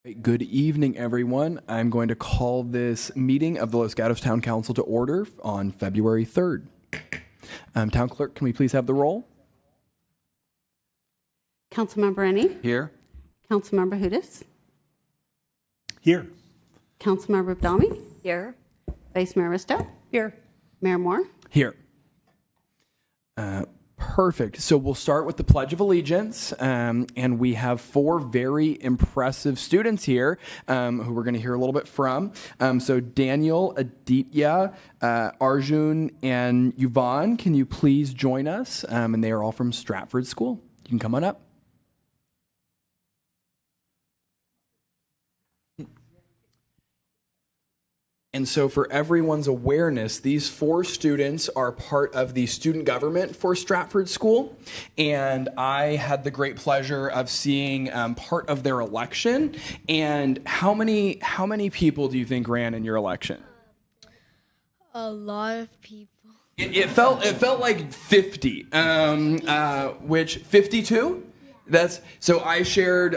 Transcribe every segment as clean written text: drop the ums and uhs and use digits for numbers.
Good evening, everyone. I'm going to call this meeting of the Los Gatos Town Council to order on February 3rd. Town Clerk, can we please have the roll? Councilmember Ennie? Here. Councilmember Hudas? Here. Councilmember Abdalmi? Here. Vice Mayor Risto? Here. Mayor Moore? Here. Perfect. So we'll start with the Pledge of Allegiance, and we have four very impressive students here who we're going to hear a little bit from. So Daniel, Aditya, Arjun, and Yvonne, can you please join us? And they are all from Stratford School. You can come on up. And so for everyone's awareness, these four students are part of the student government for Stratford School. And I had the great pleasure of seeing part of their election. And how many people do you think ran in your election? A lot of people. It felt like 50, which 52? So I shared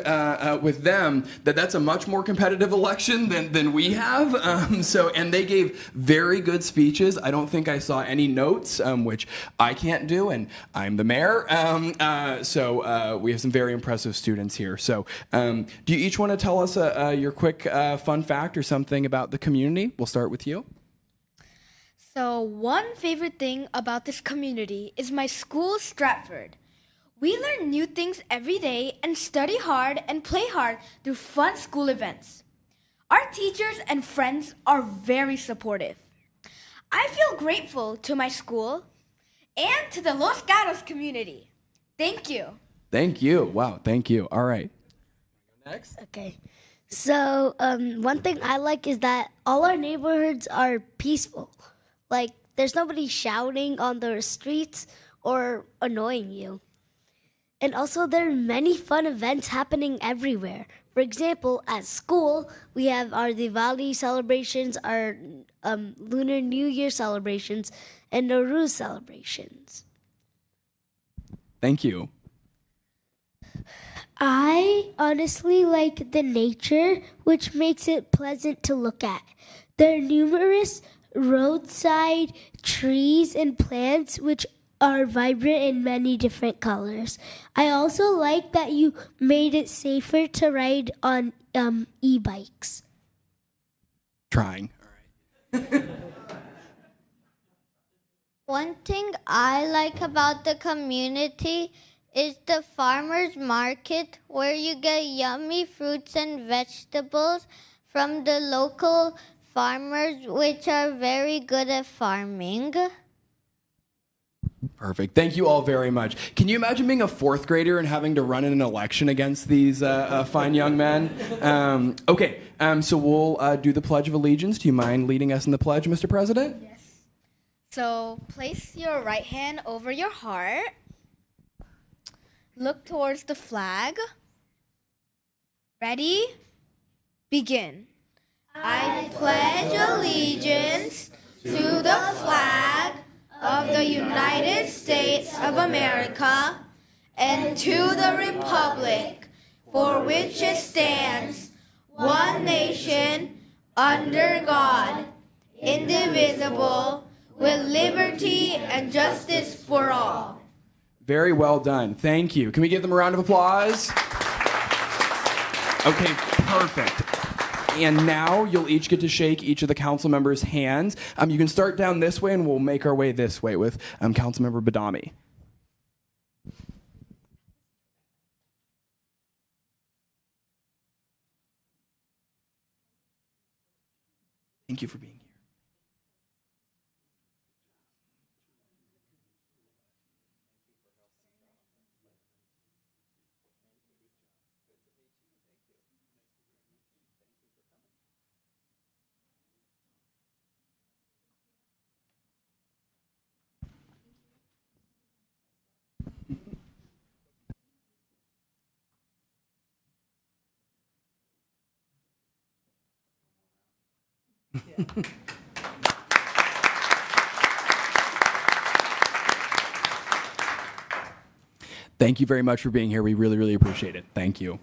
with them that's a much more competitive election than we have. And they gave very good speeches. I don't think I saw any notes, which I can't do, and I'm the mayor. So we have some very impressive students here. So do you each want to tell us your quick fun fact or something about the community? We'll start with you. So one favorite thing about this community is my school, Stratford. We learn new things every day and study hard and play hard through fun school events. Our teachers and friends are very supportive. I feel grateful to my school and to the Los Gatos community. Thank you. Thank you. Wow, thank you. All right. Next. Okay. So one thing I like is that all our neighborhoods are peaceful. Like, there's nobody shouting on the streets or annoying you. And also, there are many fun events happening everywhere. For example, at school, we have our Diwali celebrations, our Lunar New Year celebrations, and Nowruz celebrations. Thank you. I honestly like the nature, which makes it pleasant to look at. There are numerous roadside trees and plants, which are vibrant in many different colors. I also like that you made it safer to ride on e-bikes. Trying. All right. One thing I like about the community is the farmers market, where you get yummy fruits and vegetables from the local farmers, which are very good at farming. Perfect. Thank you all very much. Can you imagine being a fourth grader and having to run in an election against these fine young men? Okay, so we'll do the Pledge of Allegiance. Do you mind leading us in the pledge, Mr. President? Yes. So place your right hand over your heart. Look towards the flag. Ready? Begin. I pledge allegiance to the flag of the United States of America and to the republic for which it stands, one nation, under God, indivisible, with liberty and justice for all. Very well done. Thank you. Can we give them a round of applause? Okay, perfect. And now you'll each get to shake each of the council members' hands. You can start down this way, and we'll make our way this way with Councilmember Badami. Thank you for being here. Thank you very much for being here. We really, really appreciate it. Thank you.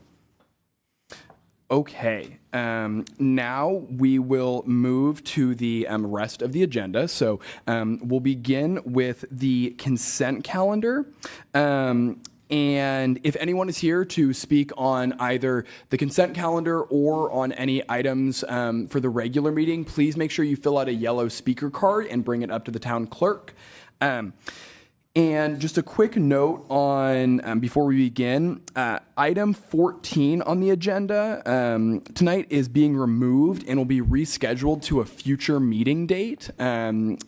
Okay. Now we will move to the rest of the agenda. So we'll begin with the consent calendar. And if anyone is here to speak on either the consent calendar or on any items for the regular meeting, please make sure you fill out a yellow speaker card and bring it up to the town clerk. And just a quick note on, before we begin, item 14 on the agenda tonight is being removed and will be rescheduled to a future meeting date. And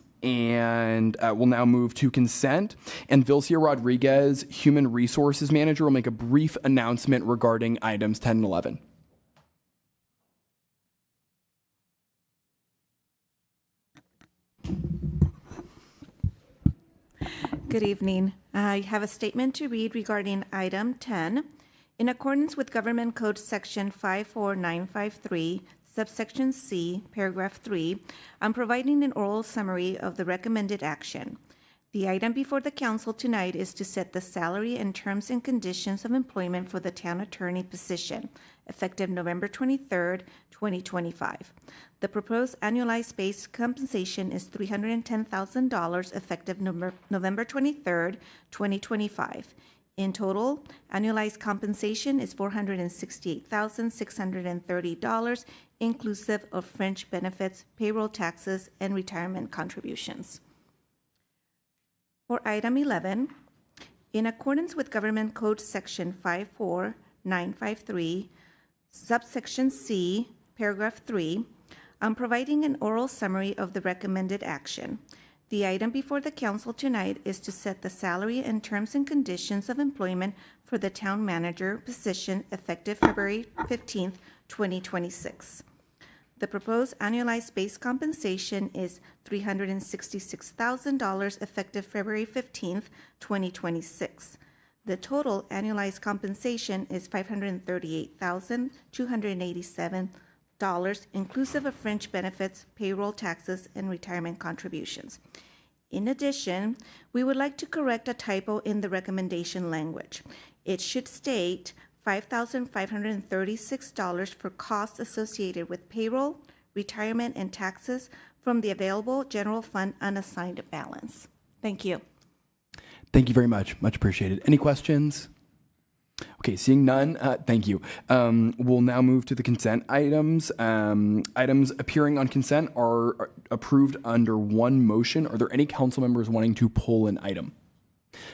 we'll now move to consent. And Vilcia Rodriguez, Human Resources Manager, will make a brief announcement regarding items 10 and 11. Good evening. I have a statement to read regarding item 10. In accordance with Government Code Section 54953, subsection C, paragraph 3, I'm providing an oral summary of the recommended action. The item before the council tonight is to set the salary and terms and conditions of employment for the town attorney position, effective November 23rd, 2025. The proposed annualized base compensation is $310,000 effective November 23rd, 2025. In total, annualized compensation is $468,630, inclusive of fringe benefits, payroll taxes, and retirement contributions. For item 11, in accordance with Government Code Section 54953, subsection C, paragraph 3, I'm providing an oral summary of the recommended action. The item before the council tonight is to set the salary and terms and conditions of employment for the town manager position effective February 15th, 2026. The proposed annualized base compensation is $366,000 effective February 15th, 2026. The total annualized compensation is $538,287, inclusive of fringe benefits, payroll taxes, and retirement contributions. In addition, we would like to correct a typo in the recommendation language. It should state $5,536 for costs associated with payroll, retirement, and taxes from the available general fund unassigned balance. Thank you. Thank you very much. Much appreciated. Any questions? Okay, seeing none, thank you. We'll now move to the consent items. Items appearing on consent are approved under one motion. Are there any council members wanting to pull an item?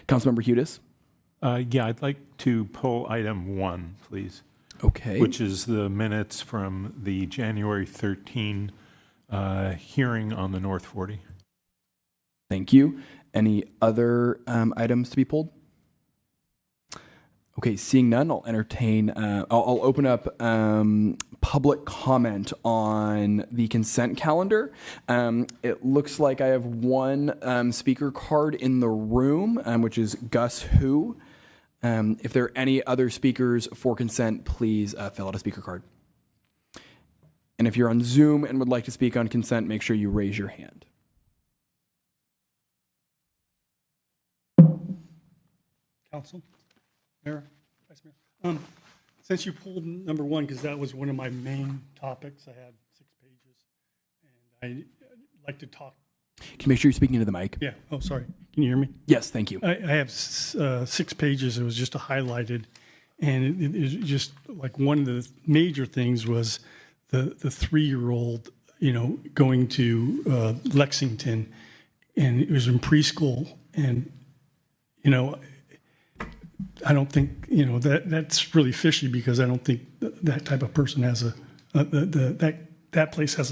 Councilmember Hudis? Yeah, I'd like to pull item 1, please. Okay. Which is the minutes from the January 13 hearing on the North 40. Thank you. Any other items to be pulled? Okay, seeing none, I'll entertain, I'll open up public comment on the consent calendar. It looks like I have one speaker card in the room, which is Gus Hu. If there are any other speakers for consent, please fill out a speaker card. And if you're on Zoom and would like to speak on consent, make sure you raise your hand. Council, Mayor, Vice Mayor. Since you pulled number 1, because that was one of my main topics, I had 6 pages, and I'd like to talk. Can you make sure you're speaking into the mic? Yeah. Oh, sorry. Can you hear me? Yes, thank you. I have 6 pages. It was just a highlighted, and it is just like one of the major things was the 3-year-old, going to Lexington, and it was in preschool, and I don't think that's really fishy, because I don't think that type of person has that place has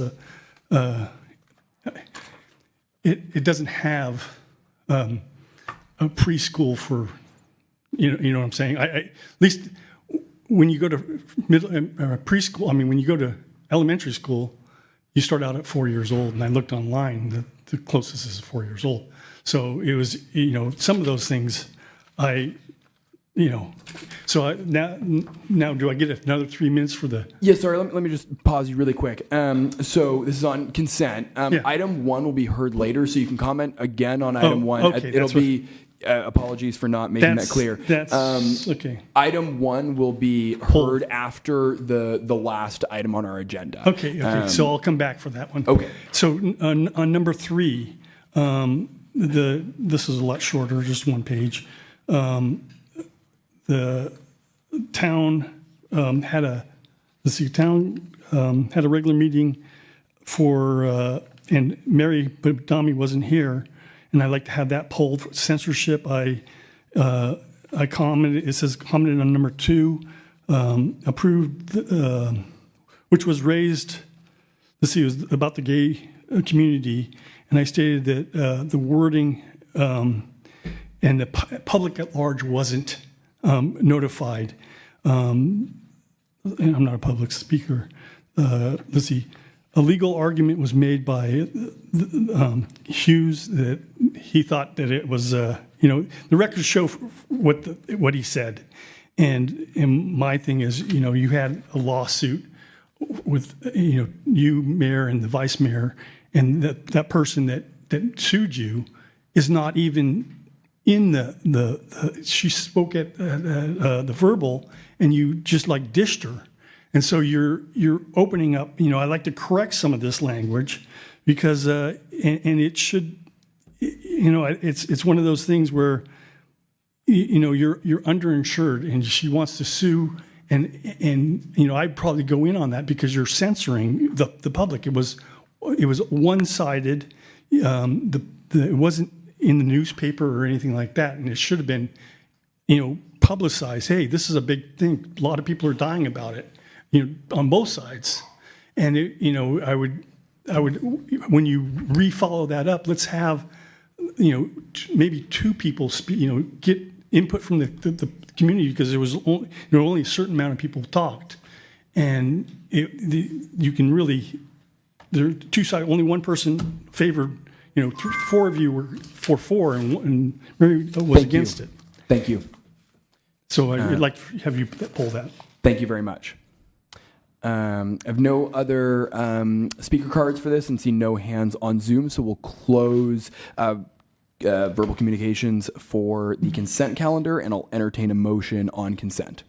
it doesn't have a preschool for you know what I'm saying. I at least when you go to preschool, when you go to elementary school, you start out at 4 years old, and I looked online, the closest is 4 years old. So it was some of those things so now do I get another 3 minutes for the? Yes, sorry, let me just pause you really quick. So this is on consent. Yeah. Item 1 will be heard later, so you can comment again on item 1. Okay, It'll be apologies for not making that clear. That's okay. Item 1 will be heard after the last item on our agenda. Okay. So I'll come back for that one. Okay. So on number 3, this is a lot shorter, just one page. The town had a regular meeting for and Mary Badami wasn't here, and I'd like to have that pulled for censorship. I commented. It says commented on number 2, approved, which was raised. Let's see, it was about the gay community, and I stated that the wording and the public at large wasn't notified. And I'm not a public speaker. Let's see. A legal argument was made by Hughes that he thought that it was, the records show what he said. And my thing is, you had a lawsuit with, you, mayor, and the vice mayor, and that person that sued you is not even in she spoke at the verbal, and you just like dished her. And so you're opening up, I like to correct some of this language because, and it should, it's one of those things where, you're underinsured and she wants to sue, and I'd probably go in on that because you're censoring the public. It was one-sided. It wasn't in the newspaper or anything like that, and it should have been, publicized. Hey, this is a big thing. A lot of people are dying about it. On both sides. And, I would, when you refollow that up, let's have, maybe 2 people, get input from the community, because there was only a certain amount of people talked. And you can really, there are 2 sides, only one person favored, 4 of you were for 4 and Mary was against it. Thank you. So I'd like to have you pull that. Thank you very much. I have no other speaker cards for this and see no hands on Zoom, so we'll close verbal communications for the consent calendar, and I'll entertain a motion on consent.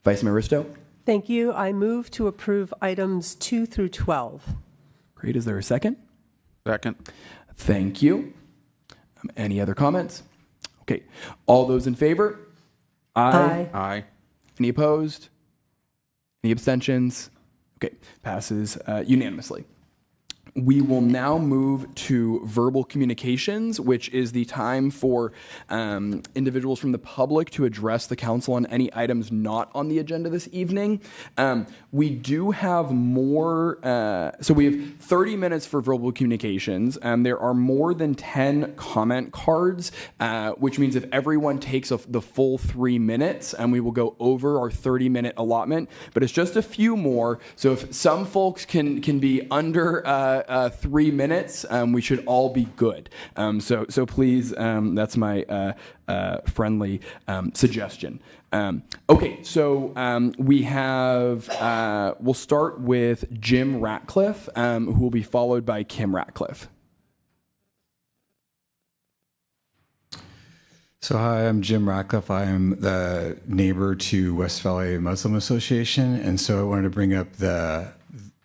Vice Mayor Risto? Thank you. I move to approve items 2 through 12. Great. Is there a second? Second. Thank you. Any other comments? Okay. All those in favor? Aye. Aye. Any opposed? Any abstentions? Okay, passes unanimously. We will now move to verbal communications, which is the time for individuals from the public to address the council on any items not on the agenda this evening. We do have more, so we have 30 minutes for verbal communications. There are more than 10 comment cards, which means if everyone takes the full 3 minutes, we will go over our 30-minute allotment, but it's just a few more. So if some folks can be under 3 minutes, we should all be good. So please, that's my friendly suggestion. Okay, so we have, we'll start with Jim Ratcliffe, who will be followed by Kim Ratcliffe. So hi, I'm Jim Ratcliffe. I am the neighbor to West Valley Muslim Association, and so I wanted to bring up the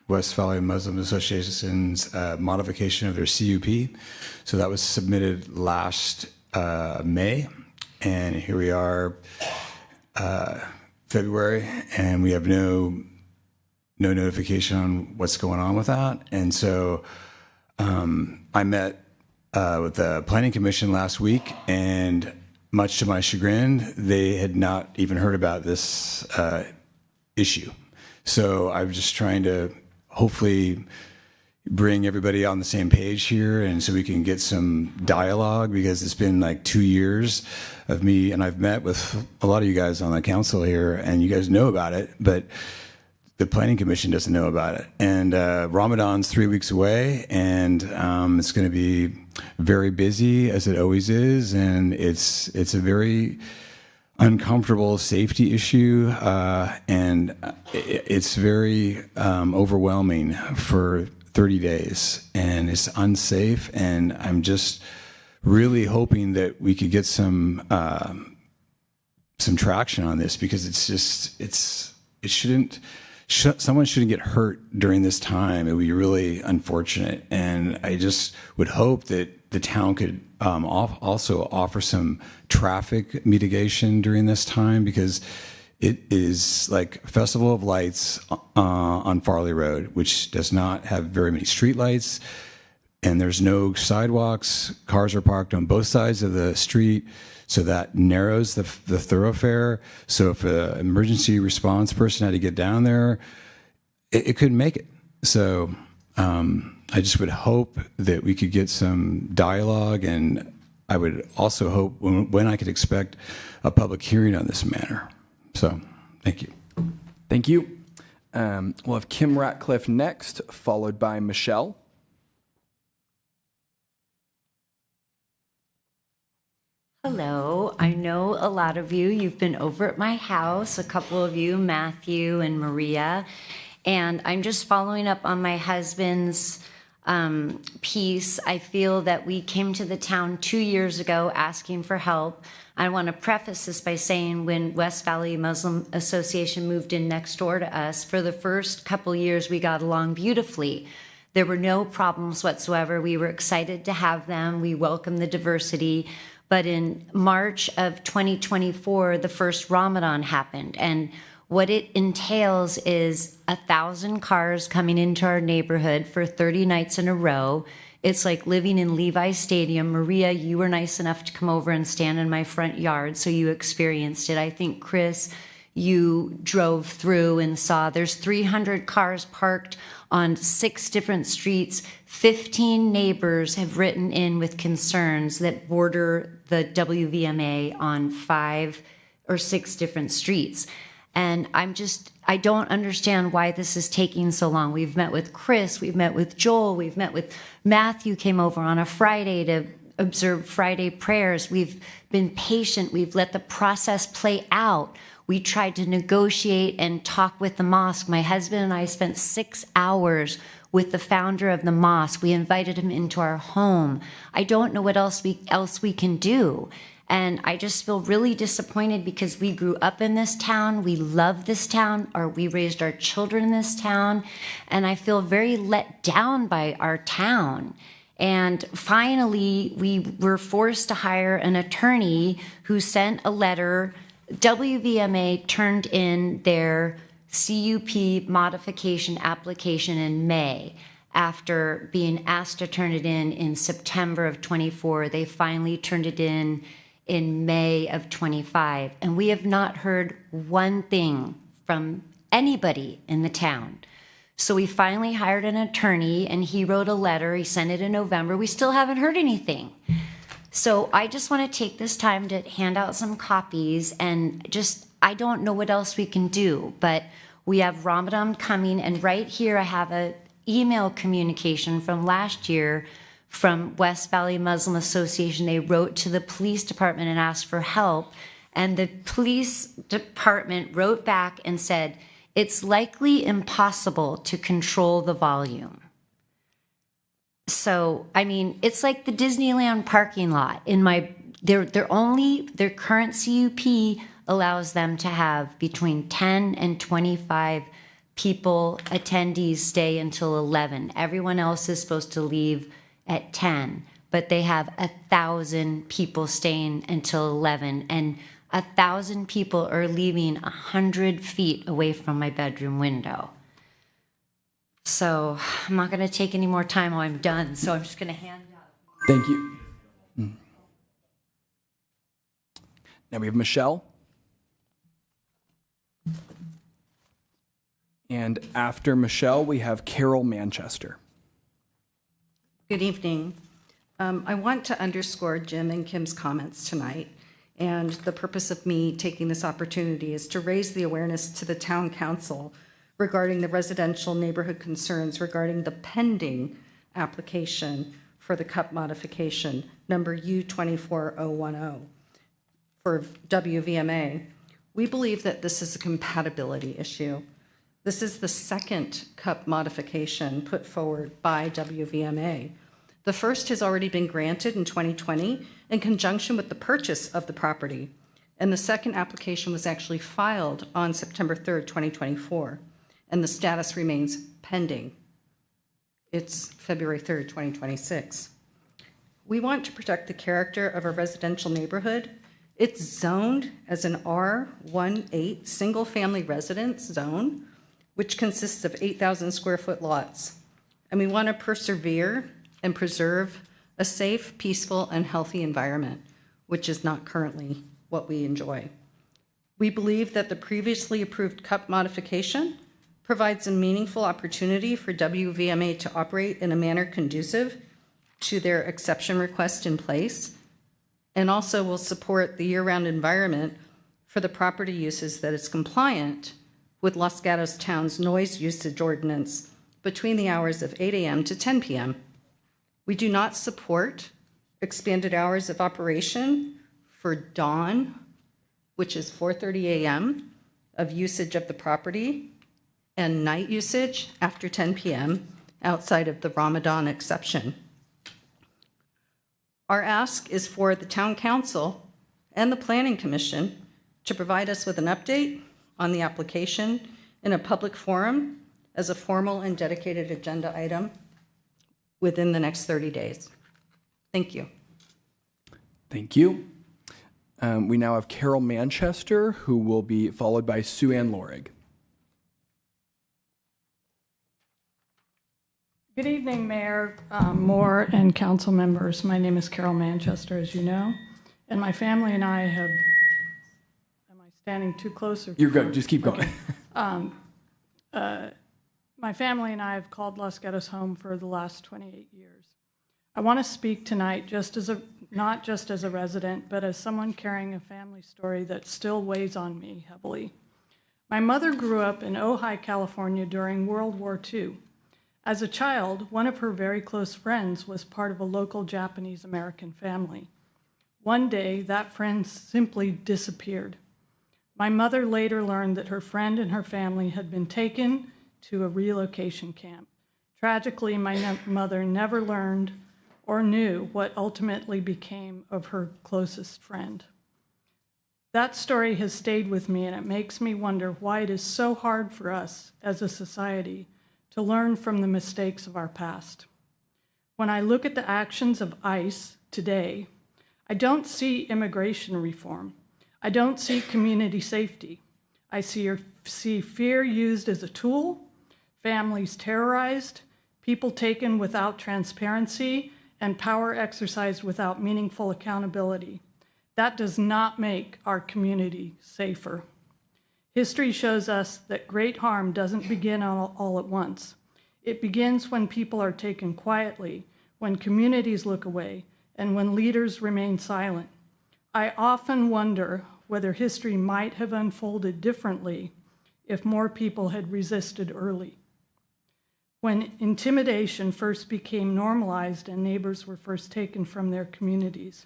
West Valley Muslim Association's modification of their CUP. So that was submitted last May, and here we are, February, and we have no notification on what's going on with that. And so I met with the Planning Commission last week, and much to my chagrin, they had not even heard about this issue. So I'm just trying to hopefully bring everybody on the same page here, and so we can get some dialogue, because it's been like 2 years of me, and I've met with a lot of you guys on the council here, and you guys know about it, but the Planning Commission doesn't know about it. And Ramadan's 3 weeks away, and it's going to be very busy, as it always is, and it's a very uncomfortable safety issue, and it's very overwhelming for 30 days, and it's unsafe, and I'm just really hoping that we could get some traction on this, because someone shouldn't get hurt during this time. It would be really unfortunate. And I just would hope that the town could also offer some traffic mitigation during this time, because it is like Festival of Lights on Farley Road, which does not have very many street lights, and there's no sidewalks. Cars are parked on both sides of the street, so that narrows the thoroughfare. So if an emergency response person had to get down there, it couldn't make it. So I just would hope that we could get some dialogue, and I would also hope when I could expect a public hearing on this matter. So, thank you. Thank you. We'll have Kim Ratcliffe next, followed by Michelle. Hello. I know a lot of you've been over at my house, a couple of you, Matthew and Maria, and I'm just following up on my husband's piece. I feel that we came to the town 2 years ago asking for help. I want to preface this by saying when West Valley Muslim Association moved in next door to us, for the first couple years we got along beautifully. There were no problems whatsoever. We were excited to have them. We welcomed the diversity. But in March of 2024, the first Ramadan happened. And what it entails is 1,000 cars coming into our neighborhood for 30 nights in a row. It's like living in Levi Stadium. Maria, you were nice enough to come over and stand in my front yard, so you experienced it. I think, Chris, you drove through and saw there's 300 cars parked on 6 different streets. 15 neighbors have written in with concerns that border the WVMA on 5 or 6 different streets. And I don't understand why this is taking so long. We've met with Chris, we've met with Joel, we've met with Matthew, came over on a Friday to observe Friday prayers. We've been patient. We've let the process play out. We tried to negotiate and talk with the mosque. My husband and I spent 6 hours with the founder of the mosque. We invited him into our home. I don't know what else we can do. And I just feel really disappointed because we grew up in this town. We love this town, or we raised our children in this town. And I feel very let down by our town. And finally, we were forced to hire an attorney who sent a letter. WVMA turned in their CUP modification application in May. After being asked to turn it in September of 24, they finally turned it in May of 25. And we have not heard one thing from anybody in the town. So we finally hired an attorney, and he wrote a letter. He sent it in November. We still haven't heard anything. So I just want to take this time to hand out some copies, and I don't know what else we can do, but we have Ramadan coming, and right here I have an email communication from last year from West Valley Muslim Association. They wrote to the police department and asked for help, and the police department wrote back and said, it's likely impossible to control the volume. So, I mean, it's like the Disneyland parking lot. Their current CUP allows them to have between 10 and 25 people, attendees, stay until 11. Everyone else is supposed to leave at 10, but they have 1,000 people staying until 11, and 1,000 people are leaving 100 feet away from my bedroom window. So I'm not going to take any more time while I'm done, so I'm just going to hand it out. Thank you. Now we have Michelle. And after Michelle, we have Carol Manchester. Good evening. I want to underscore Jim and Kim's comments tonight. And the purpose of me taking this opportunity is to raise the awareness to the town council regarding the residential neighborhood concerns regarding the pending application for the CUP modification, number U24010 for WVMA. We believe that this is a compatibility issue. This is the second CUP modification put forward by WVMA. The first has already been granted in 2020 in conjunction with the purchase of the property, and the second application was actually filed on September 3rd, 2024, and the status remains pending. It's February 3rd, 2026. We want to protect the character of our residential neighborhood. It's zoned as an R18 single-family residence zone, which consists of 8,000 square foot lots. And we want to persevere and preserve a safe, peaceful, and healthy environment, which is not currently what we enjoy. We believe that the previously approved CUP modification provides a meaningful opportunity for WVMA to operate in a manner conducive to their exception request in place, and also will support the year-round environment for the property uses that is compliant with Los Gatos Town's noise usage ordinance between the hours of 8 a.m. to 10 p.m. We do not support expanded hours of operation for dawn, which is 4:30 a.m., of usage of the property, and night usage after 10 p.m. outside of the Ramadan exception. Our ask is for the Town Council and the Planning Commission to provide us with an update on the application in a public forum as a formal and dedicated agenda item within the next 30 days. Thank you. Thank you. We now have Carol Manchester, who will be followed by Sue Ann Lorig. Good evening, Mayor Moore and council members. My name is Carol Manchester, as you know, and my family and I have, am I standing too close? Or You're good, just keep going. Okay. My family and I have called Los Gatos home for the last 28 years. I want to speak tonight not just as a resident, but as someone carrying a family story that still weighs on me heavily. My mother grew up in Ojai, California during World War II. As a child, one of her very close friends was part of a local Japanese-American family. One day, that friend simply disappeared. My mother later learned that her friend and her family had been taken to a relocation camp. Tragically, my mother never learned or knew what ultimately became of her closest friend. That story has stayed with me, and it makes me wonder why it is so hard for us as a society to learn from the mistakes of our past. When I look at the actions of ICE today, I don't see immigration reform. I don't see community safety. I see fear used as a tool, families terrorized, people taken without transparency, and power exercised without meaningful accountability. That does not make our community safer. History shows us that great harm doesn't begin all at once. It begins when people are taken quietly, when communities look away, and when leaders remain silent. I often wonder whether history might have unfolded differently if more people had resisted early. When intimidation first became normalized and neighbors were first taken from their communities.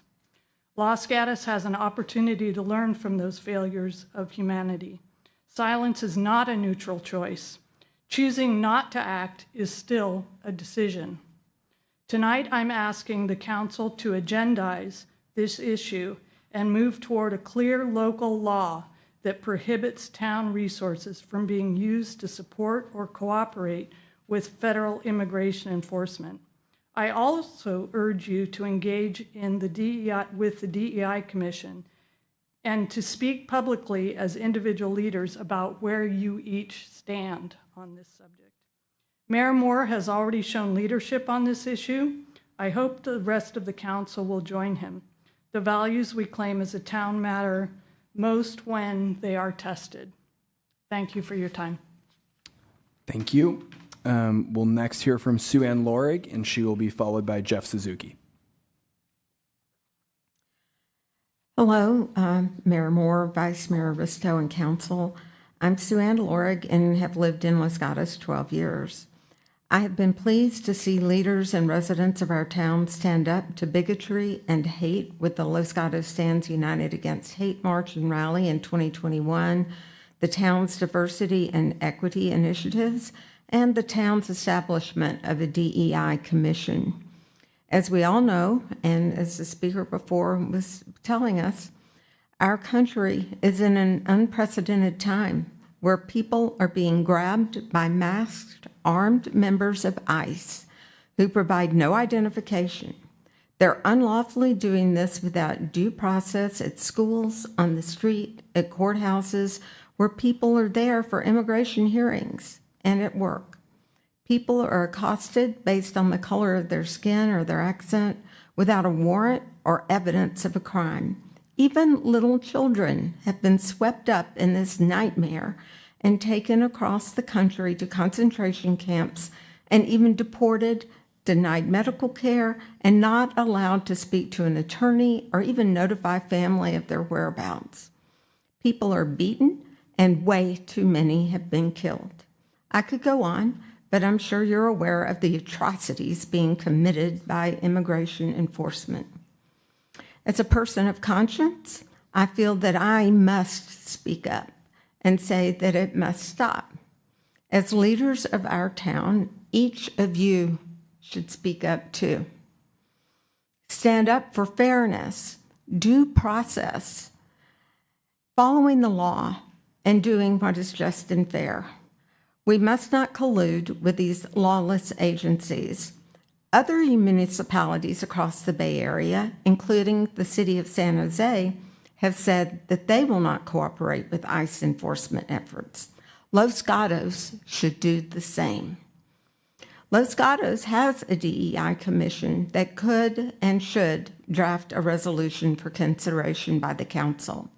Los Gatos has an opportunity to learn from those failures of humanity. Silence is not a neutral choice. Choosing not to act is still a decision. Tonight, I'm asking the council to agendize this issue and move toward a clear local law that prohibits town resources from being used to support or cooperate with federal immigration enforcement. I also urge you to engage in with the DEI Commission and to speak publicly as individual leaders about where you each stand on this subject. Mayor Moore has already shown leadership on this issue. I hope the rest of the council will join him. The values we claim as a town matter most when they are tested. Thank you for your time. Thank you. We'll next hear from Sue Ann Lorig, and she will be followed by Jeff Suzuki. Hello, Mayor Moore, Vice Mayor Risto, and Council. I'm Sue Ann Lorig and have lived in Los Gatos 12 years. I have been pleased to see leaders and residents of our town stand up to bigotry and hate with the Los Gatos Stands United Against Hate March and Rally in 2021, the town's diversity and equity initiatives, and the town's establishment of a DEI commission. As we all know, and as the speaker before was telling us, our country is in an unprecedented time where people are being grabbed by masked, armed members of ICE who provide no identification. They're unlawfully doing this without due process at schools, on the street, at courthouses, where people are there for immigration hearings, and at work. People are accosted based on the color of their skin or their accent without a warrant or evidence of a crime. Even little children have been swept up in this nightmare and taken across the country to concentration camps and even deported, denied medical care, and not allowed to speak to an attorney or even notify family of their whereabouts. People are beaten, and way too many have been killed. I could go on, but I'm sure you're aware of the atrocities being committed by immigration enforcement. As a person of conscience, I feel that I must speak up and say that it must stop. As leaders of our town, each of you should speak up too. Stand up for fairness, due process, following the law, and doing what is just and fair. We must not collude with these lawless agencies. Other municipalities across the Bay Area, including the city of San Jose, have said that they will not cooperate with ICE enforcement efforts. Los Gatos should do the same. Los Gatos has a DEI commission that could and should draft a resolution for consideration by the council.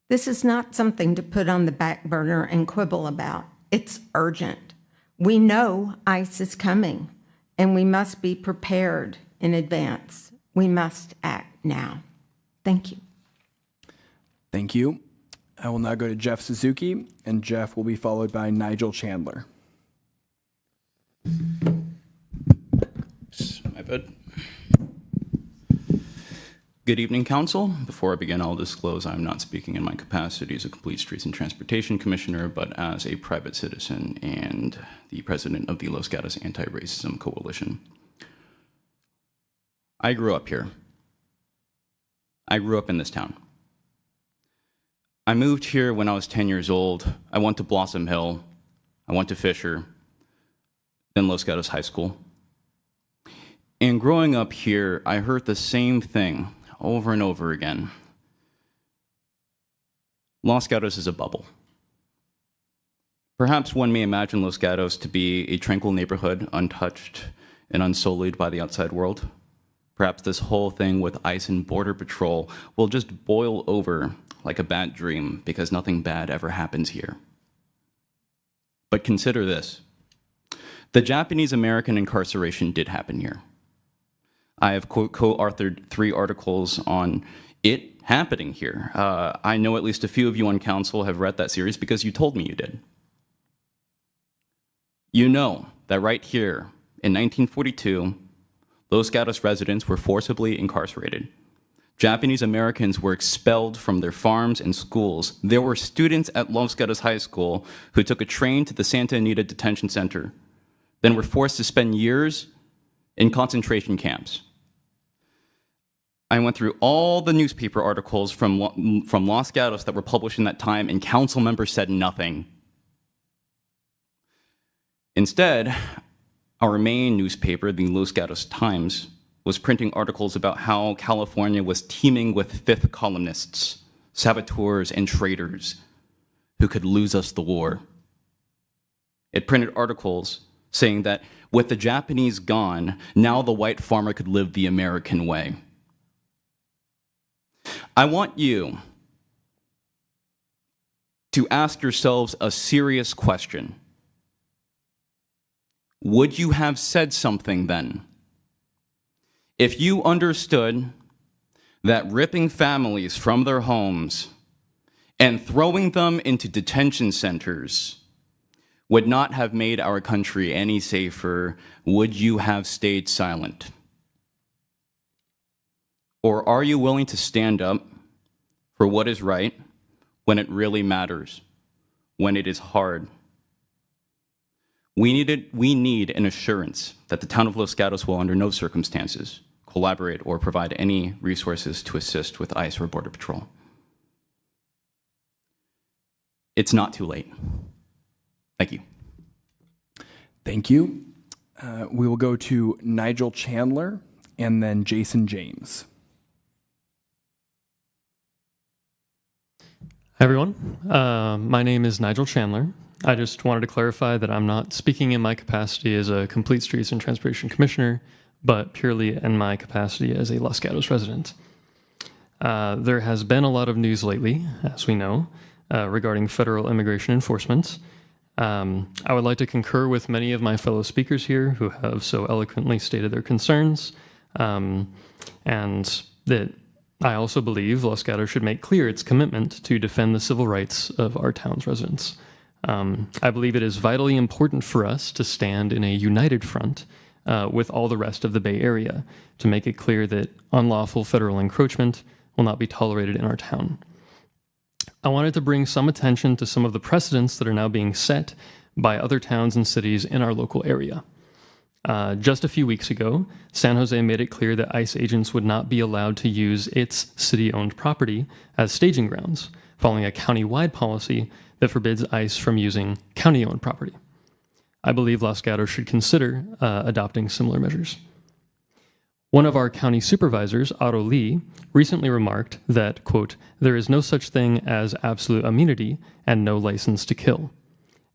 This is not something to put on the back burner and quibble about. It's urgent. We know ICE is coming, and we must be prepared in advance. We must act now. Thank you. Thank you. I will now go to Jeff Suzuki, and Jeff will be followed by Nigel Chandler. My bad. Good evening, Council. Before I begin, I'll disclose I'm not speaking in my capacity as a Complete Streets and Transportation Commissioner, but as a private citizen and the president of the Los Gatos Anti-Racism Coalition. I grew up here. I grew up in this town. I moved here when I was 10 years old. I went to Blossom Hill. I went to Fisher, then Los Gatos High School. And growing up here, I heard the same thing over and over again. Los Gatos is a bubble. Perhaps one may imagine Los Gatos to be a tranquil neighborhood, untouched and unsullied by the outside world. Perhaps this whole thing with ICE and Border Patrol will just boil over like a bad dream because nothing bad ever happens here. But consider this. The Japanese-American incarceration did happen here. I have co-authored 3 articles on it happening here. I know at least a few of you on council have read that series because you told me you did. You know that right here in 1942, Los Gatos residents were forcibly incarcerated. Japanese Americans were expelled from their farms and schools. There were students at Los Gatos High School who took a train to the Santa Anita Detention Center, then were forced to spend years in concentration camps. I went through all the newspaper articles from Los Gatos that were published in that time, and council members said nothing. Instead, our main newspaper, the Los Gatos Times, was printing articles about how California was teeming with fifth columnists, saboteurs, and traitors who could lose us the war. It printed articles saying that with the Japanese gone, now the white farmer could live the American way. I want you to ask yourselves a serious question. Would you have said something then? If you understood that ripping families from their homes and throwing them into detention centers would not have made our country any safer, would you have stayed silent? Or are you willing to stand up for what is right when it really matters, when it is hard? We need an assurance that the town of Los Gatos will under no circumstances collaborate or provide any resources to assist with ICE or Border Patrol. It's not too late. Thank you. Thank you. We will go to Nigel Chandler and then Jason James. Hi, everyone. My name is Nigel Chandler. I just wanted to clarify that I'm not speaking in my capacity as a Complete Streets and Transportation Commissioner, but purely in my capacity as a Los Gatos resident. There has been a lot of news lately, as we know, regarding federal immigration enforcement. I would like to concur with many of my fellow speakers here who have so eloquently stated their concerns, and that I also believe Los Gatos should make clear its commitment to defend the civil rights of our town's residents. I believe it is vitally important for us to stand in a united front with all the rest of the Bay Area to make it clear that unlawful federal encroachment will not be tolerated in our town. I wanted to bring some attention to some of the precedents that are now being set by other towns and cities in our local area. Just a few weeks ago, San Jose made it clear that ICE agents would not be allowed to use its city-owned property as staging grounds, following a county-wide policy that forbids ICE from using county-owned property. I believe Los Gatos should consider adopting similar measures. One of our county supervisors, Otto Lee, recently remarked that, quote, there is no such thing as absolute immunity and no license to kill,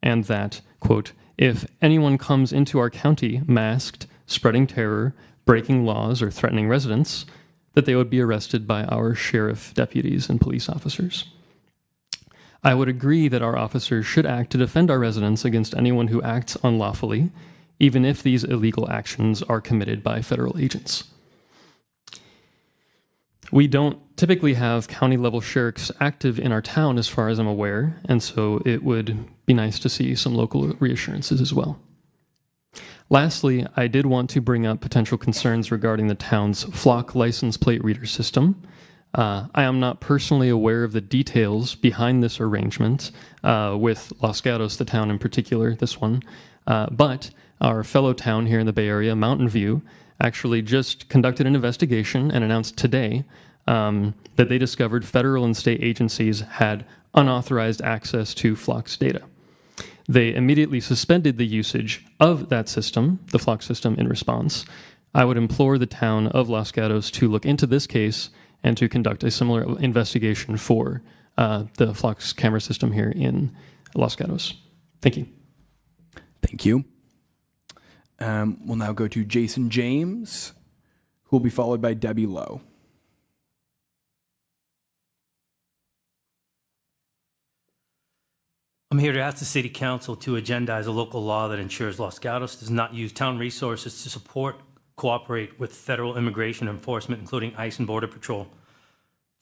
and that, quote, if anyone comes into our county masked, spreading terror, breaking laws, or threatening residents, that they would be arrested by our sheriff deputies and police officers. I would agree that our officers should act to defend our residents against anyone who acts unlawfully, even if these illegal actions are committed by federal agents. We don't typically have county-level sheriffs active in our town as far as I'm aware, and so it would be nice to see some local reassurances as well. Lastly, I did want to bring up potential concerns regarding the town's flock license plate reader system. I am not personally aware of the details behind this arrangement with Los Gatos, the town in particular, this one, but our fellow town here in the Bay Area, Mountain View, actually just conducted an investigation and announced today that they discovered federal and state agencies had unauthorized access to Flock's data. They immediately suspended the usage of that system, the Flock system, in response. I would implore the town of Los Gatos to look into this case and to conduct a similar investigation for the Flock's camera system here in Los Gatos. Thank you. Thank you. We'll now go to Jason James, who will be followed by Debbie Lowe. I'm here to ask the City Council to agendize a local law that ensures Los Gatos does not use town resources to cooperate with federal immigration enforcement, including ICE and Border Patrol.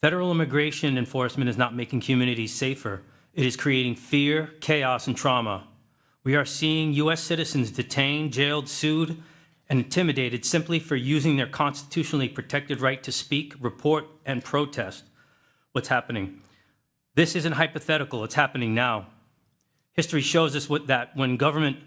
Federal immigration enforcement is not making communities safer. It is creating fear, chaos, and trauma. We are seeing U.S. citizens detained, jailed, sued, and intimidated simply for using their constitutionally protected right to speak, report, and protest what's happening. This isn't hypothetical, it's happening now. History shows us that when government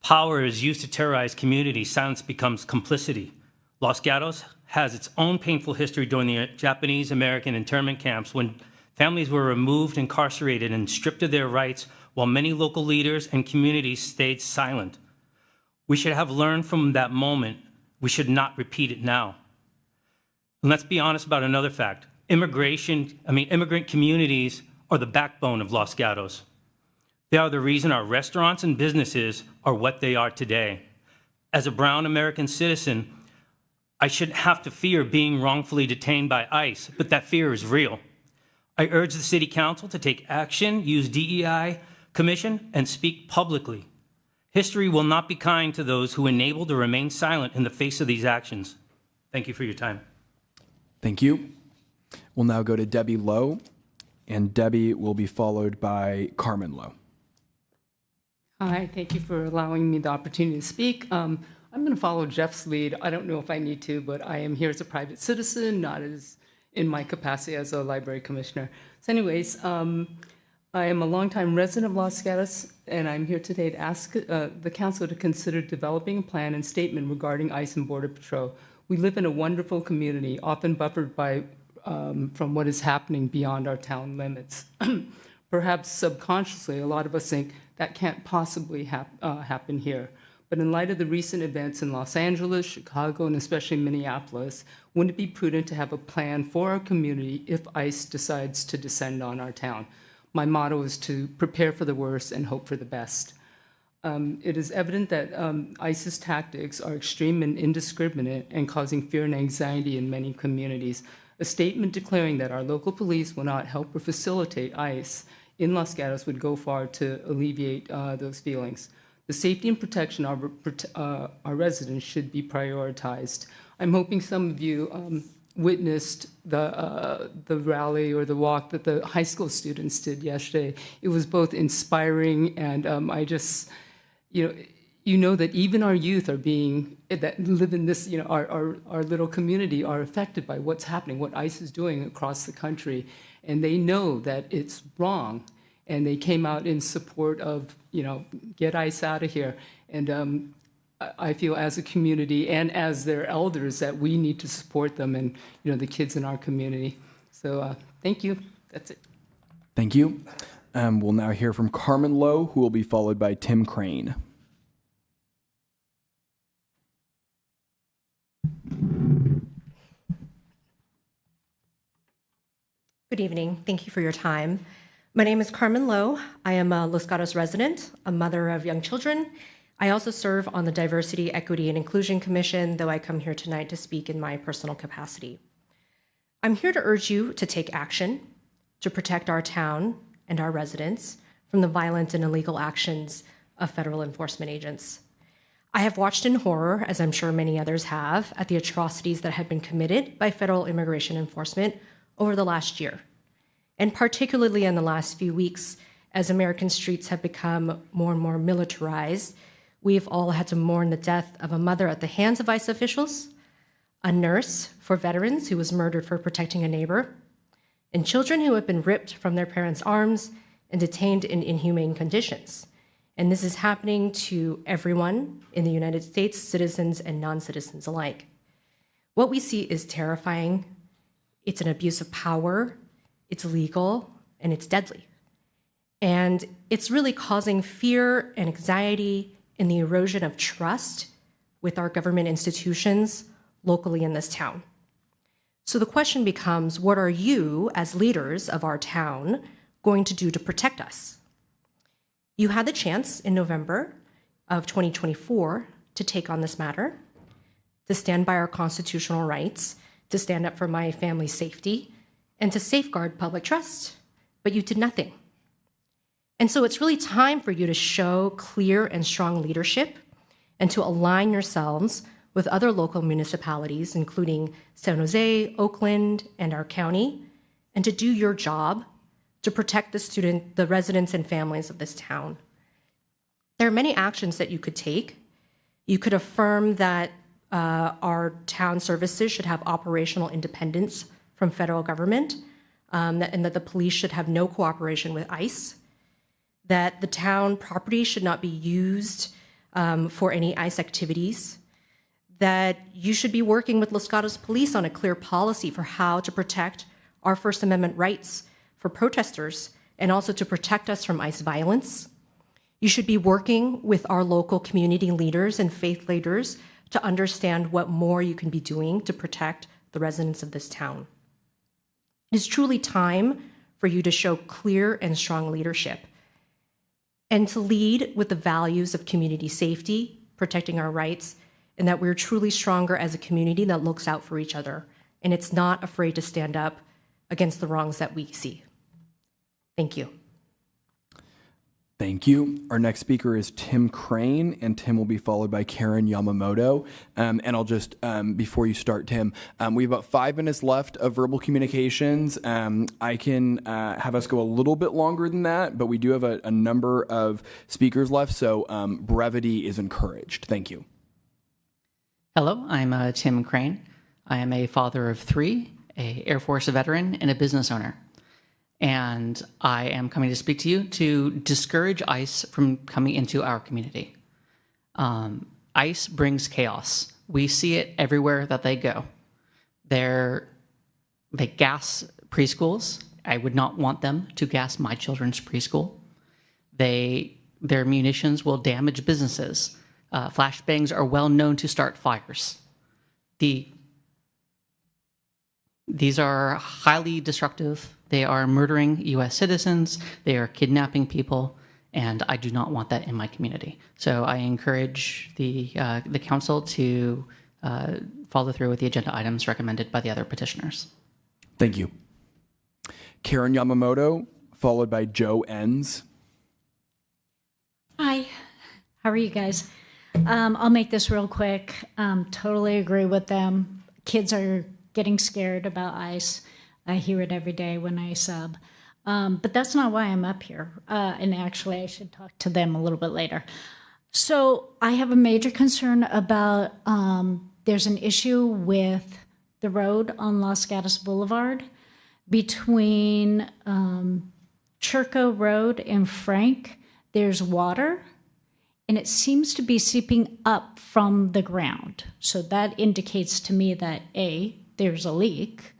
power is used to terrorize communities, silence becomes complicity. Los Gatos has its own painful history during the Japanese-American internment camps when families were removed, incarcerated, and stripped of their rights while many local leaders and communities stayed silent. We should have learned from that moment. We should not repeat it now. And let's be honest about another fact. Immigrant communities are the backbone of Los Gatos. They are the reason our restaurants and businesses are what they are today. As a brown American citizen, I shouldn't have to fear being wrongfully detained by ICE, but that fear is real. I urge the City Council to take action, use DEI Commission, and speak publicly. History will not be kind to those who enabled or remain silent in the face of these actions. Thank you for your time. Thank you. We'll now go to Debbie Lowe, and Debbie will be followed by Carmen Lowe. Hi, thank you for allowing me the opportunity to speak. I'm going to follow Jeff's lead. I don't know if I need to, but I am here as a private citizen, not as in my capacity as a library commissioner. So anyways, I am a longtime resident of Los Gatos, and I'm here today to ask the council to consider developing a plan and statement regarding ICE and Border Patrol. We live in a wonderful community, often buffered by from what is happening beyond our town limits. Perhaps subconsciously, a lot of us think that can't possibly happen here. But in light of the recent events in Los Angeles, Chicago, and especially Minneapolis, wouldn't it be prudent to have a plan for our community if ICE decides to descend on our town? My motto is to prepare for the worst and hope for the best. It is evident that ICE's tactics are extreme and indiscriminate and causing fear and anxiety in many communities. A statement declaring that our local police will not help or facilitate ICE in Los Gatos would go far to alleviate those feelings. The safety and protection of our residents should be prioritized. I'm hoping some of you witnessed the rally or the walk that the high school students did yesterday. It was both inspiring and I just, you know that even our youth are being, that live in this, our little community are affected by what's happening, what ICE is doing across the country. And they know that it's wrong. And they came out in support of, get ICE out of here. And I feel as a community and as their elders that we need to support them and, the kids in our community. So thank you. That's it. Thank you. We'll now hear from Carmen Lowe, who will be followed by Tim Crane. Good evening. Thank you for your time. My name is Carmen Lowe. I am a Los Gatos resident, a mother of young children. I also serve on the Diversity, Equity, and Inclusion Commission, though I come here tonight to speak in my personal capacity. I'm here to urge you to take action to protect our town and our residents from the violent and illegal actions of federal enforcement agents. I have watched in horror, as I'm sure many others have, at the atrocities that have been committed by federal immigration enforcement over the last year. And particularly in the last few weeks, as American streets have become more and more militarized, we've all had to mourn the death of a mother at the hands of ICE officials, a nurse for veterans who was murdered for protecting a neighbor, and children who have been ripped from their parents' arms and detained in inhumane conditions. And this is happening to everyone in the United States, citizens and non-citizens alike. What we see is terrifying. It's an abuse of power. It's illegal, and it's deadly. And it's really causing fear and anxiety and the erosion of trust with our government institutions locally in this town. So the question becomes, what are you, as leaders of our town, going to do to protect us? You had the chance in November of 2024 to take on this matter, to stand by our constitutional rights, to stand up for my family's safety, and to safeguard public trust, but you did nothing. And so it's really time for you to show clear and strong leadership and to align yourselves with other local municipalities, including San Jose, Oakland, and our county, and to do your job to protect the residents and families of this town. There are many actions that you could take. You could affirm that our town services should have operational independence from federal government, and that the police should have no cooperation with ICE, that the town property should not be used for any ICE activities, that you should be working with Los Gatos Police on a clear policy for how to protect our First Amendment rights for protesters and also to protect us from ICE violence. You should be working with our local community leaders and faith leaders to understand what more you can be doing to protect the residents of this town. It is truly time for you to show clear and strong leadership and to lead with the values of community safety, protecting our rights, and that we're truly stronger as a community that looks out for each other and it's not afraid to stand up against the wrongs that we see. Thank you. Thank you. Our next speaker is Tim Crane, and Tim will be followed by Karen Yamamoto. And I'll just, before you start, Tim, we have about 5 minutes left of verbal communications. I can have us go a little bit longer than that, but we do have a number of speakers left, so brevity is encouraged. Thank you. Hello, I'm Tim Crane. I am a father of 3, a Air Force veteran, and a business owner. and I am coming to speak to you to discourage ICE from coming into our community. ICE brings chaos. We see it everywhere that they go. They gas preschools. I would not want them to gas my children's preschool. Their munitions will damage businesses. Flashbangs are well known to start fires. These are highly destructive. They are murdering U.S. citizens. They are kidnapping people, and I do not want that in my community. So I encourage the council to follow through with the agenda items recommended by the other petitioners. Thank you. Karen Yamamoto, followed by Joe Enns. Hi, how are you guys? I'll make this real quick. Totally agree with them. Kids are getting scared about ICE. I hear it every day when I sub. But that's not why I'm up here. And actually, I should talk to them a little bit later. So I have a major concern about there's an issue with the road on Los Gatos Boulevard between Churco Road and Frank. There's water, and it seems to be seeping up from the ground. So that indicates to me that A, there's a leak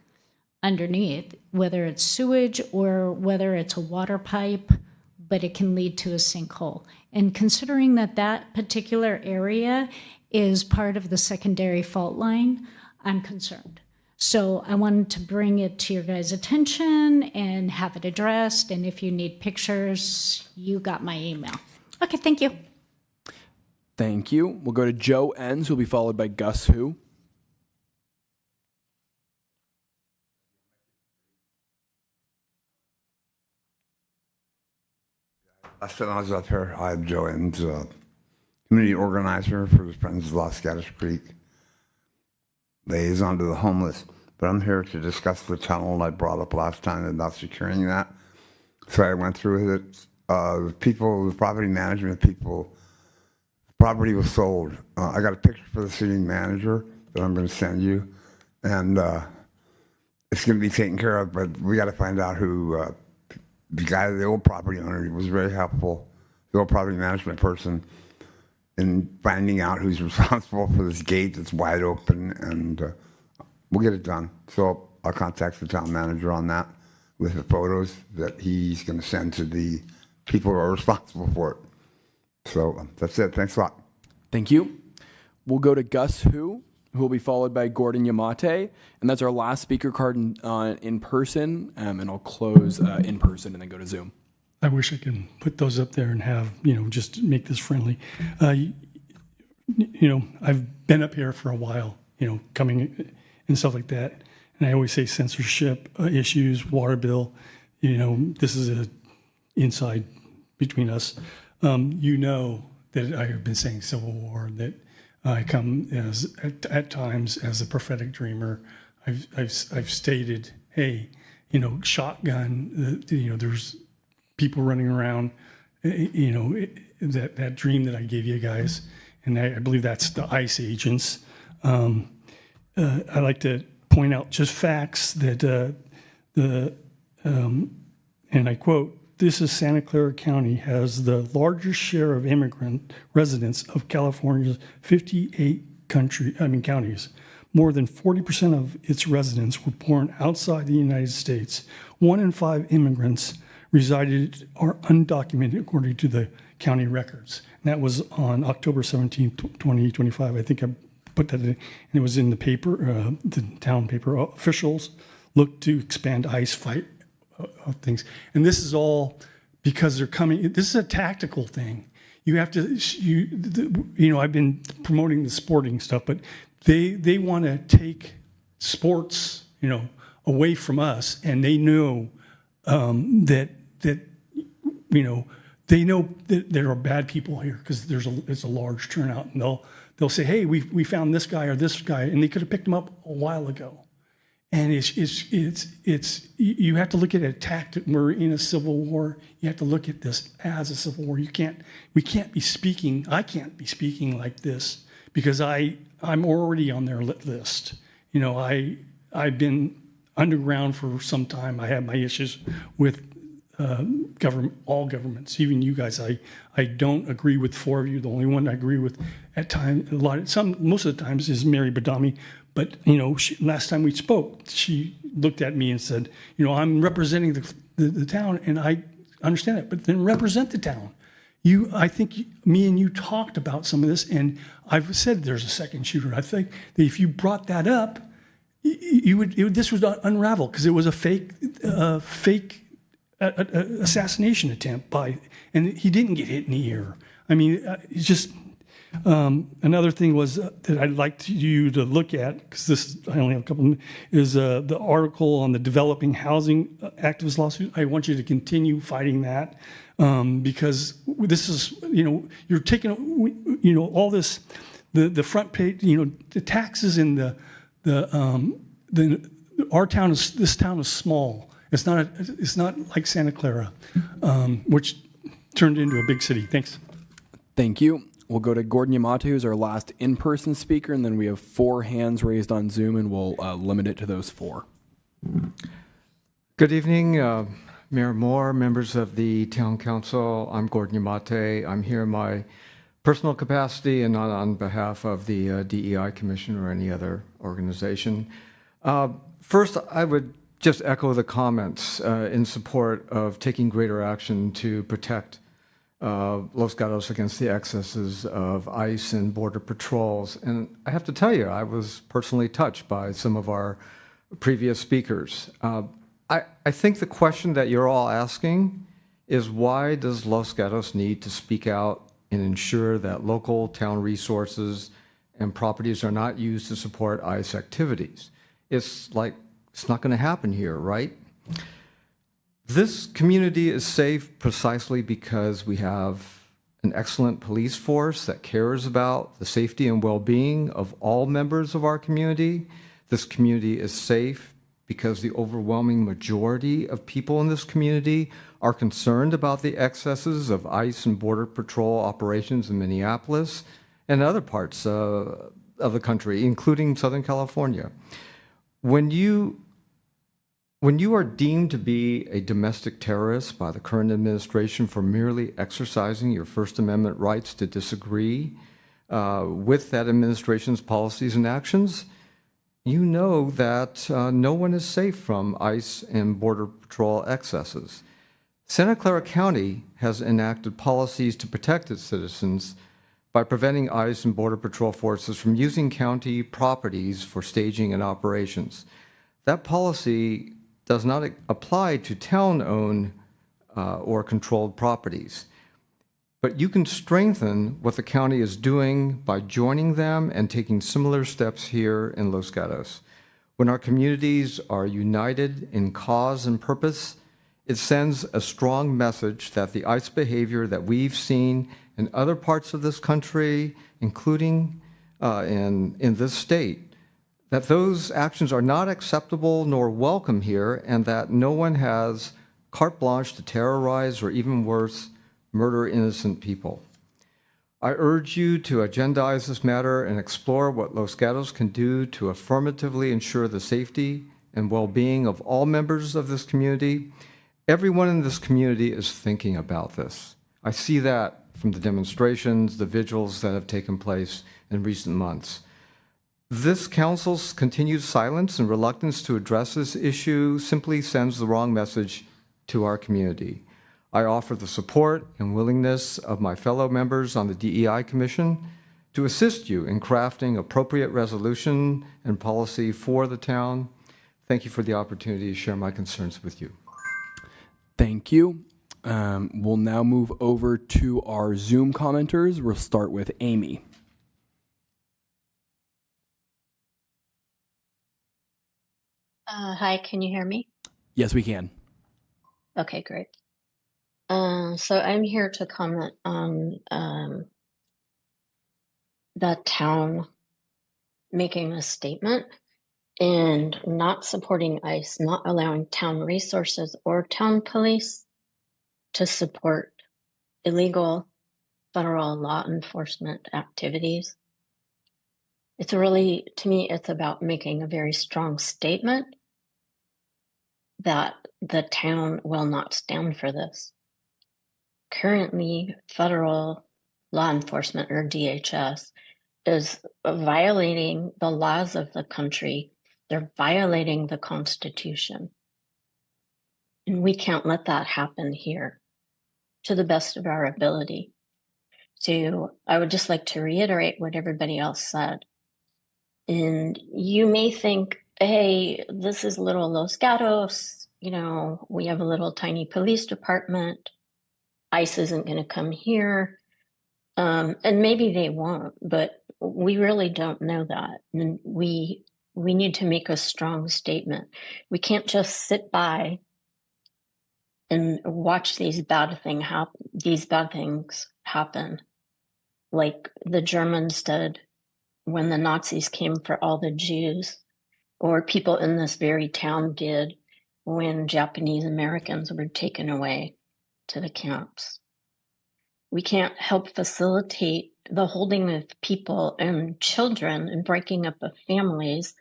underneath, whether it's sewage or whether it's a water pipe, but it can lead to a sinkhole. And considering that that particular area is part of the secondary fault line, I'm concerned. So I wanted to bring it to your guys' attention and have it addressed. And if you need pictures, you got my email. Okay, thank you. Thank you. We'll go to Joe Enns, who will be followed by Gus Hu. Last time I was up here, I'm Joe Enns, community organizer for the Friends of Los Gatos Creek, liaison to the homeless. But I'm here to discuss the tunnel I brought up last time about securing that. So I went through it. The people, the property management people, the property was sold. I got a picture for the city manager that I'm going to send you. And it's going to be taken care of, but we got to find out who, the guy, the old property owner, he was very helpful, the old property management person, in finding out who's responsible for this gate that's wide open, and we'll get it done. So I'll contact the town manager on that with the photos that he's going to send to the people who are responsible for it. So that's it. Thanks a lot. Thank you. We'll go to Gus Hu will be followed by Gordon Yamate, and that's our last speaker card in person, and I'll close in person and then go to Zoom. I wish I could put those up there and have, just make this friendly. I've been up here for a while, coming and stuff like that. And I always say censorship issues, water bill, this is a inside between us. That I have been saying Civil War, that I come as at times as a prophetic dreamer. I've stated, hey, shotgun, there's people running around, that dream that I gave you guys, and I believe that's the ICE agents. I like to point out just facts that and I quote, "This is Santa Clara County has the largest share of immigrant residents of California's 58 counties. More than 40% of its residents were born outside the United States. 1 in 5 immigrants resided are undocumented according to the county records." And that was on October 17, 2025. I think I put that in, and it was in the paper, the town paper. Officials look to expand ICE fight of things. And this is all because they're coming. This is a tactical thing. You have to, I've been promoting the sporting stuff, but they want to take sports, away from us, and they know that they know that there are bad people here because it's a large turnout, and they'll say, hey, we found this guy or this guy, and they could have picked him up a while ago. And it's you have to look at it tactic. We're in a civil war. You have to look at this as a civil war. We can't be speaking. I can't be speaking like this because I'm already on their list. I've been underground for some time. I have my issues with all governments, even you guys. I don't agree with four of you. The only one I agree with at times, most of the times, is Mary Badami. But last time we spoke, she looked at me and said, I'm representing the town, and I understand it. But then represent the town. I think me and you talked about some of this, and I've said there's a second shooter. I think that if you brought that up, this would unravel, because it was a fake assassination attempt and he didn't get hit in the ear. I mean, it's just another thing was that I'd like you to look at, because I only have a couple, is the article on the developing housing activist lawsuit. I want you to continue fighting that, because this is, you're taking, all this, the front page, the taxes in this town is small. It's not like Santa Clara, which turned into a big city. Thanks. Thank you. We'll go to Gordon Yamato, who's our last in-person speaker, and then we have 4 hands raised on Zoom, and we'll limit it to those 4. Good evening, Mayor Moore, members of the Town Council. I'm Gordon Yamato. I'm here in my personal capacity and not on behalf of the DEI Commission or any other organization. First, I would just echo the comments in support of taking greater action to protect Los Gatos against the excesses of ICE and Border Patrols. And I have to tell you, I was personally touched by some of our previous speakers. I think the question that you're all asking is, why does Los Gatos need to speak out and ensure that local town resources and properties are not used to support ICE activities? It's not going to happen here, right? This community is safe precisely because we have an excellent police force that cares about the safety and well-being of all members of our community. This community is safe because the overwhelming majority of people in this community are concerned about the excesses of ICE and Border Patrol operations in Minneapolis and other parts of the country, including Southern California. When you are deemed to be a domestic terrorist by the current administration for merely exercising your First Amendment rights to disagree with that administration's policies and actions, you know that no one is safe from ICE and Border Patrol excesses. Santa Clara County has enacted policies to protect its citizens by preventing ICE and Border Patrol forces from using county properties for staging and operations. That policy does not apply to town-owned or controlled properties. But you can strengthen what the county is doing by joining them and taking similar steps here in Los Gatos. When our communities are united in cause and purpose, it sends a strong message that the ICE behavior that we've seen in other parts of this country, including in this state, that those actions are not acceptable nor welcome here, and that no one has carte blanche to terrorize or, even worse, murder innocent people. I urge you to agendize this matter and explore what Los Gatos can do to affirmatively ensure the safety and well-being of all members of this community. Everyone in this community is thinking about this. I see that from the demonstrations, the vigils that have taken place in recent months. This council's continued silence and reluctance to address this issue simply sends the wrong message to our community. I offer the support and willingness of my fellow members on the DEI Commission to assist you in crafting appropriate resolution and policy for the town. Thank you for the opportunity to share my concerns with you. Thank you. We'll now move over to our Zoom commenters. We'll start with Amy. Hi, can you hear me? Yes, we can. Okay, great. So I'm here to comment on the town making a statement and not supporting ICE, not allowing town resources or town police to support illegal federal law enforcement activities. It's really, to me, it's about making a very strong statement that the town will not stand for this. Currently, federal law enforcement, or DHS, is violating the laws of the country. They're violating the Constitution. And we can't let that happen here to the best of our ability. So I would just like to reiterate what everybody else said. And you may think, hey, this is little Los Gatos. You know, we have a little tiny police department. ICE isn't going to come here. And maybe they won't, but we really don't know that. And we need to make a strong statement. We can't just sit by and watch these bad things happen, like the Germans did when the Nazis came for all the Jews, or people in this very town did when Japanese Americans were taken away to the camps. We can't help facilitate the holding of people and children and breaking up of families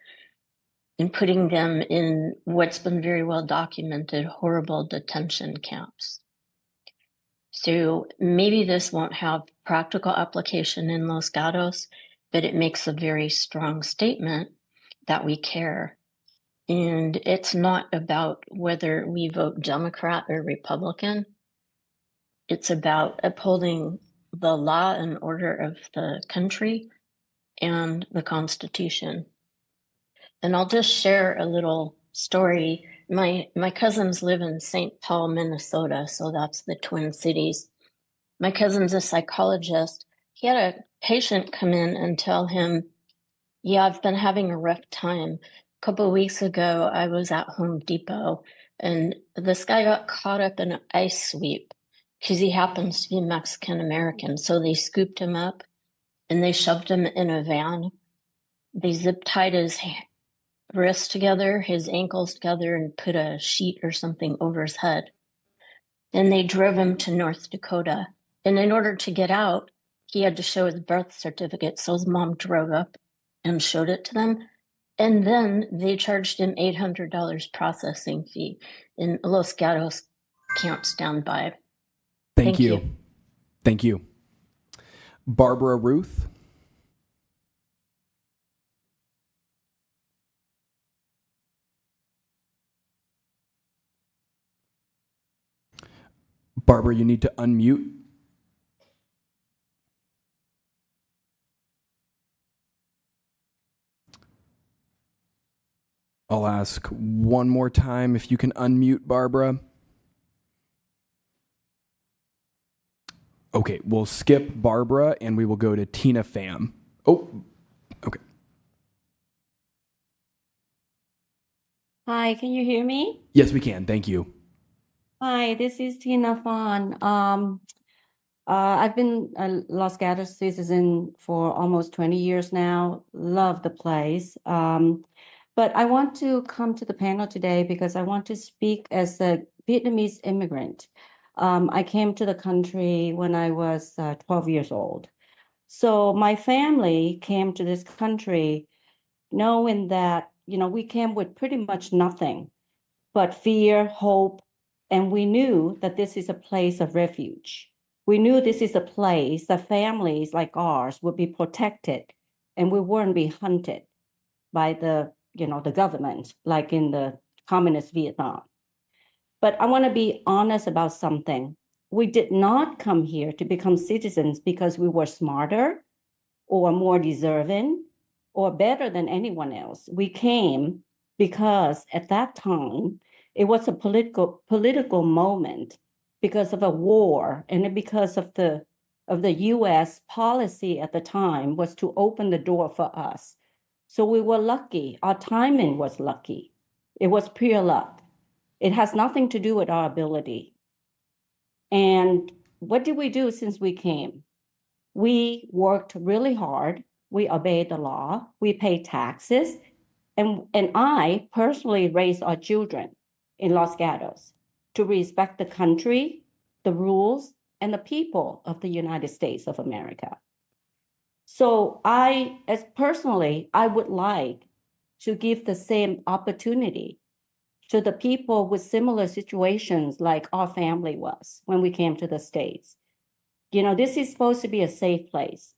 and putting them in what's been very well documented horrible detention camps. So maybe this won't have practical application in Los Gatos, but it makes a very strong statement that we care. And it's not about whether we vote Democrat or Republican. It's about upholding the law and order of the country and the Constitution. And I'll just share a little story. My cousins live in St. Paul, Minnesota, so that's the Twin Cities. My cousin's a psychologist. He had a patient come in and tell him, yeah, I've been having a rough time. A couple of weeks ago, I was at Home Depot, and this guy got caught up in an ice sweep because he happens to be Mexican American. So they scooped him up and they shoved him in a van. They zip tied his wrists together, his ankles together, and put a sheet or something over his head. Then they drove him to North Dakota. And in order to get out, he had to show his birth certificate. So his mom drove up and showed it to them. And then they charged him $800 processing fee. And Los Gatos can't stand by. Thank you. Thank you. Barbara Ruth. Barbara, you need to unmute. I'll ask one more time if you can unmute Barbara. Okay, we'll skip Barbara and we will go to Tina Pham. Oh, okay. Hi, can you hear me? Yes, we can. Thank you. Hi, this is Tina Fan. I've been a Los Gatos citizen for almost 20 years now. Love the place. But I want to come to the panel today because I want to speak as a Vietnamese immigrant. I came to the country when I was 12 years old. So my family came to this country knowing that, we came with pretty much nothing but fear, hope, and we knew that this is a place of refuge. We knew this is a place that families like ours would be protected and we wouldn't be hunted by the government, like in the communist Vietnam. But I want to be honest about something. We did not come here to become citizens because we were smarter or more deserving or better than anyone else. We came because at that time, it was a political moment because of a war and because of the US policy at the time was to open the door for us. So we were lucky. Our timing was lucky. It was pure luck. It has nothing to do with our ability. And what did we do since we came? We worked really hard. We obeyed the law. We paid taxes. And I personally raised our children in Los Gatos to respect the country, the rules, and the people of the United States of America. So I would like to give the same opportunity to the people with similar situations like our family was when we came to the States. You know, this is supposed to be a safe place.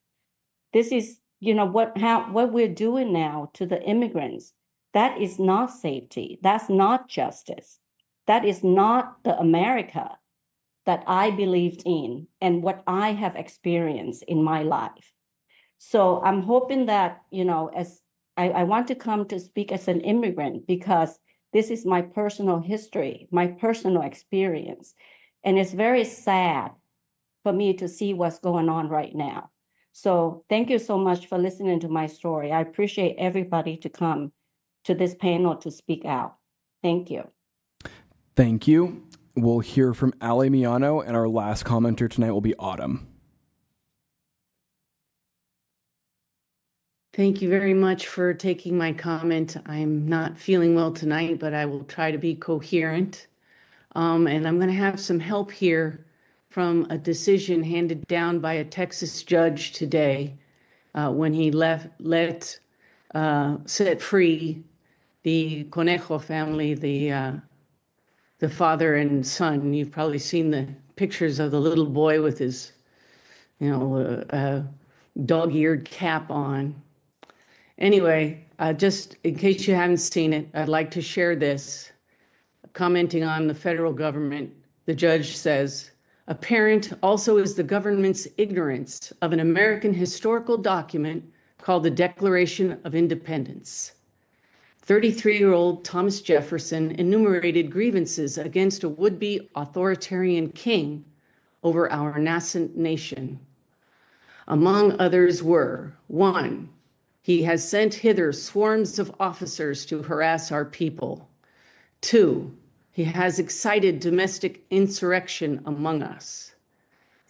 This is, you know, what we're doing now to the immigrants. That is not safety. That's not justice. That is not the America that I believed in and what I have experienced in my life. So I'm hoping that, you know, as I want to come to speak as an immigrant because this is my personal history, my personal experience. And it's very sad for me to see what's going on right now. So thank you so much for listening to my story. I appreciate everybody to come to this panel to speak out. Thank you. Thank you. We'll hear from Ali Miano, and our last commenter tonight will be Autumn. Thank you very much for taking my comment. I'm not feeling well tonight, but I will try to be coherent. And I'm going to have some help here from a decision handed down by a Texas judge today when he set free the Conejo family, the father and son. You've probably seen the pictures of the little boy with his, dog-eared cap on. Anyway, just in case you haven't seen it, I'd like to share this. Commenting on the federal government, the judge says, apparent also is the government's ignorance of an American historical document called the Declaration of Independence. 33-year-old Thomas Jefferson enumerated grievances against a would-be authoritarian king over our nascent nation. Among others were, 1, he has sent hither swarms of officers to harass our people. 2, he has excited domestic insurrection among us.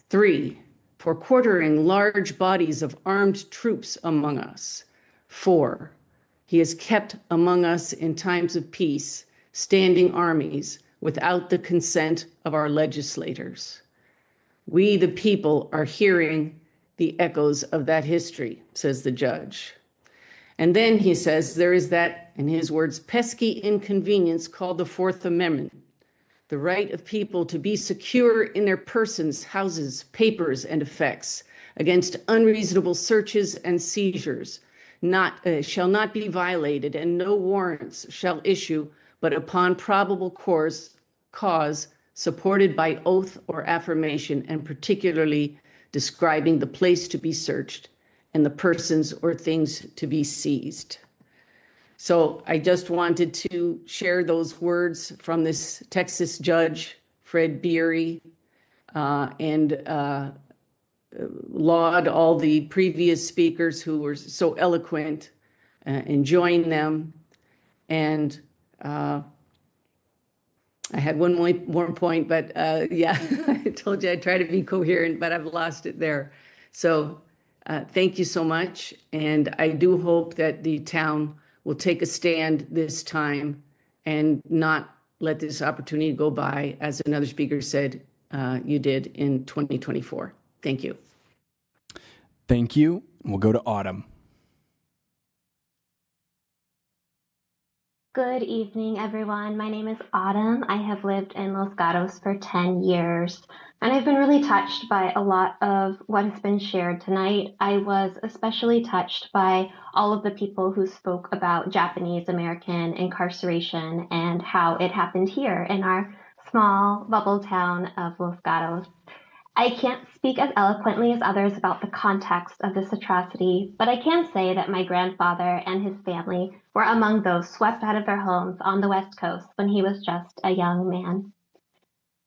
3, for quartering large bodies of armed troops among us. 4, he has kept among us in times of peace standing armies without the consent of our legislators. We, the people, are hearing the echoes of that history, says the judge. And then he says there is that, in his words, pesky inconvenience called the Fourth Amendment, the right of people to be secure in their persons, houses, papers, and effects against unreasonable searches and seizures shall not be violated, and no warrants shall issue but upon probable cause supported by oath or affirmation, and particularly describing the place to be searched and the persons or things to be seized. So I just wanted to share those words from this Texas judge, Fred Beery, and laud all the previous speakers who were so eloquent, enjoying them. And I had one more point, but yeah, I told you I'd try to be coherent, but I've lost it there. So thank you so much. And I do hope that the town will take a stand this time and not let this opportunity go by, as another speaker said you did in 2024. Thank you. Thank you. We'll go to Autumn. Good evening, everyone. My name is Autumn. I have lived in Los Gatos for 10 years, and I've been really touched by a lot of what has been shared tonight. I was especially touched by all of the people who spoke about Japanese American incarceration and how it happened here in our small bubble town of Los Gatos. I can't speak as eloquently as others about the context of this atrocity, but I can say that my grandfather and his family were among those swept out of their homes on the West Coast when he was just a young man.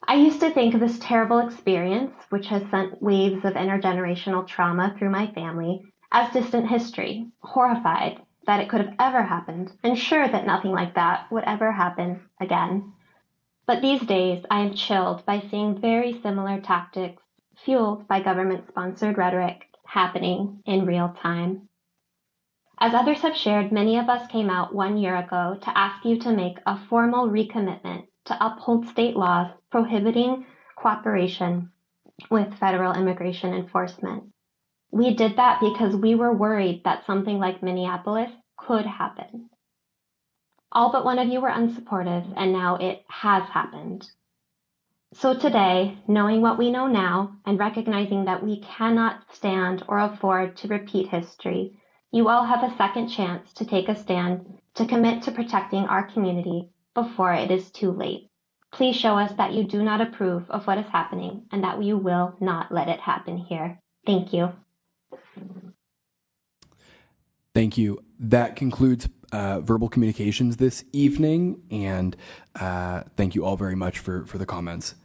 I used to think of this terrible experience, which has sent waves of intergenerational trauma through my family, as distant history, horrified that it could have ever happened, and sure that nothing like that would ever happen again. But these days, I am chilled by seeing very similar tactics fueled by government-sponsored rhetoric happening in real time. As others have shared, many of us came out 1 year ago to ask you to make a formal recommitment to uphold state laws prohibiting cooperation with federal immigration enforcement. We did that because we were worried that something like Minneapolis could happen. All but one of you were unsupportive, and now it has happened. So today, knowing what we know now and recognizing that we cannot stand or afford to repeat history, you all have a second chance to take a stand to commit to protecting our community before it is too late. Please show us that you do not approve of what is happening and that you will not let it happen here. Thank you. Thank you. That concludes verbal communications this evening, and thank you all very much for the comments.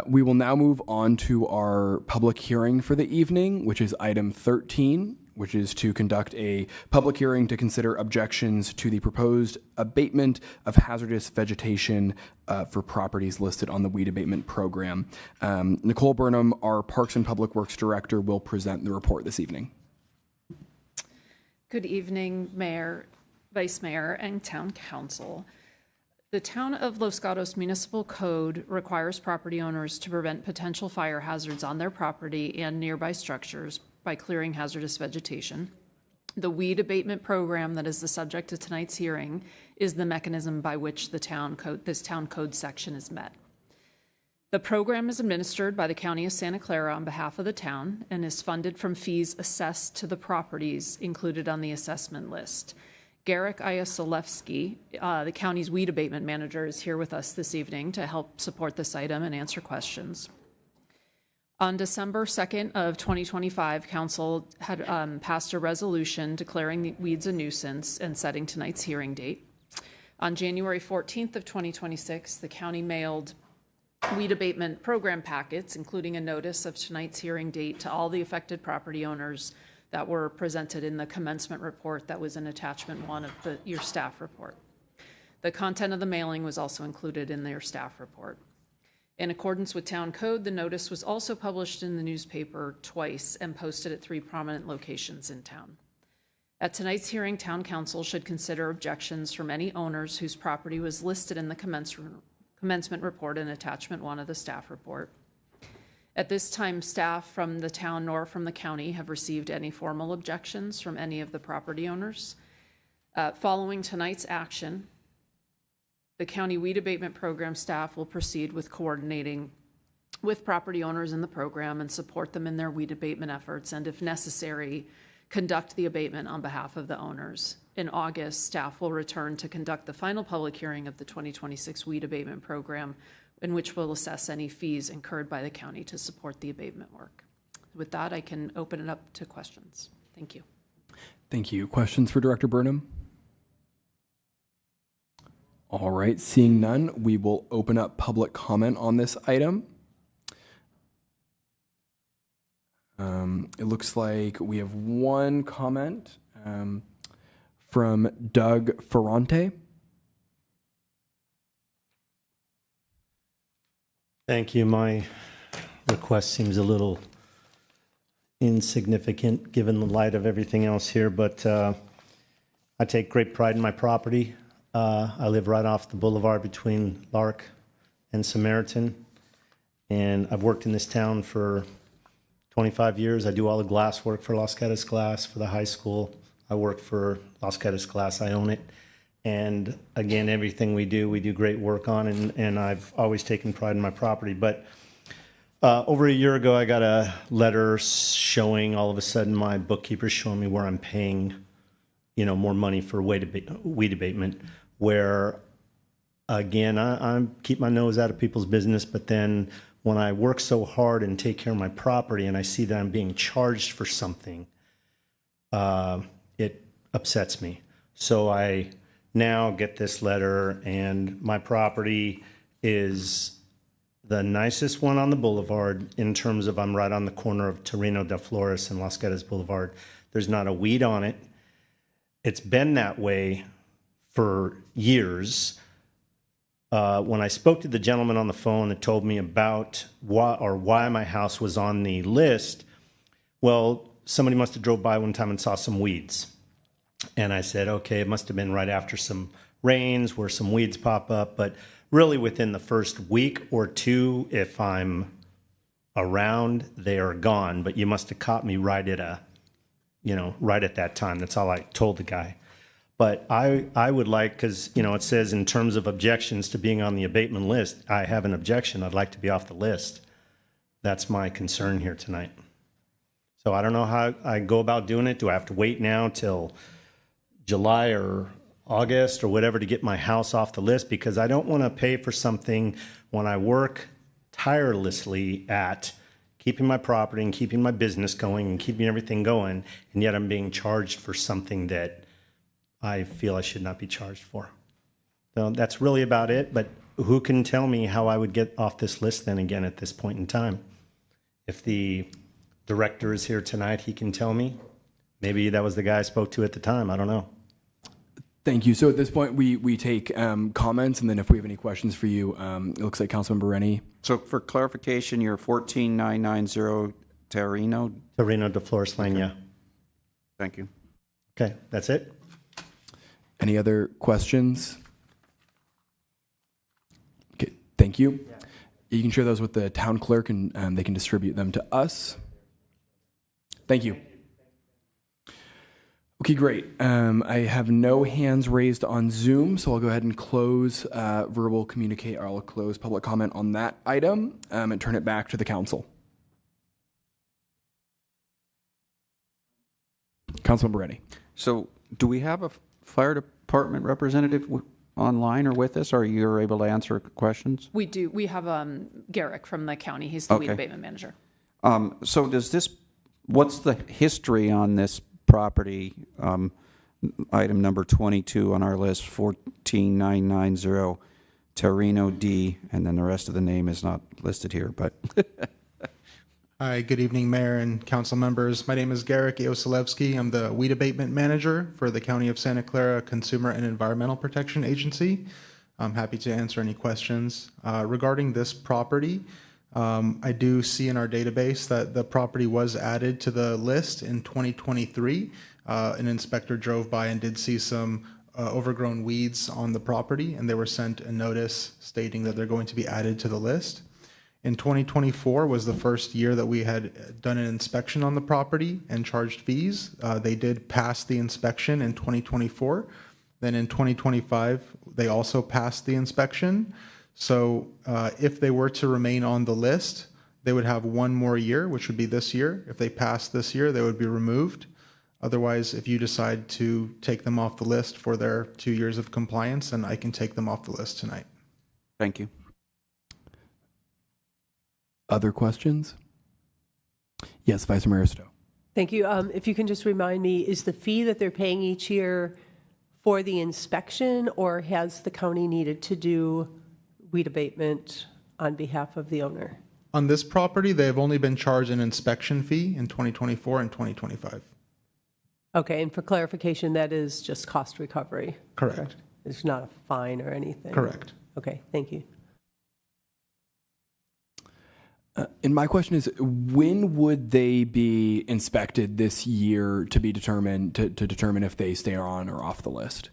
We will now move on to our public hearing for the evening, which is item 13, which is to conduct a public hearing to consider objections to the proposed abatement of hazardous vegetation for properties listed on the weed abatement program. Nicole Burnham, our Parks and Public Works Director, will present the report this evening. Good evening, Mayor, Vice Mayor, and Town Council. The Town of Los Gatos Municipal Code requires property owners to prevent potential fire hazards on their property and nearby structures by clearing hazardous vegetation. The weed abatement program that is the subject of tonight's hearing is the mechanism by which this town code section is met. The program is administered by the County of Santa Clara on behalf of the town and is funded from fees assessed to the properties included on the assessment list. Garrick Iasolewski, the county's weed abatement manager, is here with us this evening to help support this item and answer questions. On December 2nd of 2025, Council had passed a resolution declaring the weeds a nuisance and setting tonight's hearing date. On January 14th of 2026, the county mailed weed abatement program packets, including a notice of tonight's hearing date, to all the affected property owners that were presented in the commencement report that was in attachment 1 of your staff report. The content of the mailing was also included in their staff report. In accordance with town code, the notice was also published in the newspaper twice and posted at 3 prominent locations in town. At tonight's hearing, Town Council should consider objections from any owners whose property was listed in the commencement report in attachment 1 of the staff report. At this time, staff from the town nor from the county have received any formal objections from any of the property owners. Following tonight's action, the county weed abatement program staff will proceed with coordinating with property owners in the program and support them in their weed abatement efforts, and if necessary, conduct the abatement on behalf of the owners. In August, staff will return to conduct the final public hearing of the 2026 weed abatement program, in which we'll assess any fees incurred by the county to support the abatement work. With that, I can open it up to questions. Thank you. Thank you. Questions for Director Burnham? All right, seeing none, we will open up public comment on this item. It looks like we have one comment from Doug Ferrante. Thank you. My request seems a little insignificant given the light of everything else here, but I take great pride in my property. I live right off the boulevard between Lark and Samaritan, and I've worked in this town for 25 years. I do all the glass work for Los Gatos Glass for the high school. I work for Los Gatos Glass. I own it. And again, everything we do great work on, and I've always taken pride in my property. But over a year ago, I got a letter showing, all of a sudden, my bookkeeper's showing me where I'm paying, more money for weed abatement, where, again, I keep my nose out of people's business, but then when I work so hard and take care of my property and I see that I'm being charged for something, it upsets me. So I now get this letter, and my property is the nicest one on the boulevard in terms of I'm right on the corner of Torino de Flores and Los Gatos Boulevard. There's not a weed on it. It's been that way for years. When I spoke to the gentleman on the phone that told me about why my house was on the list, well, somebody must have drove by one time and saw some weeds. And I said, okay, it must have been right after some rains where some weeds pop up. But really within the first week or two, if I'm around, they are gone. But you must have caught me right at that time. That's all I told the guy. But I would like, because, it says in terms of objections to being on the abatement list, I have an objection. I'd like to be off the list. That's my concern here tonight. So I don't know how I go about doing it. Do I have to wait now till July or August or whatever to get my house off the list? Because I don't want to pay for something when I work tirelessly at keeping my property and keeping my business going and keeping everything going, and yet I'm being charged for something that I feel I should not be charged for. So that's really about it, but who can tell me how I would get off this list then again at this point in time? If the director is here tonight, he can tell me. Maybe that was the guy I spoke to at the time. I don't know. Thank you. So at this point, we take comments, and then if we have any questions for you, it looks like Councilmember Rennie. So for clarification, you're 14990 Terreno? Terreno de Flores Lane, yeah. Thank you. Okay, that's it. Any other questions? Okay, thank you. Yeah. You can share those with the town clerk, and they can distribute them to us. Thank you. Okay, great. I have no hands raised on Zoom, so I'll go ahead and close verbal communicate. I'll close public comment on that item and turn it back to the council. Councilmember Rennie. So do we have a fire department representative online or with us? Or you're able to answer questions? We do. We have Garrick from the county. He's the weed abatement manager. So what's the history on this property, item number 22 on our list, 14990 Terreno D, and then the rest of the name is not listed here, but... Hi, good evening, Mayor and council members. My name is Garrick Ioselewski. I'm the weed abatement manager for the County of Santa Clara Consumer and Environmental Protection Agency. I'm happy to answer any questions. Regarding this property, I do see in our database that the property was added to the list in 2023. An inspector drove by and did see some overgrown weeds on the property, and they were sent a notice stating that they're going to be added to the list. In 2024 was the first year that we had done an inspection on the property and charged fees. They did pass the inspection in 2024. Then in 2025, they also passed the inspection. So if they were to remain on the list, they would have one more year, which would be this year. If they pass this year, they would be removed. Otherwise, if you decide to take them off the list for their 2 years of compliance, then I can take them off the list tonight. Thank you. Other questions? Yes, Vice Mayor Stowe. Thank you. If you can just remind me, is the fee that they're paying each year for the inspection, or has the county needed to do weed abatement on behalf of the owner? On this property, they have only been charged an inspection fee in 2024 and 2025. Okay, and for clarification, that is just cost recovery? Correct. It's not a fine or anything? Correct. Okay, thank you. And my question is, when would they be inspected this year to be determined to determine if they stay on or off the list?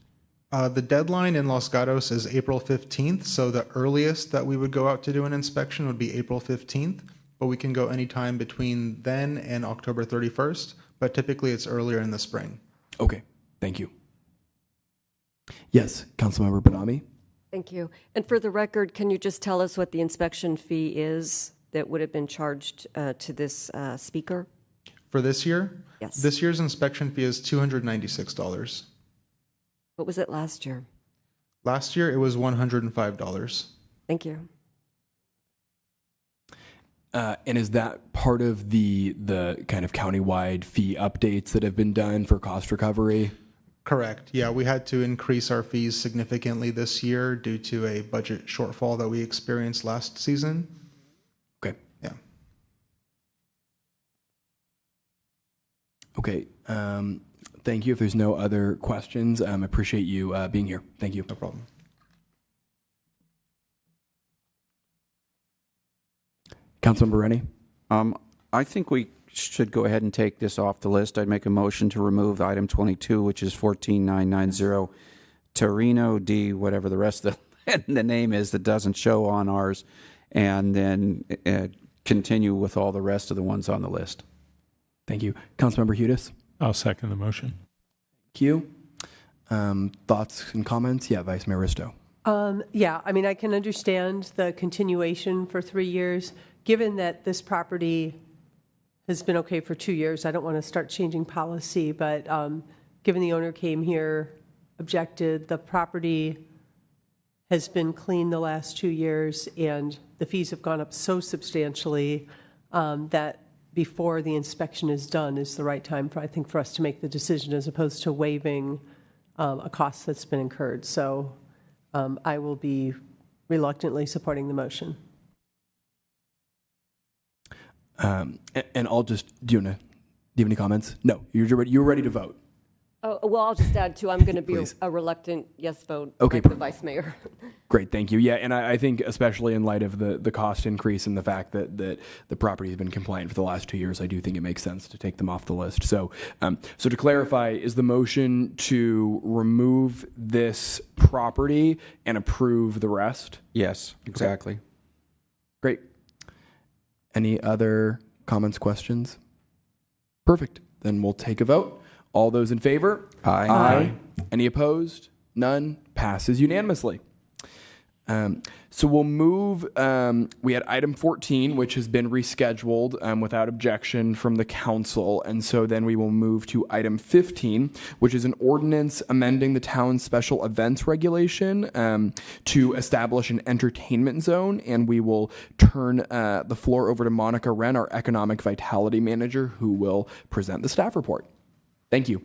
The deadline in Los Gatos is April 15th, so the earliest that we would go out to do an inspection would be April 15th, but we can go anytime between then and October 31st, but typically it's earlier in the spring. Okay, thank you. Yes, Councilmember Badami. Thank you. And for the record, can you just tell us what the inspection fee is that would have been charged to this speaker? For this year? Yes. This year's inspection fee is $296. What was it last year? Last year, it was $105. Thank you. And is that part of the kind of countywide fee updates that have been done for cost recovery? Correct. Yeah, we had to increase our fees significantly this year due to a budget shortfall that we experienced last season. Okay. Yeah. Okay. Thank you. If there's no other questions, I appreciate you being here. Thank you. No problem. Councilmember Rennie? I think we should go ahead and take this off the list. I'd make a motion to remove item 22, which is 14990 Terreno D, whatever the rest of the name is that doesn't show on ours, and then continue with all the rest of the ones on the list. Thank you. Councilmember Hudes? I'll second the motion. Thank you. Thoughts and comments? Yeah, Vice Mayor Risto. Yeah, I mean, I can understand the continuation for 3 years. Given that this property has been okay for 2 years, I don't want to start changing policy, but given the owner came here, objected, the property has been clean the last 2 years, and the fees have gone up so substantially that before the inspection is done is the right time, I think, for us to make the decision as opposed to waiving a cost that's been incurred. So I will be reluctantly supporting the motion. And I'll just, do you have any comments? No, you're ready to vote. Oh, well, I'll just add too, I'm going to be a reluctant yes vote, Okay, like the Vice Mayor. Great, thank you. Yeah, and I think especially in light of the cost increase and the fact that the property has been compliant for the last 2 years, I do think it makes sense to take them off the list. So, so to clarify, is the motion to remove this property and approve the rest? Yes, exactly. Okay. Great. Any other comments, questions? Perfect. Then we'll take a vote. All those in favor? Aye. Aye. Any opposed? None. Passes unanimously. So we'll move, we had item 14, which has been rescheduled without objection from the council. And so then we will move to item 15, which is an ordinance amending the town's special events regulation to establish an entertainment zone. And we will turn the floor over to Monica Wren, our economic vitality manager, who will present the staff report. Thank you.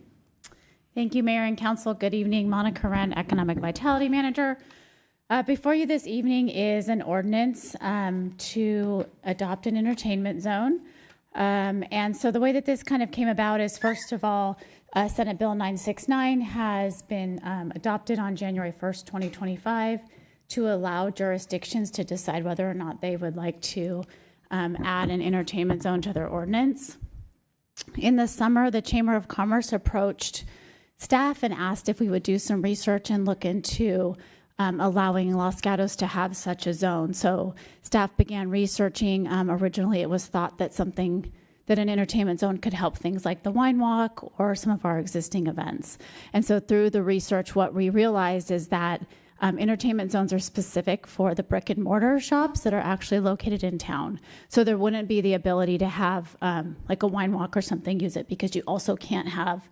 Thank you, Mayor and Council. Good evening. Monica Wren, Economic Vitality Manager. Before you this evening is an ordinance to adopt an entertainment zone. And so the way that this kind of came about is, first of all, Senate Bill 969 has been adopted on January 1st, 2025 to allow jurisdictions to decide whether or not they would like to add an entertainment zone to their ordinance. In the summer, the Chamber of Commerce approached staff and asked if we would do some research and look into allowing Los Gatos to have such a zone. So staff began researching. Originally, it was thought that that an entertainment zone could help things like the wine walk or some of our existing events. And so through the research, what we realized is that entertainment zones are specific for the brick and mortar shops that are actually located in town. So there wouldn't be the ability to have like a wine walk or something use it, because you also can't have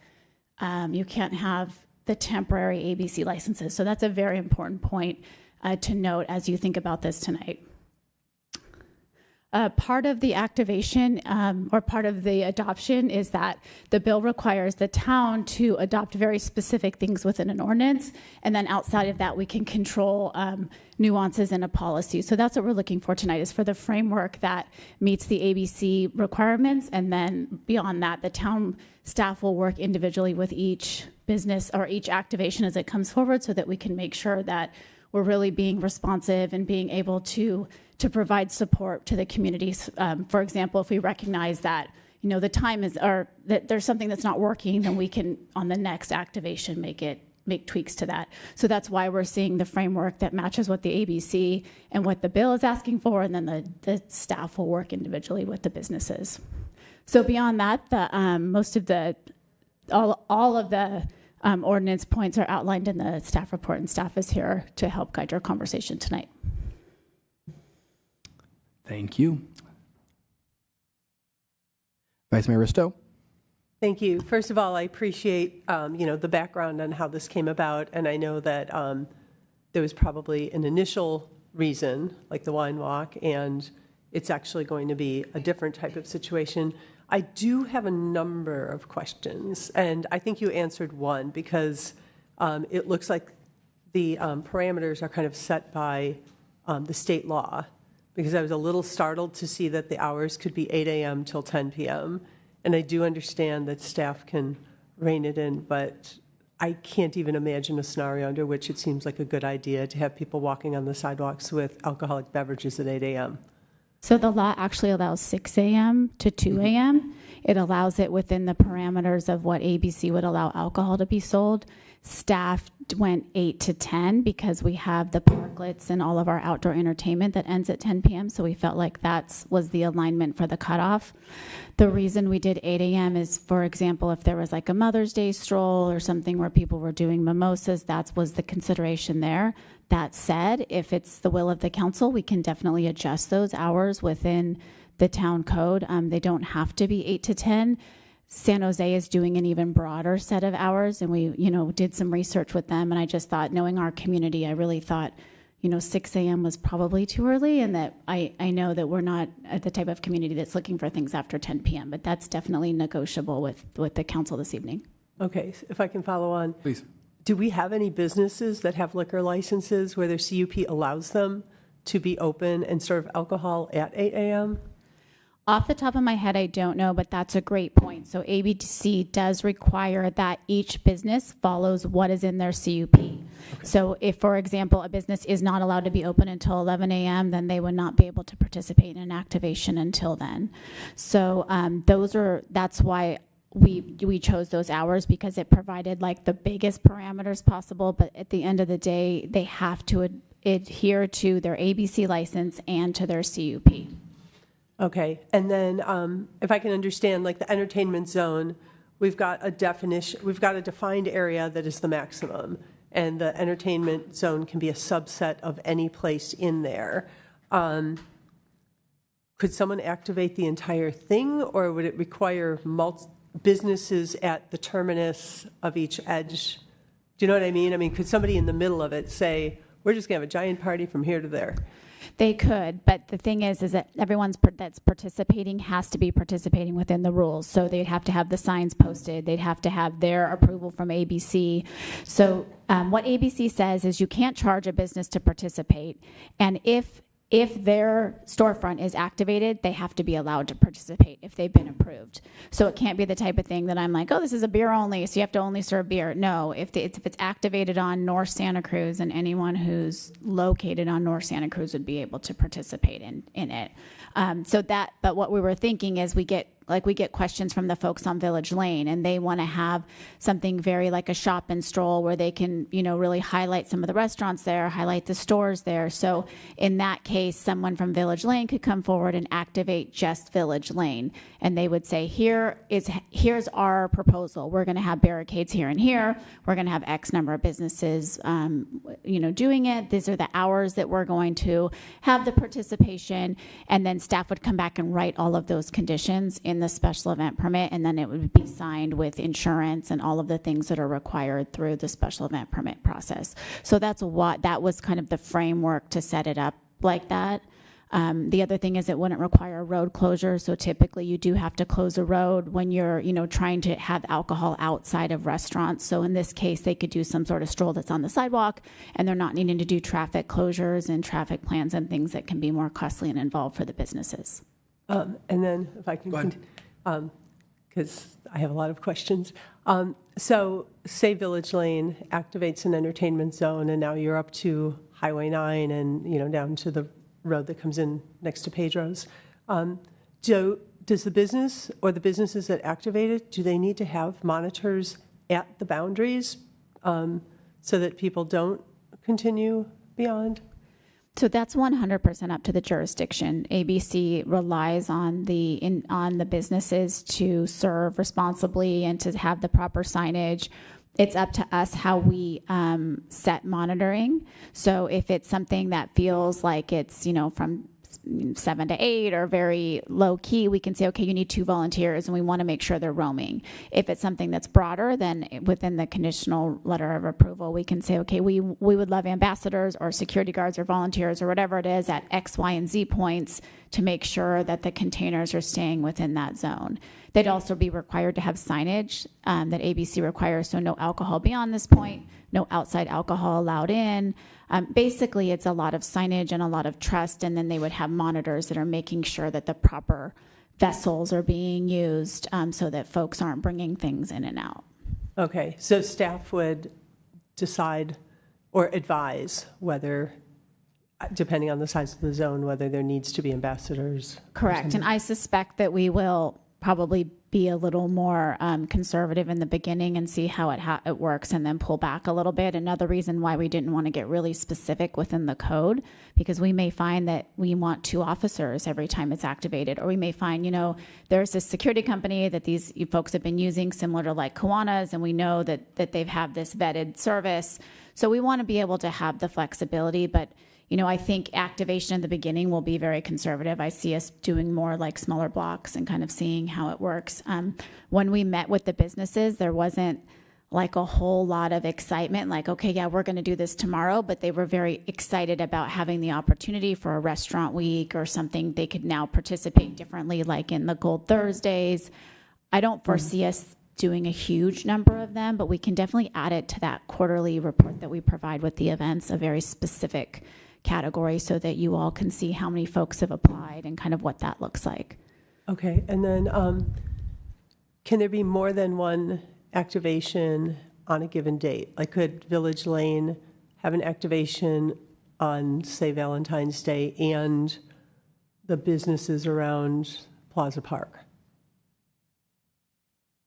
the temporary ABC licenses. So that's a very important point to note as you think about this tonight. Part of the activation or part of the adoption is that the bill requires the town to adopt very specific things within an ordinance, and then outside of that we can control nuances in a policy. So that's what we're looking for tonight, is for the framework that meets the ABC requirements, and then beyond that the town staff will work individually with each business or each activation as it comes forward, so that we can make sure that we're really being responsive and being able to provide support to the communities. For example, if we recognize that the time is, or that there's something that's not working, then we can on the next activation make tweaks to that. So that's why we're seeing the framework that matches what the ABC and what the bill is asking for, and then the staff will work individually with the businesses. So beyond that, all of the ordinance points are outlined in the staff report, and staff is here to help guide your conversation tonight. Thank you. Vice Mayor Risto. Thank you. First of all, I appreciate the background on how this came about, and I know that there was probably an initial reason, like the wine walk, and it's actually going to be a different type of situation. I do have a number of questions, and I think you answered one, because it looks like the parameters are kind of set by the state law, because I was a little startled to see that the hours could be 8 a.m. till 10 p.m. And I do understand that staff can rein it in, but I can't even imagine a scenario under which it seems like a good idea to have people walking on the sidewalks with alcoholic beverages at 8 a.m. So the law actually allows 6 a.m. to 2 a.m. It allows it within the parameters of what ABC would allow alcohol to be sold. Staff went 8 to 10 because we have the parklets and all of our outdoor entertainment that ends at 10 p.m. So we felt like that was the alignment for the cutoff. The reason we did 8 a.m. is, for example, if there was like a Mother's Day stroll or something where people were doing mimosas, that was the consideration there. That said, if it's the will of the council, we can definitely adjust those hours within the town code. They don't have to be 8 to 10. San Jose is doing an even broader set of hours, and we, did some research with them. And I just thought, knowing our community, I really thought, 6 a.m. was probably too early, and that I know that we're not the type of community that's looking for things after 10 p.m. But that's definitely negotiable with the council this evening. Okay, if I can follow on. Please. Do we have any businesses that have liquor licenses where their CUP allows them to be open and serve alcohol at 8 a.m.? Off the top of my head, I don't know, but that's a great point. So ABC does require that each business follows what is in their CUP. Okay. So if, for example, a business is not allowed to be open until 11 a.m., then they would not be able to participate in an activation until then. So that's why we chose those hours, because it provided like the biggest parameters possible. But at the end of the day, they have to adhere to their ABC license and to their CUP. Okay, and then if I can understand, like the entertainment zone, we've got a definition, we've got a defined area that is the maximum, and the entertainment zone can be a subset of any place in there. Could someone activate the entire thing, or would it require businesses at the terminus of each edge? Do you know what I mean? I mean, could somebody in the middle of it say, we're just going to have a giant party from here to there? They could, but the thing is that everyone's that's participating has to be participating within the rules. So they'd have to have the signs posted. They'd have to have their approval from ABC. So what ABC says is you can't charge a business to participate. And if their storefront is activated, they have to be allowed to participate if they've been approved. So it can't be the type of thing that I'm like, oh, this is a beer only, so you have to only serve beer. No, if it's activated on North Santa Cruz, and anyone who's located on North Santa Cruz would be able to participate in it. But what we were thinking is we get questions from the folks on Village Lane, and they want to have something very like a shop and stroll where they can, really highlight some of the restaurants there, highlight the stores there. So in that case, someone from Village Lane could come forward and activate just Village Lane. And they would say, here's our proposal. We're going to have barricades here and here. We're going to have X number of businesses, doing it. These are the hours that we're going to have the participation. And then staff would come back and write all of those conditions in the special event permit, and then it would be signed with insurance and all of the things that are required through the special event permit process. So that was kind of the framework to set it up like that. The other thing is it wouldn't require a road closure. So typically you do have to close a road when you're, trying to have alcohol outside of restaurants. So in this case, they could do some sort of stroll that's on the sidewalk, and they're not needing to do traffic closures and traffic plans and things that can be more costly and involved for the businesses. And then if I can, because I have a lot of questions. So say Village Lane activates an entertainment zone, and now you're up to Highway 9 and, down to the road that comes in next to Pedro's. Does the business or the businesses that activate it, do they need to have monitors at the boundaries so that people don't continue beyond? So that's 100% up to the jurisdiction. ABC relies on the businesses to serve responsibly and to have the proper signage. It's up to us how we set monitoring. So if it's something that feels like it's, from 7 to 8 or very low key, we can say, okay, you need 2 volunteers and we want to make sure they're roaming. If it's something that's broader, then within the conditional letter of approval, we can say, okay, we would love ambassadors or security guards or volunteers or whatever it is at X, Y, and Z points to make sure that the containers are staying within that zone. They'd also be required to have signage that ABC requires, so no alcohol beyond this point, no outside alcohol allowed in. Basically, it's a lot of signage and a lot of trust, and then they would have monitors that are making sure that the proper vessels are being used so that folks aren't bringing things in and out. Okay, so staff would decide or advise whether, depending on the size of the zone, whether there needs to be ambassadors. Correct, and I suspect that we will probably be a little more conservative in the beginning and see how it works and then pull back a little bit. Another reason why we didn't want to get really specific within the code, because we may find that we want 2 officers every time it's activated, or we may find, there's this security company that these folks have been using similar to like Kiwanis, and we know that they've had this vetted service. So we want to be able to have the flexibility, but I think activation in the beginning will be very conservative. I see us doing more like smaller blocks and kind of seeing how it works. When we met with the businesses, there wasn't like a whole lot of excitement, like, okay, yeah, we're going to do this tomorrow, but they were very excited about having the opportunity for a restaurant week or something they could now participate differently, like in the Gold Thursdays. I don't foresee us doing a huge number of them, but we can definitely add it to that quarterly report that we provide with the events, a very specific category, so that you all can see how many folks have applied and kind of what that looks like. Okay, and then can there be more than one activation on a given date? Like, could Village Lane have an activation on, say, Valentine's Day and the businesses around Plaza Park?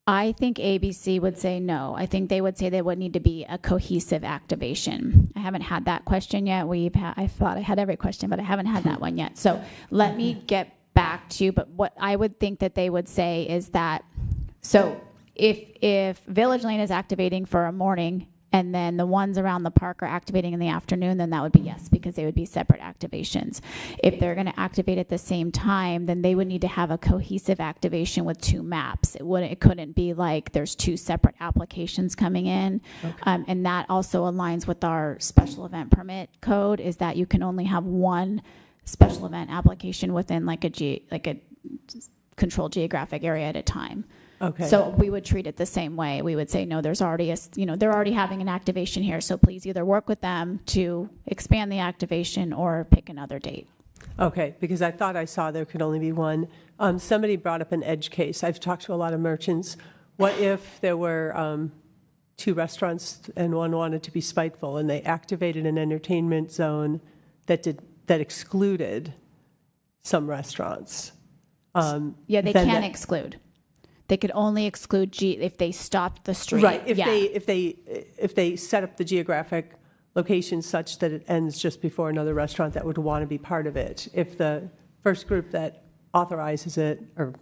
I think ABC would say no. I think they would say there would need to be a cohesive activation. I haven't had that question yet. I thought I had every question, but I haven't had that one yet. So let me get back to you. But what I would think that they would say is that, so if Village Lane is activating for a morning and then the ones around the park are activating in the afternoon, then that would be yes, because they would be separate activations. If they're going to activate at the same time, then they would need to have a cohesive activation with 2 maps. It couldn't be like there's 2 separate applications coming in. Okay. And that also aligns with our special event permit code, is that you can only have 1 special event application within like a controlled geographic area at a time. Okay. So we would treat it the same way. We would say, no, there's already they're already having an activation here, so please either work with them to expand the activation or pick another date. Okay, because I thought I saw there could only be 1. Somebody brought up an edge case. I've talked to a lot of merchants. What if there were 2 restaurants and one wanted to be spiteful and they activated an entertainment zone that excluded some restaurants? Yeah, they can exclude. They could only exclude if they stopped the street. Right. If they set up the geographic location such that it ends just before another restaurant that would want to be part of it. If the first group that authorizes it or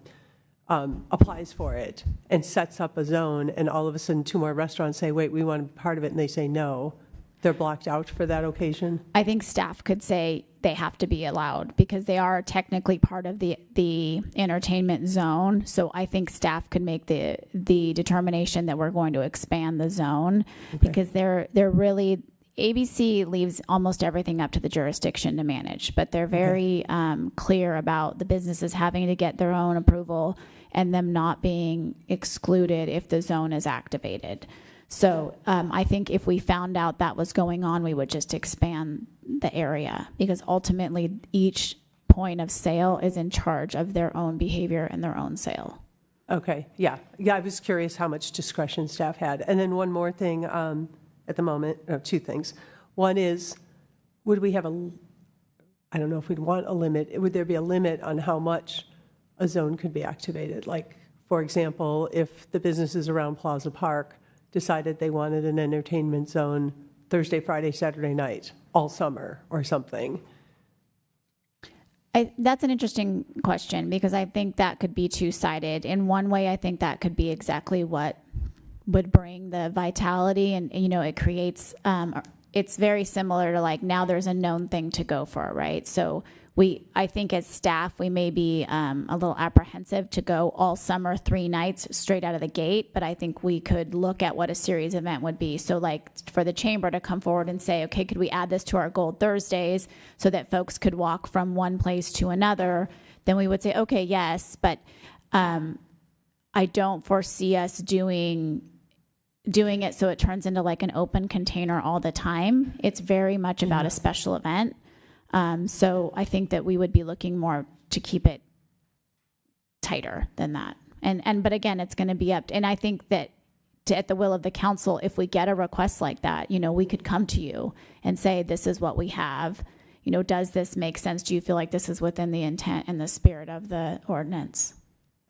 applies for it and sets up a zone, and all of a sudden 2 more restaurants say, "Wait, we want to be part of it," and they say no, they're blocked out for that occasion? I think staff could say they have to be allowed because they are technically part of the entertainment zone. So I think staff could make the determination that we're going to expand the zone, because they're really, ABC leaves almost everything up to the jurisdiction to manage, but they're very clear about the businesses having to get their own approval and them not being excluded if the zone is activated. So I think if we found out that was going on, we would just expand the area, because ultimately each point of sale is in charge of their own behavior and their own sale. Okay, yeah. I was curious how much discretion staff had. And then one more thing at the moment, 2 things. One is, would we have I don't know if we'd want a limit. Would there be a limit on how much a zone could be activated? Like, for example, if the businesses around Plaza Park decided they wanted an entertainment zone Thursday, Friday, Saturday night, all summer or something. That's an interesting question, because I think that could be 2-sided. In one way, I think that could be exactly what would bring the vitality, and it creates, it's very similar to like, now there's a known thing to go for, right? So I think as staff, we may be a little apprehensive to go all summer 3 nights straight out of the gate, but I think we could look at what a series event would be. So like for the chamber to come forward and say, okay, could we add this to our Gold Thursdays so that folks could walk from one place to another? Then we would say, okay, yes, but I don't foresee us doing it so it turns into like an open container all the time. It's very much about a special event. So I think that we would be looking more to keep it tighter than that. But again, it's going to be up. And I think that at the will of the council, if we get a request like that, we could come to you and say, this is what we have. Does this make sense? Do you feel like this is within the intent and the spirit of the ordinance?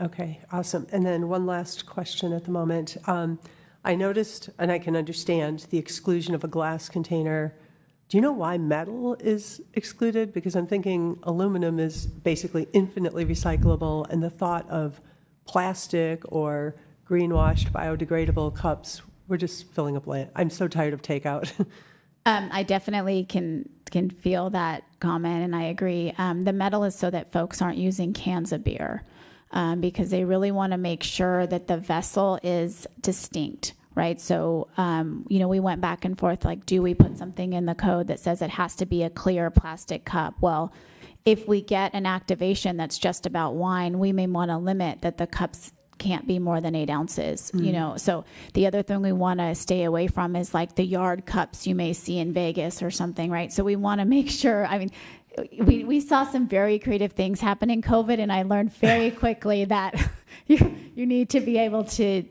Okay, awesome. And then one last question at the moment. I noticed, and I can understand, the exclusion of a glass container. Do you know why metal is excluded? Because I'm thinking aluminum is basically infinitely recyclable, and the thought of plastic or greenwashed biodegradable cups, we're just filling up land. I'm so tired of takeout. I definitely can feel that comment, and I agree. The metal is so that folks aren't using cans of beer, because they really want to make sure that the vessel is distinct, right? So, we went back and forth, like, do we put something in the code that says it has to be a clear plastic cup? Well, if we get an activation that's just about wine, we may want to limit that the cups can't be more than 8 ounces, So the other thing we want to stay away from is like the yard cups you may see in Vegas or something, right? So we want to make sure, we saw some very creative things happen in COVID, and I learned very quickly that you need to be able to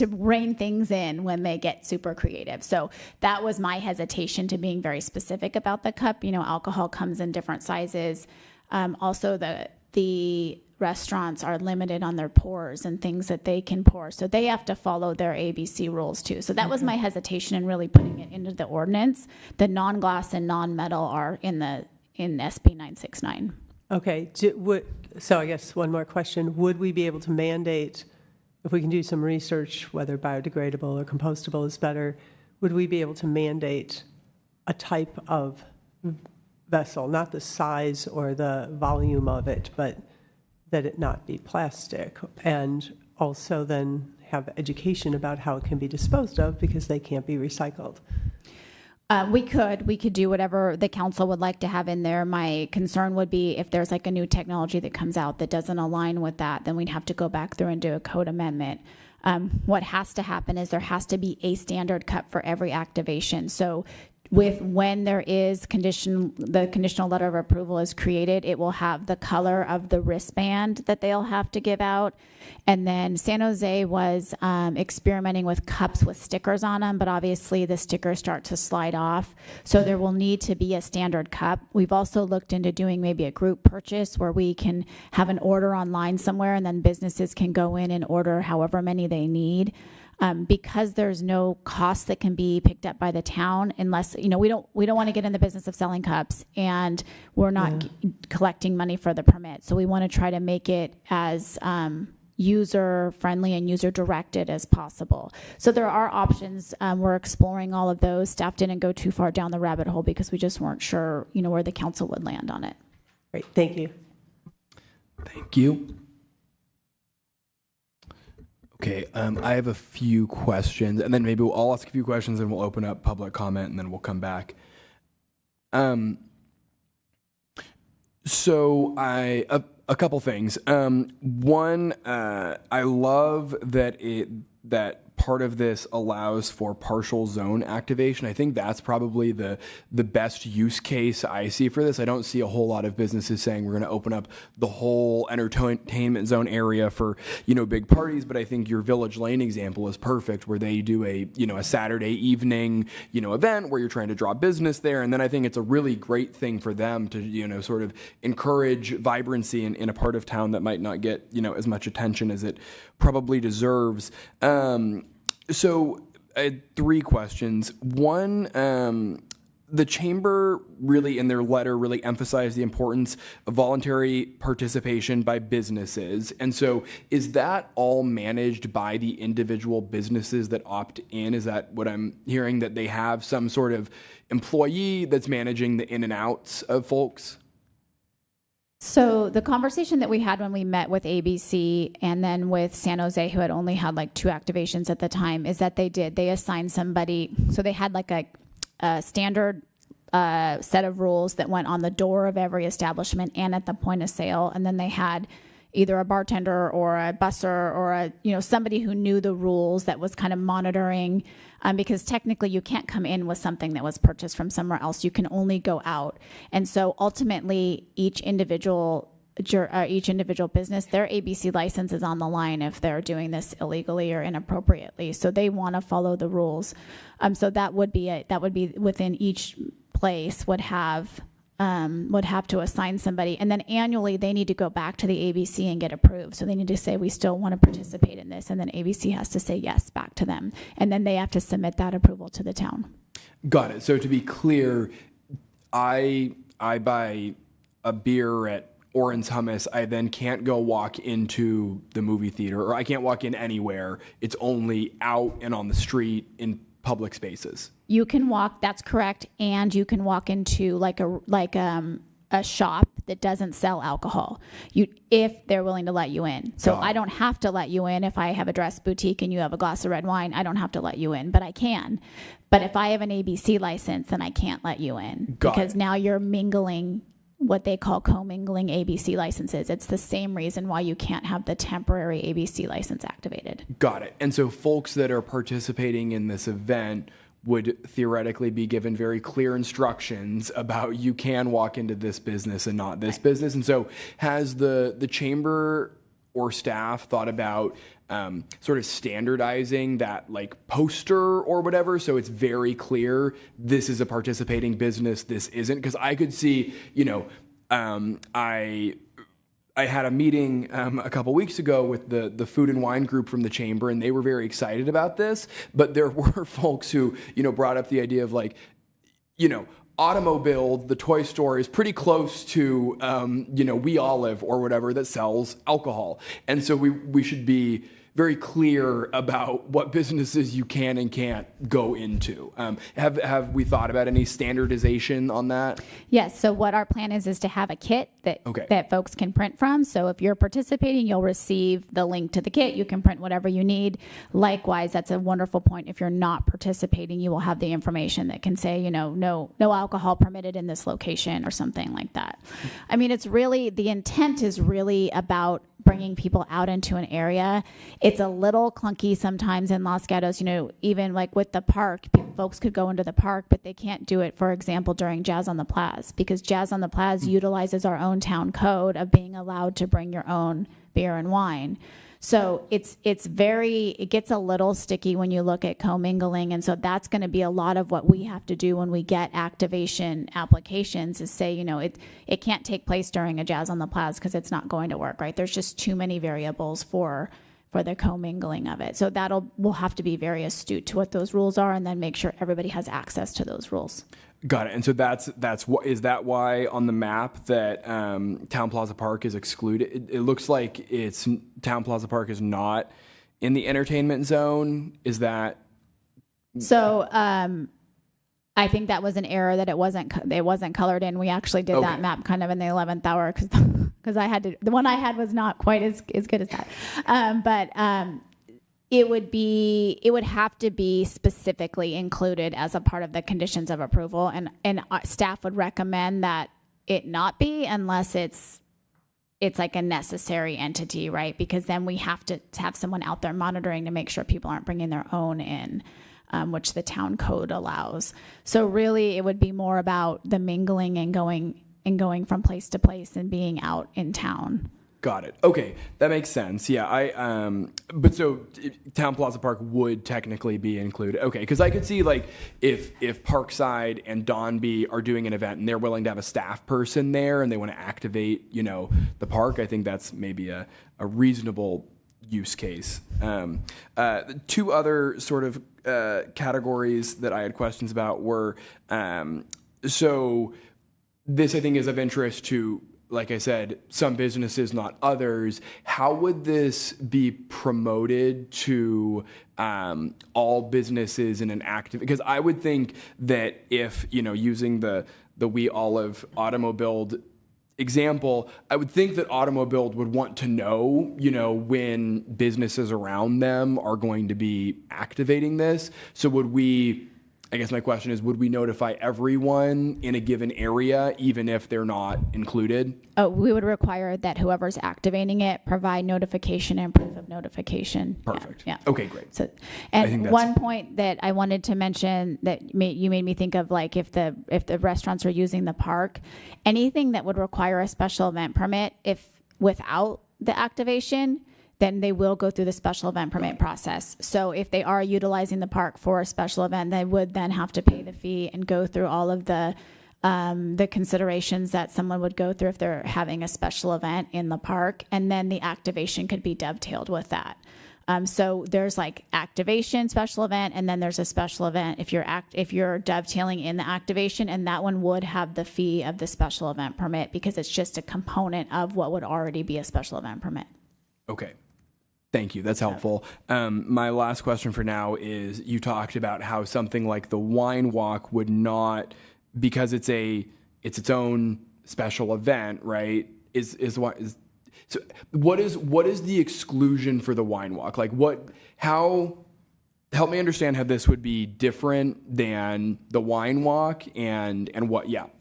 rein things in when they get super creative. So that was my hesitation to being very specific about the cup. Alcohol comes in different sizes. Also, the restaurants are limited on their pours and things that they can pour. So they have to follow their ABC rules too. So that was my hesitation in really putting it into the ordinance. The non-glass and non-metal are in SB 969. Okay, so I guess one more question. Would we be able to mandate, if we can do some research, whether biodegradable or compostable is better, would we be able to mandate a type of vessel, not the size or the volume of it, but that it not be plastic, and also then have education about how it can be disposed of because they can't be recycled? We could do whatever the council would like to have in there. My concern would be if there's like a new technology that comes out that doesn't align with that, then we'd have to go back through and do a code amendment. What has to happen is there has to be a standard cup for every activation. So when there is the conditional letter of approval is created, it will have the color of the wristband that they'll have to give out. And then San Jose was experimenting with cups with stickers on them, but obviously the stickers start to slide off. So there will need to be a standard cup. We've also looked into doing maybe a group purchase where we can have an order online somewhere, and then businesses can go in and order however many they need. Because there's no cost that can be picked up by the town unless, we don't want to get in the business of selling cups, and we're not collecting money for the permit. So we want to try to make it as user friendly and user directed as possible. So there are options. We're exploring all of those. Staff didn't go too far down the rabbit hole because we just weren't sure, where the council would land on it. Great, thank you. Thank you. Okay, I have a few questions, and then maybe I'll ask a few questions, and we'll open up public comment, and then we'll come back. So a couple things. One, I love that part of this allows for partial zone activation. I think that's probably the best use case I see for this. I don't see a whole lot of businesses saying we're going to open up the whole entertainment zone area for, big parties, but I think your Village Lane example is perfect, where they do a Saturday evening, event where you're trying to draw business there. And then I think it's a really great thing for them to, sort of encourage vibrancy in a part of town that might not get, as much attention as it probably deserves. So I had 3 questions. One, the chamber really, in their letter, really emphasized the importance of voluntary participation by businesses. And so is that all managed by the individual businesses that opt in? Is that what I'm hearing, that they have some sort of employee that's managing the in and outs of folks? So the conversation that we had when we met with ABC and then with San Jose, who had only had like 2 activations at the time, is that they assigned somebody. So they had like a standard set of rules that went on the door of every establishment and at the point of sale. And then they had either a bartender or a busser or somebody who knew the rules that was kind of monitoring, because technically you can't come in with something that was purchased from somewhere else. You can only go out. And so ultimately each individual business, their ABC license is on the line if they're doing this illegally or inappropriately. So they want to follow the rules. So that would be within each place would have would have to assign somebody, and then annually they need to go back to the ABC and get approved. So they need to say, we still want to participate in this, and then ABC has to say yes back to them, and then they have to submit that approval to the town. Got it. So to be clear, I buy a beer at Orin's Hummus. I then can't go walk into the movie theater, or I can't walk in anywhere. It's only out and on the street in public spaces. You can walk, that's correct, and you can walk into like a shop that doesn't sell alcohol, if they're willing to let you in. So I don't have to let you in. If I have a dress boutique and you have a glass of red wine, I don't have to let you in, but I can. But if I have an ABC license, then I can't let you in, because now you're mingling what they call commingling ABC licenses. It's the same reason why you can't have the temporary ABC license activated. Got it. And so folks that are participating in this event would theoretically be given very clear instructions about you can walk into this business and not this business. And so has the chamber or staff thought about sort of standardizing that like poster or whatever, so it's very clear this is a participating business, this isn't? Because I could see, I had a meeting a couple weeks ago with the food and wine group from the chamber, and they were very excited about this. But there were folks who, brought up the idea of like, Automobile, the toy store, is pretty close to, We Olive or whatever that sells alcohol. And so we should be very clear about what businesses you can and can't go into. Have we thought about any standardization on that? Yes. So what our plan is to have a kit that folks can print from. So if you're participating, you'll receive the link to the kit. You can print whatever you need. Likewise, that's a wonderful point. If you're not participating, you will have the information that can say, no alcohol permitted in this location or something like that. I mean, it's really, the intent is really about bringing people out into an area. It's a little clunky sometimes in Los Gatos, even like with the park, folks could go into the park, but they can't do it, for example, during Jazz on the Plaza, because Jazz on the Plaza utilizes our own town code of being allowed to bring your own beer and wine. So it gets a little sticky when you look at commingling. And so that's going to be a lot of what we have to do when we get activation applications is say, it can't take place during a Jazz on the Plaza because it's not going to work, right? There's just too many variables for the commingling of it. So we'll have to be very astute to what those rules are and then make sure everybody has access to those rules. Got it. And so is that why on the map that Town Plaza Park is excluded? It looks like Town Plaza Park is not in the entertainment zone. Is that? So I think that was an error that it wasn't colored in. We actually did that map kind of in the 11th hour because the one I had was not quite as good as that. But it would have to be specifically included as a part of the conditions of approval, and staff would recommend that it not be unless it's like a necessary entity, right? Because then we have to have someone out there monitoring to make sure people aren't bringing their own in, which the town code allows. So really, it would be more about the mingling and going from place to place and being out in town. Got it. Okay, that makes sense. Yeah, but so Town Plaza Park would technically be included. Okay, because I could see like if Parkside and Donby are doing an event and they're willing to have a staff person there and they want to activate, the park, I think that's maybe a reasonable use case. Two other sort of categories that I had questions about were, so this I think is of interest to, like I said, some businesses, not others. How would this be promoted to all businesses in an active? Because I would think that if, using the We Olive Automobile example, I would think that Automobile would want to know, when businesses around them are going to be activating this. So I guess my question is, would we notify everyone in a given area, even if they're not included? Oh, we would require that whoever's activating it provide notification and proof of notification. Perfect. Yeah. Okay, great. So, and one point that I wanted to mention that you made me think of, like if the restaurants are using the park, anything that would require a special event permit, if without the activation, then they will go through the special event permit process. So if they are utilizing the park for a special event, they would then have to pay the fee and go through all of the the considerations that someone would go through if they're having a special event in the park, and then the activation could be dovetailed with that. So there's like activation, special event, and then there's a special event if you're dovetailing in the activation, and that one would have the fee of the special event permit because it's just a component of what would already be a special event permit. Okay. Thank you. That's helpful. My last question for now is, you talked about how something like the wine walk would not, because it's its own special event, right? So what is the exclusion for the wine walk? Like help me understand how this would be different than the wine walk and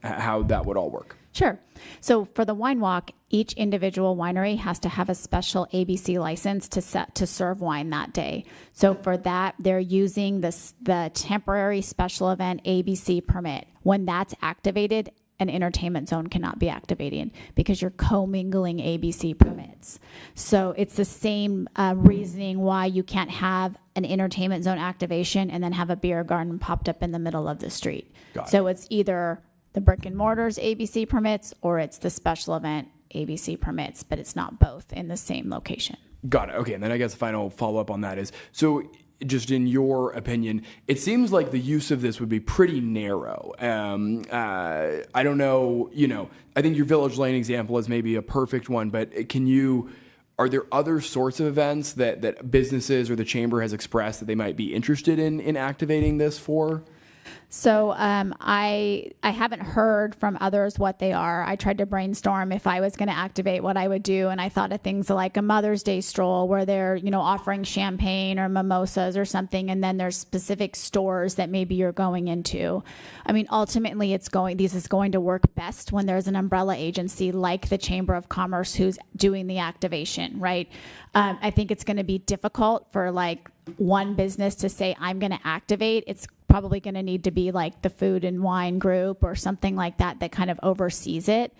how that would all work. Sure. So for the wine walk, each individual winery has to have a special ABC license to serve wine that day. So for that, they're using the temporary special event ABC permit. When that's activated, an entertainment zone cannot be activated because you're commingling ABC permits. So it's the same reasoning why you can't have an entertainment zone activation and then have a beer garden popped up in the middle of the street. So it's either the brick and mortar's ABC permits or it's the special event ABC permits, but it's not both in the same location. Got it. Okay. And then I guess the final follow-up on that is, so just in your opinion, it seems like the use of this would be pretty narrow. I don't know, I think your Village Lane example is maybe a perfect one, but are there other sorts of events that businesses or the chamber has expressed that they might be interested in activating this for? So I haven't heard from others what they are. I tried to brainstorm if I was going to activate what I would do, and I thought of things like a Mother's Day stroll where they're offering champagne or mimosas or something, and then there's specific stores that maybe you're going into. I mean, ultimately, this is going to work best when there's an umbrella agency like the Chamber of Commerce who's doing the activation, right? I think it's going to be difficult for like one business to say, I'm going to activate. It's probably going to need to be like the food and wine group or something like that kind of oversees it.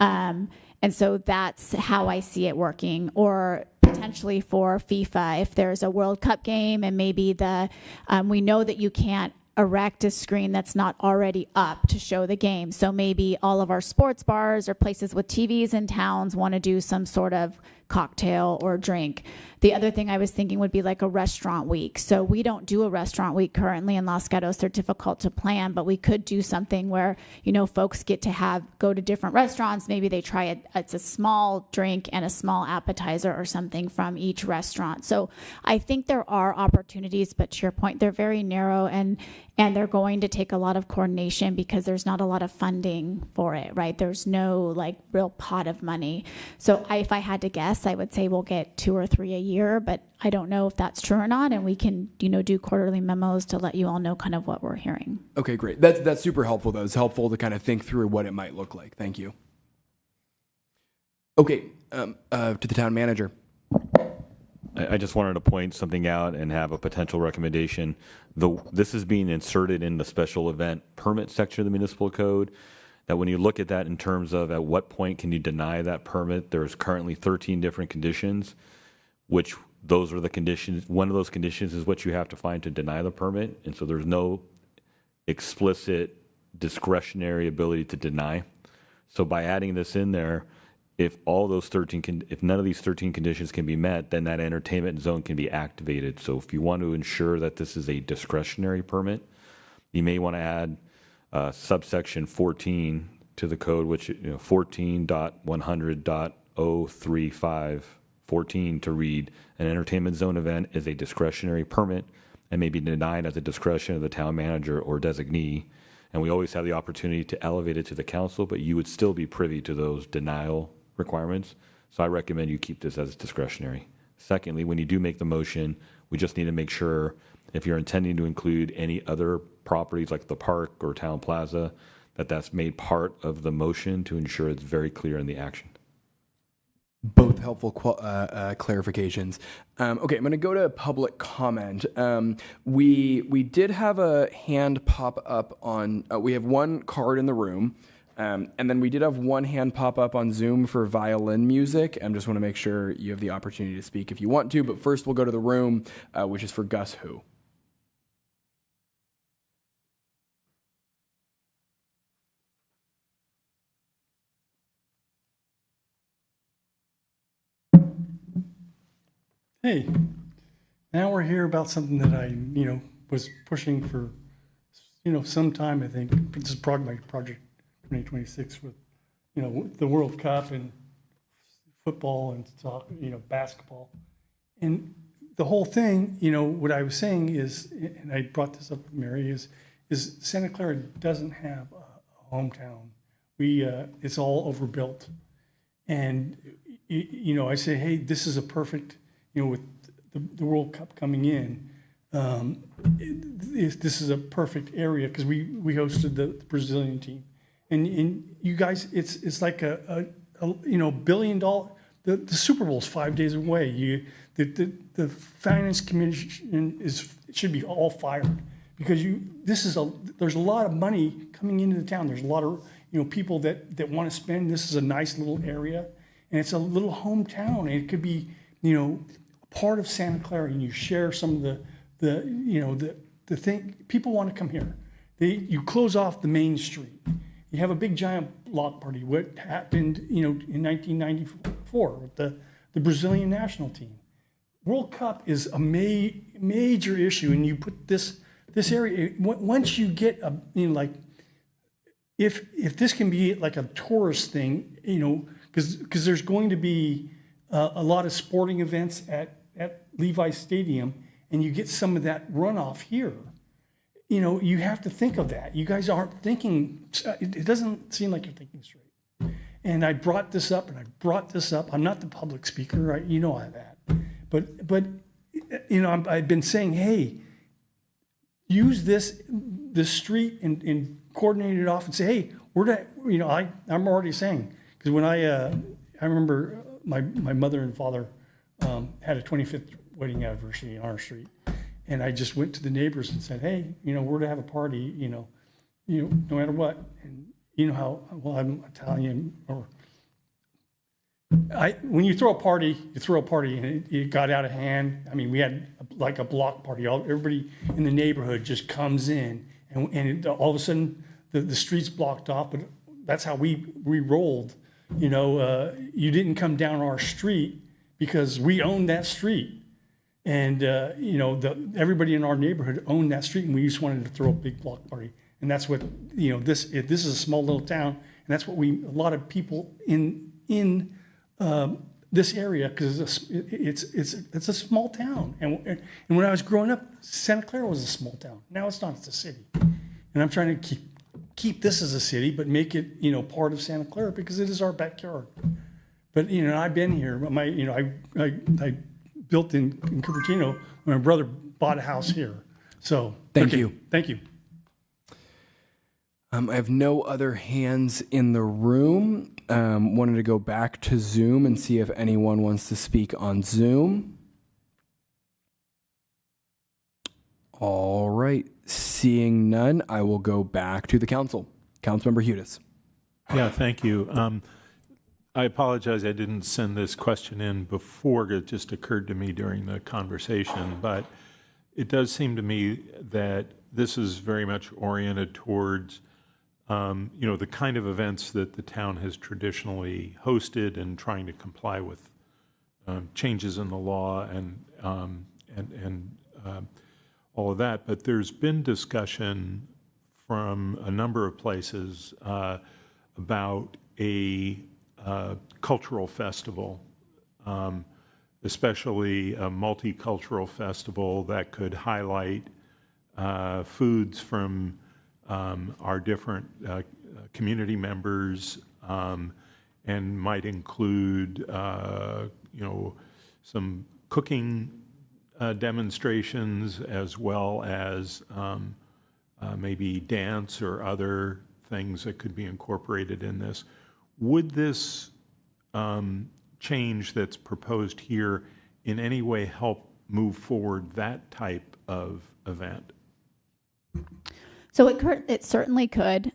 And so that's how I see it working. Or potentially for FIFA, if there's a World Cup game and maybe we know that you can't erect a screen that's not already up to show the game. So maybe all of our sports bars or places with TVs in towns want to do some sort of cocktail or drink. The other thing I was thinking would be like a restaurant week. So we don't do a restaurant week currently in Los Gatos. They're difficult to plan, but we could do something where, folks get to go to different restaurants. Maybe they try it's a small drink and a small appetizer or something from each restaurant. So I think there are opportunities, but to your point, they're very narrow and they're going to take a lot of coordination because there's not a lot of funding for it, right? There's no real pot of money. So if I had to guess, I would say we'll get 2 or 3 a year, but I don't know if that's true or not. And we can, do quarterly memos to let you all know kind of what we're hearing. Okay, great. That's super helpful, though. It's helpful to kind of think through what it might look like. Thank you. Okay, to the town manager. I just wanted to point something out and have a potential recommendation. This is being inserted in the special event permit section of the municipal code. That when you look at that in terms of at what point can you deny that permit, there's currently 13 different conditions, which those are the conditions. One of those conditions is what you have to find to deny the permit. And so there's no explicit discretionary ability to deny. So by adding this in there, if none of these 13 conditions can be met, then that entertainment zone can be activated. So if you want to ensure that this is a discretionary permit, you may want to add subsection 14 to the code, which 14.100.035, 14 to read, an entertainment zone event is a discretionary permit and may be denied at the discretion of the town manager or designee. And we always have the opportunity to elevate it to the council, but you would still be privy to those denial requirements. So I recommend you keep this as discretionary. Secondly, when you do make the motion, we just need to make sure if you're intending to include any other properties like the park or town plaza, that's made part of the motion to ensure it's very clear in the action. Both helpful clarifications. Okay, I'm going to go to public comment. We did have a hand pop up on, we have one card in the room, and then we did have one hand pop up on Zoom for violin music. I just want to make sure you have the opportunity to speak if you want to, but first we'll go to the room, which is for Gus Hu. Hey, now we're here about something that I, was pushing for, some time, I think. This is my project 2026 with, the World Cup and football and soccer, basketball. And the whole thing, what I was saying is, and I brought this up with Mary, is Santa Clara doesn't have a hometown. It's all overbuilt. And, I say, hey, this is a perfect, with the World Cup coming in, this is a perfect area because we hosted the Brazilian team. And you guys, it's like a $1 billion, the Super Bowl is 5 days away. The finance commission should be all fired because there's a lot of money coming into the town. There's a lot of people that want to spend. This is a nice little area, and it's a little hometown. And it could be part of Santa Clara, and you share some of the thing. People want to come here. You close off the main street. You have a big giant block party. What happened, in 1994 with the Brazilian national team. World Cup is a major issue, and you put this area. Once you get if this can be like a tourist thing, because there's going to be a lot of sporting events at Levi Stadium, and you get some of that runoff here. You have to think of that. You guys aren't thinking, it doesn't seem like you're thinking straight. And I brought this up, and I brought this up. I'm not the public speaker, right? You know that. But I've been saying, hey, use this street and coordinate it off and say, hey, I'm already saying, because when I remember my mother and father had a 25th wedding anniversary in our street. And I just went to the neighbors and said, hey, we're to have a party, no matter what. And you know how, well, I'm Italian, when you throw a party, and it got out of hand. I mean, we had like a block party. Everybody in the neighborhood just comes in, and all of a sudden the street's blocked off. But that's how we rolled. You didn't come down our street because we owned that street. And, everybody in our neighborhood owned that street, and we just wanted to throw a big block party. And that's what, this is a small little town, and that's what a lot of people in this area, because it's a small town. And when I was growing up, Santa Clara was a small town. Now it's not, it's a city. And I'm trying to keep this as a city, but make it, part of Santa Clara because it is our backyard. But, I've been here. I built in Cupertino when my brother bought a house here. So Thank you. Thank you. I have no other hands in the room. Wanted to go back to Zoom and see if anyone wants to speak on Zoom. All right. Seeing none, I will go back to the council. Councilmember Hudis. Yeah, thank you. I apologize I didn't send this question in before. It just occurred to me during the conversation. But it does seem to me that this is very much oriented towards the kind of events that the town has traditionally hosted and trying to comply with changes in the law and all of that. But there's been discussion from a number of places about a cultural festival, especially a multicultural festival that could highlight foods from our different community members and might include, some cooking demonstrations as well as maybe dance or other things that could be incorporated in this. Would this change that's proposed here in any way help move forward that type of event? So it certainly could.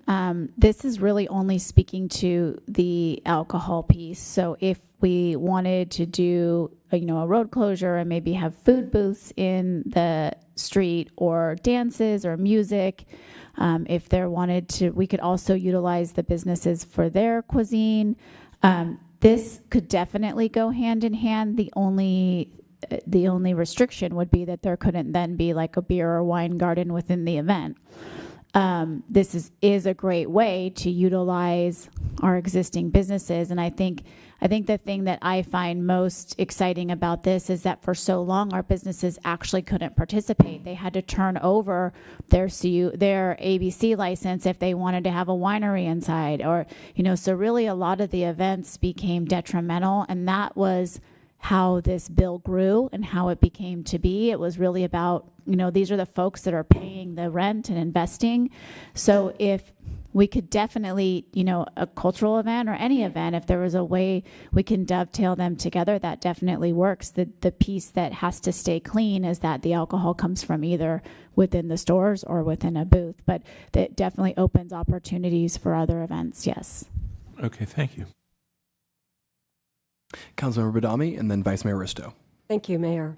This is really only speaking to the alcohol piece. So if we wanted to do a road closure and maybe have food booths in the street or dances or music, if there wanted to, we could also utilize the businesses for their cuisine. This could definitely go hand in hand. The only the only restriction would be that there couldn't then be like a beer or wine garden within the event. This is a great way to utilize our existing businesses. And I think the thing that I find most exciting about this is that for so long, our businesses actually couldn't participate. They had to turn over their ABC license if they wanted to have a winery inside, or, so really a lot of the events became detrimental. And that was how this bill grew and how it became to be. It was really about, these are the folks that are paying the rent and investing. So if we could definitely, a cultural event or any event, if there was a way we can dovetail them together, that definitely works. The piece that has to stay clean is that the alcohol comes from either within the stores or within a booth, but that definitely opens opportunities for other events, yes. Okay, thank you. Councilmember Badami, and then Vice Mayor Risto. Thank you, Mayor.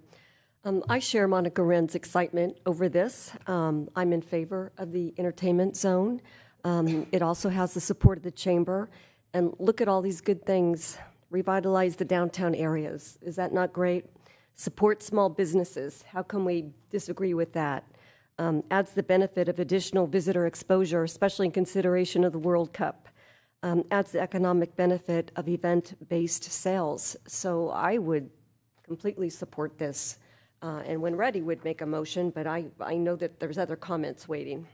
I share Monica Wren's excitement over this. I'm in favor of the entertainment zone. It also has the support of the chamber. And look at all these good things. Revitalize the downtown areas. Is that not great? Support small businesses. How can we disagree with that? Adds the benefit of additional visitor exposure, especially in consideration of the World Cup. Adds the economic benefit of event-based sales. So I would completely support this. And when ready, would make a motion, but I know that there's other comments waiting.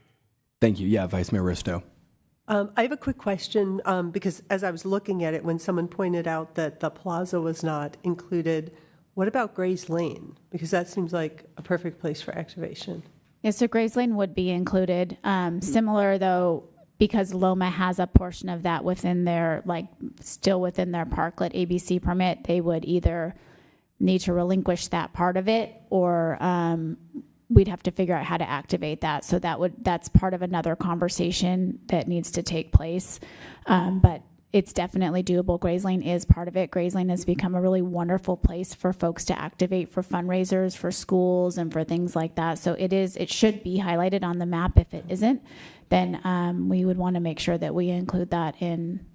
Thank you. Yeah, Vice Mayor Risto. I have a quick question because as I was looking at it, when someone pointed out that the plaza was not included, what about Gray's Lane? Because that seems like a perfect place for activation. Yeah, so Gray's Lane would be included. Similar though, because Loma has a portion of that within their, still within their parklet ABC permit, they would either need to relinquish that part of it, or we'd have to figure out how to activate that. So that's part of another conversation that needs to take place. But it's definitely doable. Gray's Lane is part of it. Gray's Lane has become a really wonderful place for folks to activate for fundraisers, for schools, and for things like that. So it should be highlighted on the map. If it isn't, then we would want to make sure that we include that in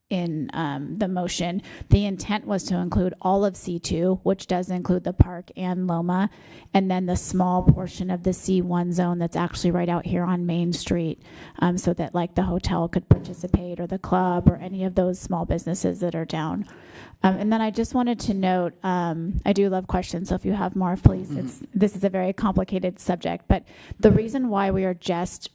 the motion. The intent was to include all of C2, which does include the park and Loma, and then the small portion of the C1 zone that's actually right out here on Main Street, so that the hotel could participate, or the club, or any of those small businesses that are down. And then I just wanted to note, I do love questions, so if you have more, please. This is a very complicated subject, but the reason why we are just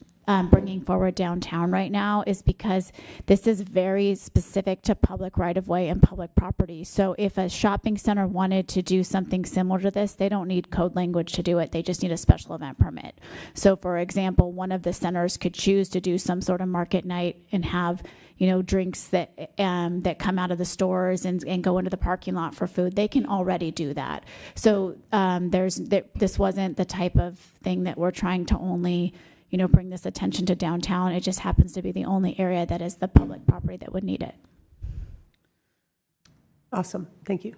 bringing forward downtown right now is because this is very specific to public right-of-way and public property. So if a shopping center wanted to do something similar to this, they don't need code language to do it. They just need a special event permit. So for example, one of the centers could choose to do some sort of market night and have drinks that come out of the stores and go into the parking lot for food. They can already do that. So this wasn't the type of thing that we're trying to only bring this attention to downtown. It just happens to be the only area that is the public property that would need it. Awesome. Thank you.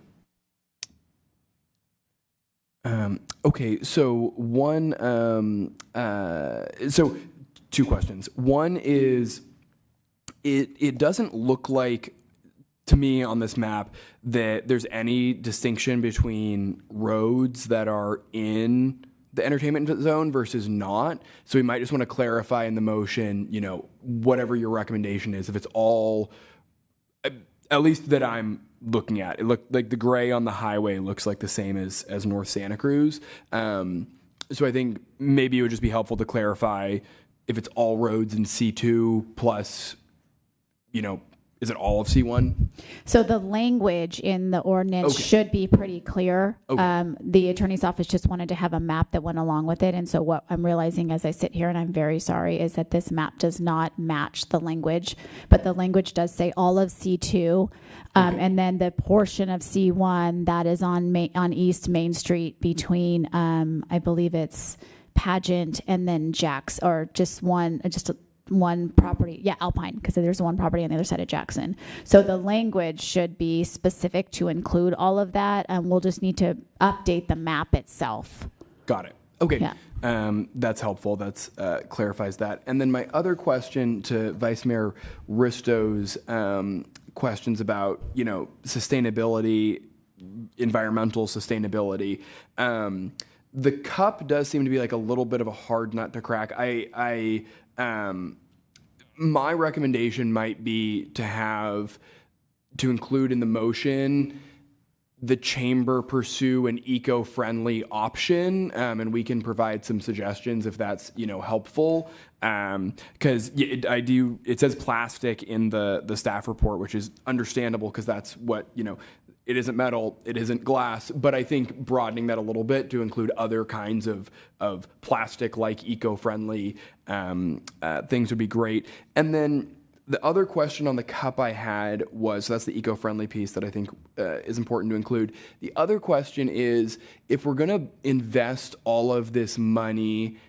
Okay, so so two questions. One is, it doesn't look like to me on this map that there's any distinction between roads that are in the entertainment zone versus not. So we might just want to clarify in the motion, whatever your recommendation is, if it's all, at least that I'm looking at, it looked like the gray on the highway looks like the same as North Santa Cruz. So I think maybe it would just be helpful to clarify if it's all roads in C2 plus, is it all of C1? So the language in the ordinance should be pretty clear. The attorney's office just wanted to have a map that went along with it. And so what I'm realizing as I sit here, and I'm very sorry, is that this map does not match the language, but the language does say all of C2. And then the portion of C1 that is on East Main Street between, I believe it's Pageant and then Jack's, or just one property, Alpine, because there's one property on the other side of Jackson. So the language should be specific to include all of that, and we'll just need to update the map itself. Got it. Okay. Yeah. That's helpful. That's clarifies that. And then my other question to Vice Mayor Risto's questions about, sustainability, environmental sustainability. The cup does seem to be like a little bit of a hard nut to crack. My recommendation might be to include in the motion the chamber pursue an eco-friendly option, and we can provide some suggestions if that's helpful. Because it says plastic in the staff report, which is understandable because that's what it isn't metal, it isn't glass, but I think broadening that a little bit to include other kinds of plastic like eco-friendly things would be great. And then the other question on the cup I had was, so that's the eco-friendly piece that I think is important to include. The other question is, if we're going to invest all of this money,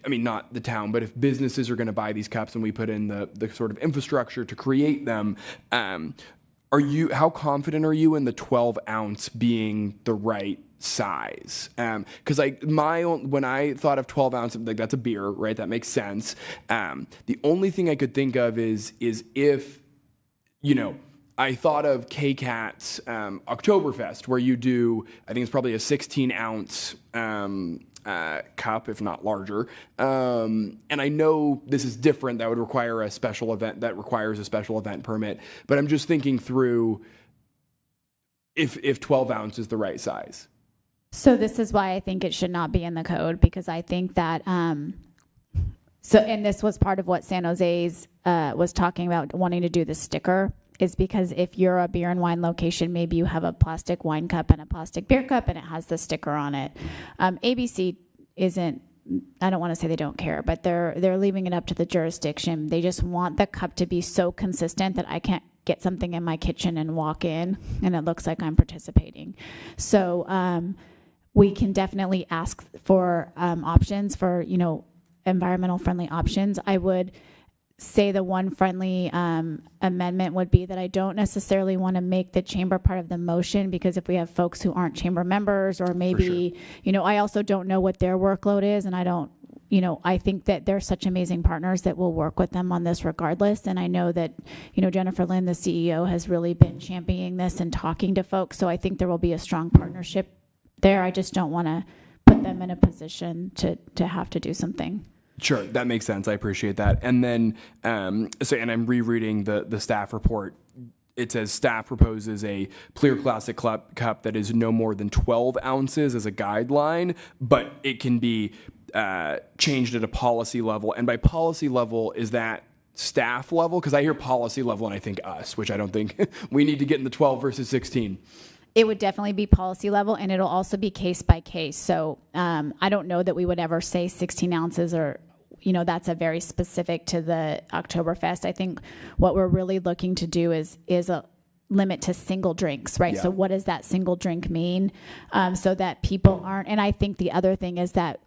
I mean, not the town, but if businesses are going to buy these cups and we put in the sort of infrastructure to create them, how confident are you in the 12-ounce being the right size? Because when I thought of 12 ounce, like that's a beer, right? That makes sense. The only thing I could think of is if, I thought of KCAT's Oktoberfest, where you do, I think it's probably a 16-ounce cup, if not larger. And I know this is different. That would require a special event. That requires a special event permit. But I'm just thinking through if 12 ounce is the right size. So this is why I think it should not be in the code, because I think that, and this was part of what San Jose's was talking about wanting to do the sticker, is because if you're a beer and wine location, maybe you have a plastic wine cup and a plastic beer cup and it has the sticker on it. ABC isn't, I don't want to say they don't care, but they're leaving it up to the jurisdiction. They just want the cup to be so consistent that I can't get something in my kitchen and walk in and it looks like I'm participating. So we can definitely ask for options for, environmental friendly options. I would say the one friendly amendment would be that I don't necessarily want to make the chamber part of the motion, because if we have folks who aren't chamber members, or maybe, I also don't know what their workload is, and I don't, I think that they're such amazing partners that we'll work with them on this regardless. And I know that, Jennifer Lynn, the CEO, has really been championing this and talking to folks. So I think there will be a strong partnership there. I just don't want to put them in a position to have to do something. Sure, that makes sense. I appreciate that. And then, and I'm rereading the staff report. It says staff proposes a clear classic cup that is no more than 12 ounces as a guideline, but it can be changed at a policy level. And by policy level, is that staff level? Because I hear policy level and I think us, which I don't think we need to get in the 12 versus 16. It would definitely be policy level, and it'll also be case by case. So I don't know that we would ever say 16 ounces or, that's a very specific to the Oktoberfest. I think what we're really looking to do is a limit to single drinks, right? Yeah. So what does that single drink mean? So that people aren't, and I think the other thing is that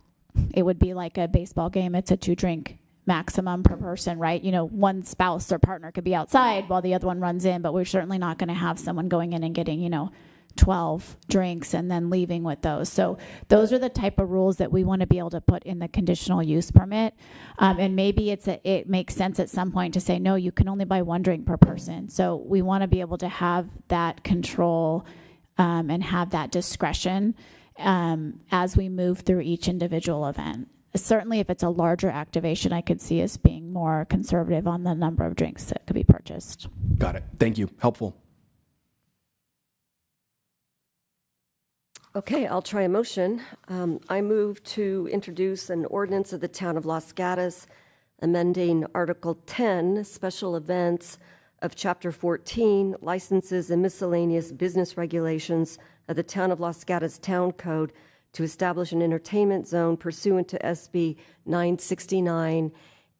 it would be like a baseball game. It's a 2-drink maximum per person, right? One spouse or partner could be outside while the other one runs in, but we're certainly not going to have someone going in and getting, 12 drinks and then leaving with those. So those are the type of rules that we want to be able to put in the conditional use permit. And maybe it makes sense at some point to say, no, you can only buy 1 drink per person. So we want to be able to have that control and have that discretion as we move through each individual event. Certainly if it's a larger activation, I could see us being more conservative on the number of drinks that could be purchased. Got it. Thank you. Helpful. Okay, I'll try a motion. I move to introduce an ordinance of the Town of Los Gatos amending Article 10, Special Events of Chapter 14, Licenses and Miscellaneous Business Regulations of the Town of Los Gatos Town Code to establish an entertainment zone pursuant to SB 969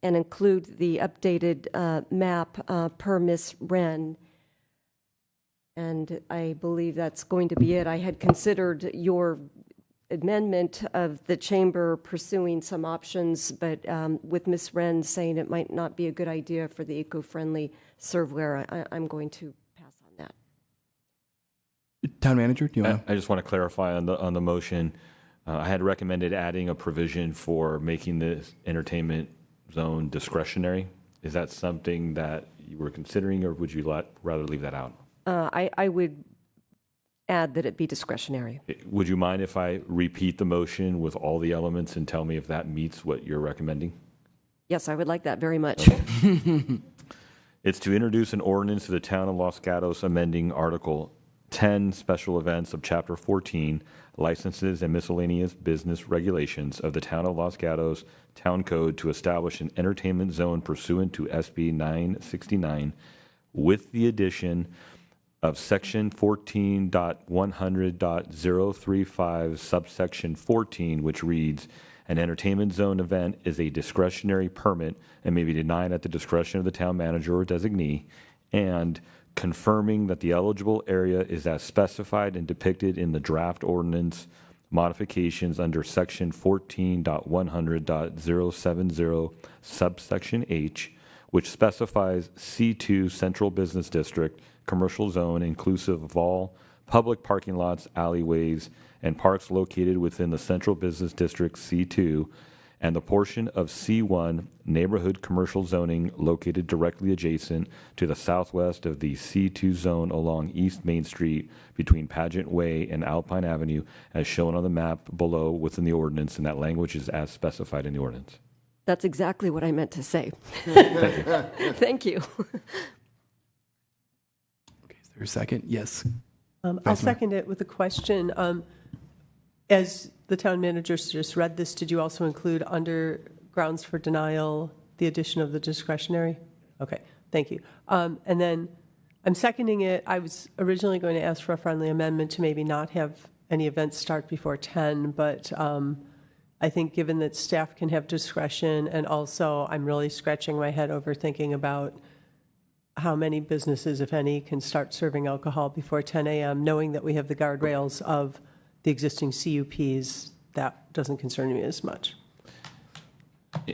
and include the updated map per Ms. Wren. And I believe that's going to be it. I had considered your amendment of the chamber pursuing some options, but with Ms. Wren saying it might not be a good idea for the eco-friendly serveware, I'm going to pass on that. Town manager, do you want to? I just want to clarify on the motion. I had recommended adding a provision for making the entertainment zone discretionary. Is that something that you were considering, or would you rather leave that out? I would add that it be discretionary. Would you mind if I repeat the motion with all the elements and tell me if that meets what you're recommending? Yes, I would like that very much. It's to introduce an ordinance to the town of Los Gatos amending Article 10, Special Events of Chapter 14, Licenses and Miscellaneous Business Regulations of the town of Los Gatos Town Code to establish an entertainment zone pursuant to SB 969 with the addition of Section 14.100.035, subsection 14, which reads, an entertainment zone event is a discretionary permit and may be denied at the discretion of the town manager or designee, and confirming that the eligible area is as specified and depicted in the draft ordinance modifications under Section 14.100.070, subsection H, which specifies C2 Central Business District, commercial zone inclusive of all public parking lots, alleyways, and parks located within the Central Business District C2, and the portion of C1 neighborhood commercial zoning located directly adjacent to the southwest of the C2 zone along East Main Street between Pageant Way and Alpine Avenue, as shown on the map below within the ordinance, and that language is as specified in the ordinance. That's exactly what I meant to say. Thank you. Thank you. Is there a second? Yes. I'll second it with a question. As the town manager just read this, did you also include under grounds for denial the addition of the discretionary? Okay, thank you. And then I'm seconding it. I was originally going to ask for a friendly amendment to maybe not have any events start before 10, but I think given that staff can have discretion, and also I'm really scratching my head over thinking about how many businesses, if any, can start serving alcohol before 10 a.m., knowing that we have the guardrails of the existing CUPs, that doesn't concern me as much.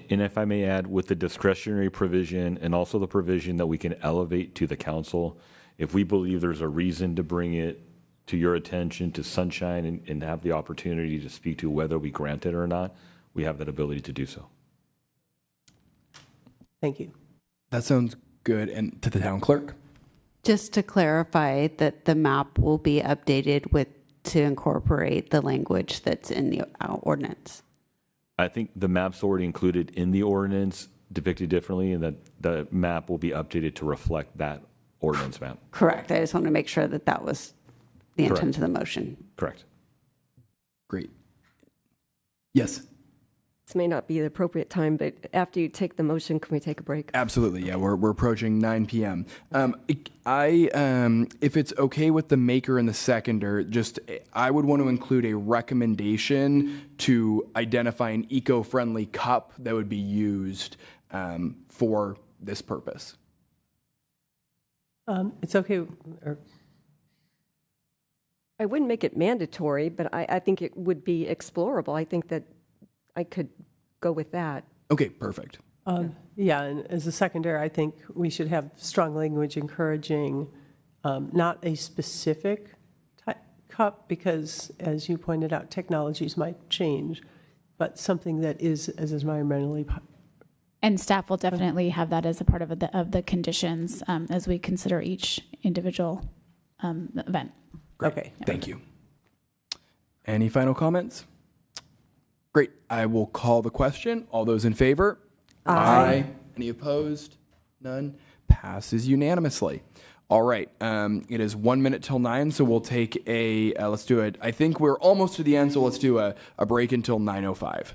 And if I may add, with the discretionary provision and also the provision that we can elevate to the council, if we believe there's a reason to bring it to your attention, to sunshine, and have the opportunity to speak to whether we grant it or not, we have that ability to do so. Thank you. That sounds good. And to the town clerk? Just to clarify that the map will be updated to incorporate the language that's in the ordinance. I think the map's already included in the ordinance, depicted differently, and that the map will be updated to reflect that ordinance map. Correct. I just want to make sure that that was the intent of the motion. Correct. Great. Yes. This may not be the appropriate time, but after you take the motion, can we take a break? Absolutely. Yeah, we're approaching 9 p.m. If it's okay with the maker and the seconder, I would want to include a recommendation to identify an eco-friendly cup that would be used for this purpose. It's okay. I wouldn't make it mandatory, but I think it would be explorable. I think that I could go with that. Okay, perfect. Yeah, and as a secondary, I think we should have strong language encouraging not a specific cup, because, as you pointed out, technologies might change, but something that is as environmentally. And staff will definitely have that as a part of the conditions as we consider each individual event. Great. Okay. Thank you. Any final comments? Great. I will call the question. All those in favor? Aye. Any opposed? None. Passes unanimously. All right. It is 1 minute till 9, so we'll take let's do it. I think we're almost to the end, so let's do a break until 9:05.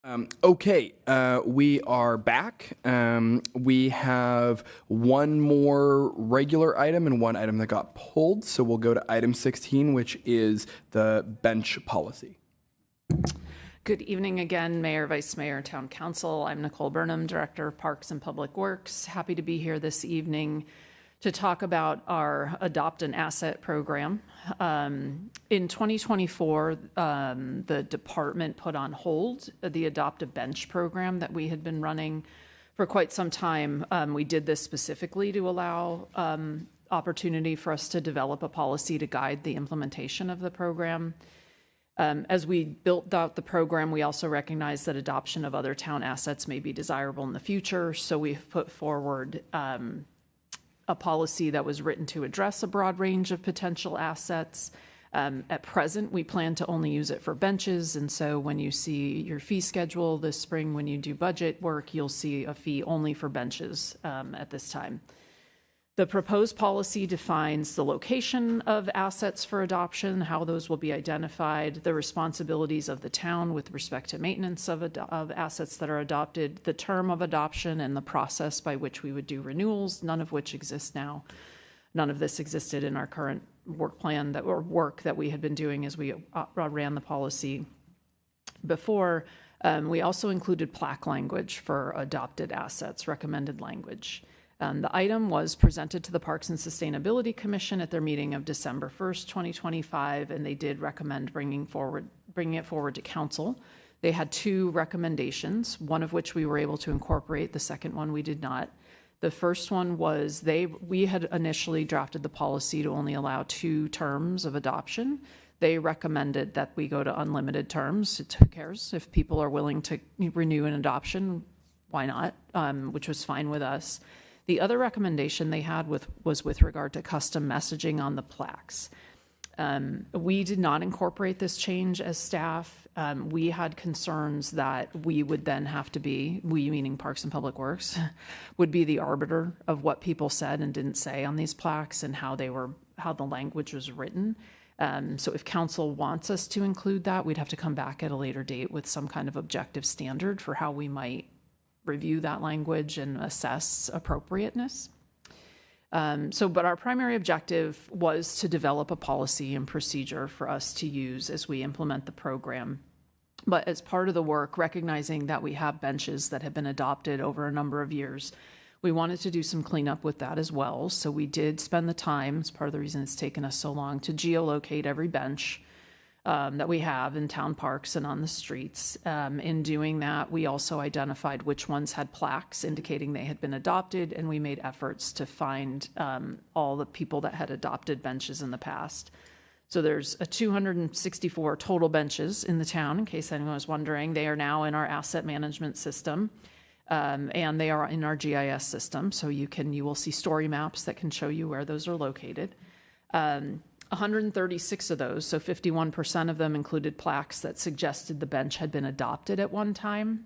Okay, we are back. We have one more regular item and one item that got pulled. So we'll go to item 16, which is the bench policy. Good evening again, Mayor, Vice Mayor, Town Council. I'm Nicole Burnham, Director of Parks and Public Works. Happy to be here this evening to talk about our Adopt an Asset program. In 2024, the department put on hold the Adopt a Bench program that we had been running for quite some time. We did this specifically to allow opportunity for us to develop a policy to guide the implementation of the program. As we built out the program, we also recognized that adoption of other town assets may be desirable in the future, so we've put forward a policy that was written to address a broad range of potential assets. At present, we plan to only use it for benches, and so when you see your fee schedule this spring, when you do budget work, you'll see a fee only for benches at this time. The proposed policy defines the location of assets for adoption, how those will be identified, the responsibilities of the town with respect to maintenance of assets that are adopted, the term of adoption, and the process by which we would do renewals, none of which exists now. None of this existed in our current work plan work that we had been doing as we ran the policy before. We also included plaque language for adopted assets, recommended language. The item was presented to the Parks and Sustainability Commission at their meeting of December 1st, 2025, and they did recommend bringing it forward to council. They had two recommendations, one of which we were able to incorporate, the second one we did not. The first one was we had initially drafted the policy to only allow 2 terms of adoption. They recommended that we go to unlimited terms. Who cares? If people are willing to renew an adoption, why not? Which was fine with us. The other recommendation they had was with regard to custom messaging on the plaques. We did not incorporate this change as staff. We had concerns that we would then have to be, we meaning Parks and Public Works, would be the arbiter of what people said and didn't say on these plaques and how the language was written. So if council wants us to include that, we'd have to come back at a later date with some kind of objective standard for how we might review that language and assess appropriateness. But our primary objective was to develop a policy and procedure for us to use as we implement the program. But as part of the work, recognizing that we have benches that have been adopted over a number of years, we wanted to do some cleanup with that as well. So we did spend the time, it's part of the reason it's taken us so long, to geolocate every bench that we have in town parks and on the streets. In doing that, we also identified which ones had plaques indicating they had been adopted, and we made efforts to find all the people that had adopted benches in the past. So there's 264 total benches in the town, in case anyone was wondering. They are now in our asset management system, and they are in our GIS system, so you will see story maps that can show you where those are located. 136 of those, so 51% of them, included plaques that suggested the bench had been adopted at one time.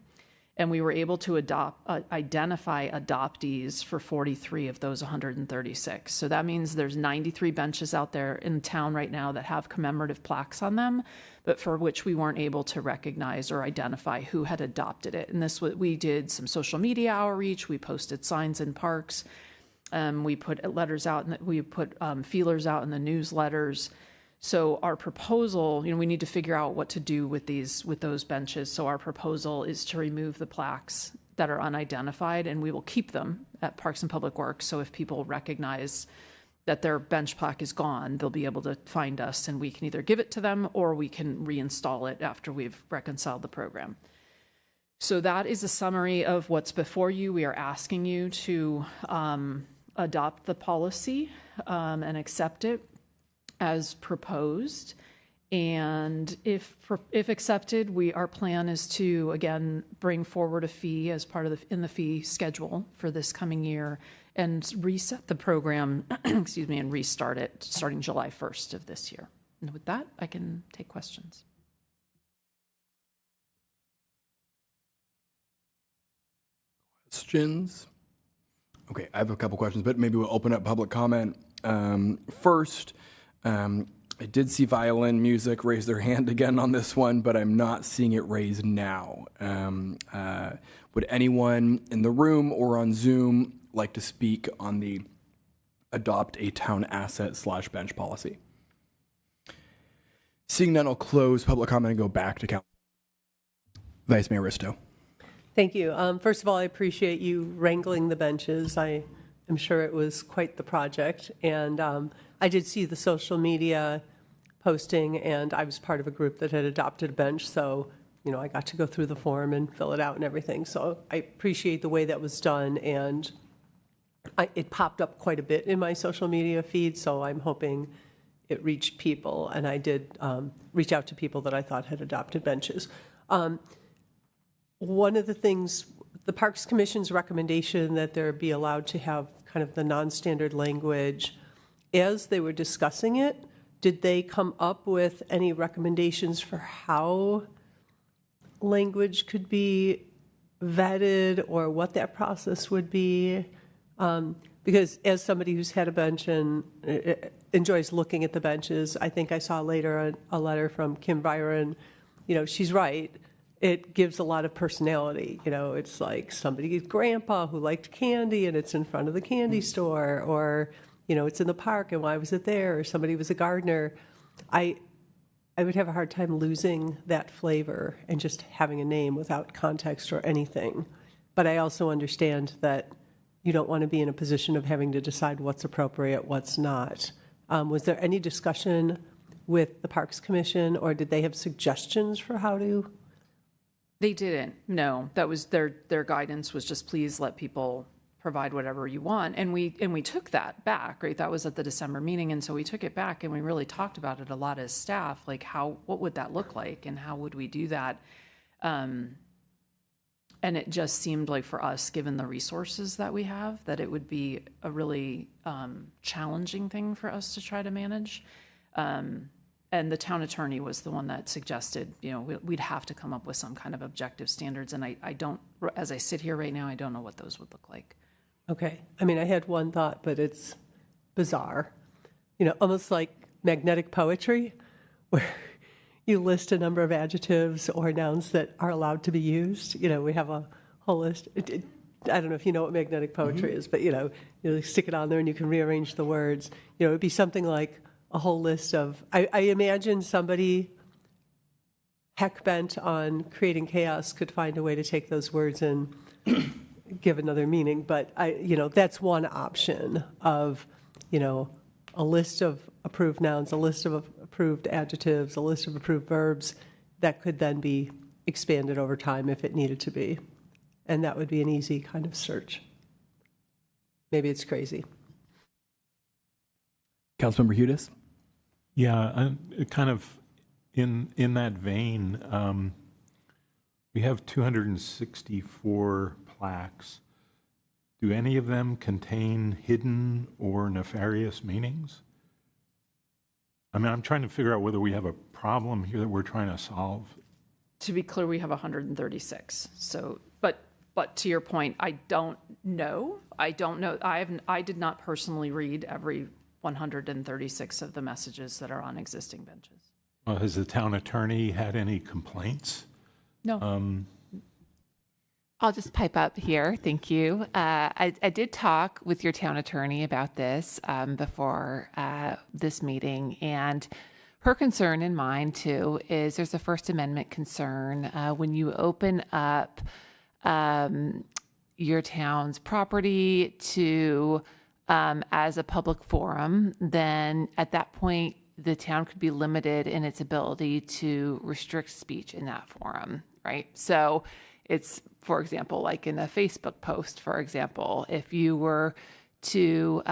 And we were able to identify adoptees for 43 of those 136. So that means there's 93 benches out there in town right now that have commemorative plaques on them, but for which we weren't able to recognize or identify who had adopted it. And we did some social media outreach. We posted signs in parks. We put letters out, and we put feelers out in the newsletters. So our proposal, we need to figure out what to do with those benches. So our proposal is to remove the plaques that are unidentified, and we will keep them at Parks and Public Works. So if people recognize that their bench plaque is gone, they'll be able to find us, and we can either give it to them or we can reinstall it after we've reconciled the program. So that is a summary of what's before you. We are asking you to adopt the policy and accept it as proposed. And if accepted, our plan is to, again, bring forward a fee as part of in the fee schedule for this coming year and reset the program, and restart it starting July 1st of this year. And with that, I can take questions. Questions? Okay, I have a couple questions, but maybe we'll open up public comment. First, I did see Violin Music raise their hand again on this one, but I'm not seeing it raised now. Would anyone in the room or on Zoom like to speak on the adopt a town asset / bench policy? Seeing none, I'll close public comment and go back to council. Vice Mayor Risto. Thank you. First of all, I appreciate you wrangling the benches. I am sure it was quite the project. And I did see the social media posting, and I was part of a group that had adopted a bench. So, you know, I got to go through the form and fill it out and everything. So I appreciate the way that was done. And it popped up quite a bit in my social media feed. So I'm hoping it reached people. And I did reach out to people that I thought had adopted benches. One of the things, the Parks Commission's recommendation that there be allowed to have kind of the non-standard language, as they were discussing it, did they come up with any recommendations for how language could be vetted or what that process would be? Because as somebody who's had a bench and enjoys looking at the benches, I think I saw later a letter from Kim Byron. You know, she's right. It gives a lot of personality. You know, it's like somebody's grandpa who liked candy and it's in front of the candy store, or, you know, it's in the park and why was it there? Or somebody was a gardener. I would have a hard time losing that flavor and just having a name without context or anything. But I also understand that you don't want to be in a position of having to decide what's appropriate, what's not. Was there any discussion with the Parks Commission, or did they have suggestions for how to? They didn't. No, that was their guidance was just please let people provide whatever you want, and we took that back. Right, that was at the December meeting, and so we took it back and we really talked about it a lot as staff, like what would that look like and how would we do that. And it just seemed like for us, given the resources that we have, that it would be a really challenging thing for us to try to manage. And the town attorney was the one that suggested, you know, we'd have to come up with some kind of objective standards. And I don't, as I sit here right now, I don't know what those would look like. Okay. I mean, I had one thought, but it's bizarre. You know, almost like magnetic poetry, where you list a number of adjectives or nouns that are allowed to be used. You know, we have a whole list. I don't know if you know what magnetic poetry is, but, you stick it on there and you can rearrange the words. You know, it would be something like a whole list of, I imagine somebody heck bent on creating chaos could find a way to take those words and give another meaning. But that's one option of, a list of approved nouns, a list of approved adjectives, a list of approved verbs that could then be expanded over time if it needed to be. And that would be an easy kind of search. Maybe it's crazy. Councilmember Hudis? Yeah, kind of in that vein, we have 264 plaques. Do any of them contain hidden or nefarious meanings? I mean, I'm trying to figure out whether we have a problem here that we're trying to solve. To be clear, we have 136. So, but to your point, I don't know. I did not personally read every 136 of the messages that are on existing benches. Well, has the town attorney had any complaints? No. I'll just pipe up here. Thank you. I did talk with your town attorney about this before this meeting, and her concern and mine too is there's a First Amendment concern when you open up your town's property to as a public forum, then at that point the town could be limited in its ability to restrict speech in that forum, right? So it's, for example, like in a Facebook post, for example, if you were to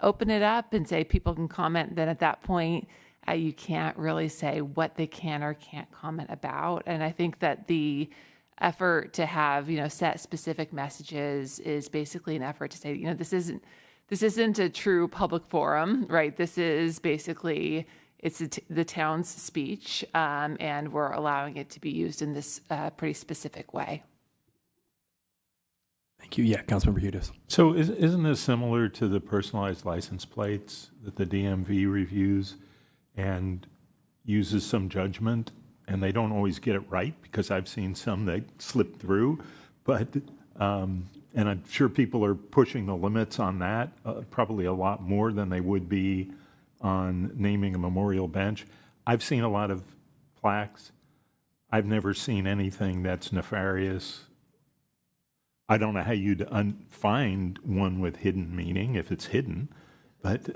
open it up and say people can comment, then at that point you can't really say what they can or can't comment about. And I think that the effort to have, set specific messages is basically an effort to say, this isn't a true public forum, right? This is basically, it's the town's speech, and we're allowing it to be used in this pretty specific way. Thank you. Yeah, Councilmember Hudis. So isn't this similar to the personalized license plates that the DMV reviews? and uses some judgment, and they don't always get it right, because I've seen some that slip through, but and I'm sure people are pushing the limits on that, probably a lot more than they would be on naming a memorial bench. I've seen a lot of plaques. I've never seen anything that's nefarious. I don't know how you'd find one with hidden meaning if it's hidden, but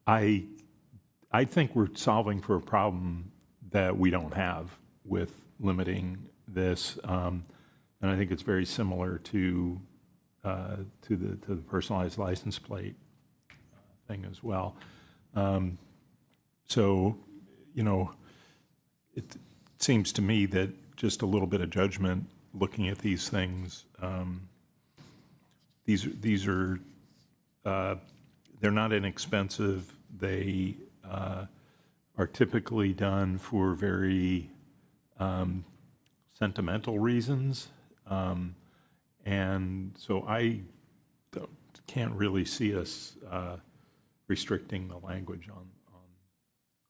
I think we're solving for a problem that we don't have with limiting this, and I think it's very similar to the personalized license plate thing as well. So, you know, it seems to me that just a little bit of judgment looking at these things, these are they're not inexpensive. They are typically done for very sentimental reasons, and so I can't really see us restricting the language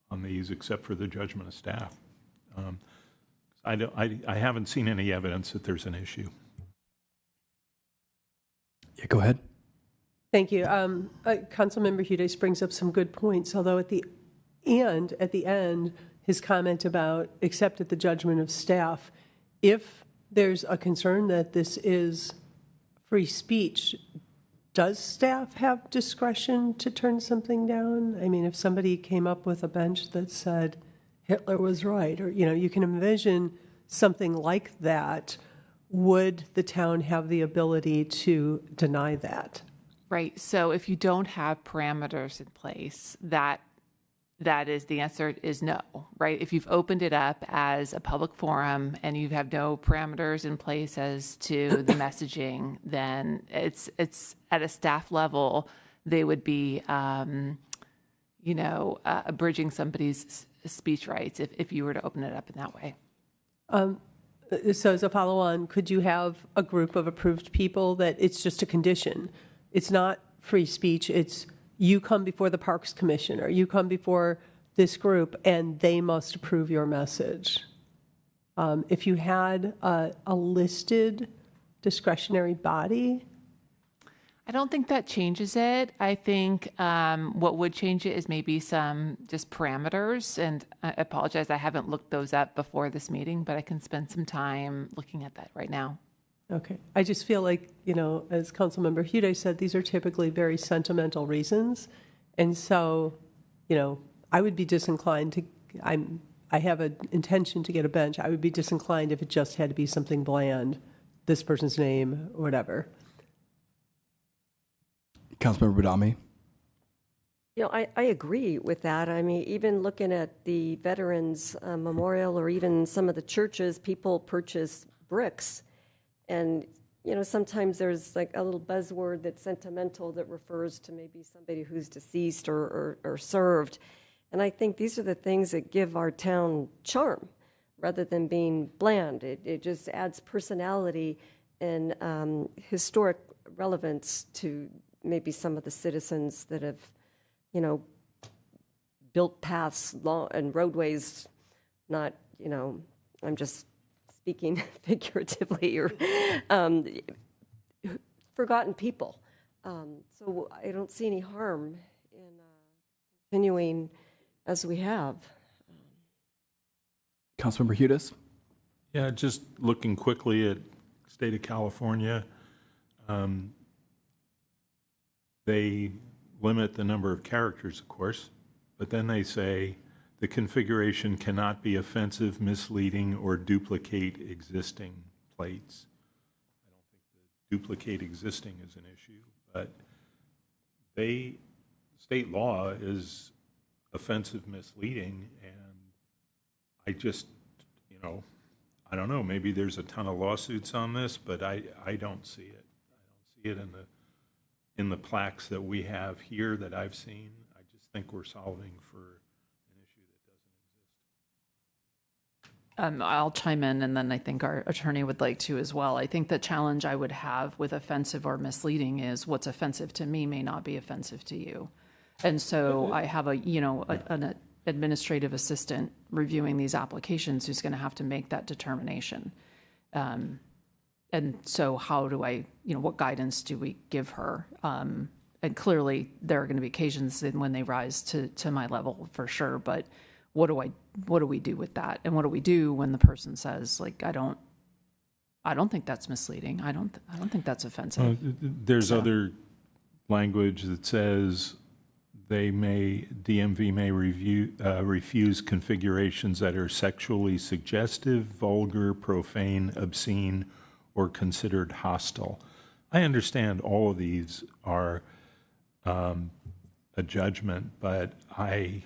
on these, except for the judgment of staff. I haven't seen any evidence that there's an issue. Yeah, go ahead. Thank you. Councilmember Hudes brings up some good points, although at the end, his comment about accept at the judgment of staff, if there's a concern that this is free speech, does staff have discretion to turn something down? I mean, if somebody came up with a bench that said Hitler was right, or, you know, you can envision something like that, would the town have the ability to deny that? Right. So if you don't have parameters in place, that is the answer is no, right? If you've opened it up as a public forum and you have no parameters in place as to the messaging, then it's at a staff level, they would be, abridging somebody's speech rights if you were to open it up in that way. So as a follow-on, could you have a group of approved people that it's just a condition? It's not free speech, it's you come before the Parks Commission or you come before this group and they must approve your message. If you had a listed discretionary body? I don't think that changes it. I think what would change it is maybe some just parameters. And I apologize, I haven't looked those up before this meeting, but I can spend some time looking at that right now. Okay. I just feel like, you know, as Councilmember Hude said, these are typically very sentimental reasons. And so, you know, I would be disinclined to, I have an intention to get a bench. I would be disinclined if it just had to be something bland, this person's name or whatever. Councilmember Badami. You know, I agree with that. I mean, even looking at the Veterans Memorial or even some of the churches, people purchase bricks. And, you know, sometimes there's like a little buzzword that's sentimental that refers to maybe somebody who's deceased or served. And I think these are the things that give our town charm rather than being bland. It just adds personality and historic relevance to maybe some of the citizens that have, you know, built paths and roadways, not, you know, I'm just speaking figuratively, or forgotten people. So I don't see any harm in continuing as we have. Councilmember Hudes. Yeah, just looking quickly at state of California, they limit the number of characters, of course, but then they say the configuration cannot be offensive, misleading, or duplicate existing plates. I don't think the duplicate existing is an issue, but state law is offensive, misleading, and I just, you know, I don't know, maybe there's a ton of lawsuits on this, but I don't see it. I don't see it in the plaques that we have here that I've seen. I just think we're solving for an issue that doesn't exist. I'll chime in, and then I think our attorney would like to as well. I think the challenge I would have with offensive or misleading is what's offensive to me may not be offensive to you. And so I have administrative assistant reviewing these applications who's going to have to make that determination. And so how do I, what guidance do we give her? And clearly there are going to be occasions when they rise to my level for sure, but what do we do with that? And what do we do when the person says, like, I don't think that's misleading. I don't think that's offensive. There's other language that says DMV may refuse configurations that are sexually suggestive, vulgar, profane, obscene, or considered hostile. I understand all of these are a judgment, but I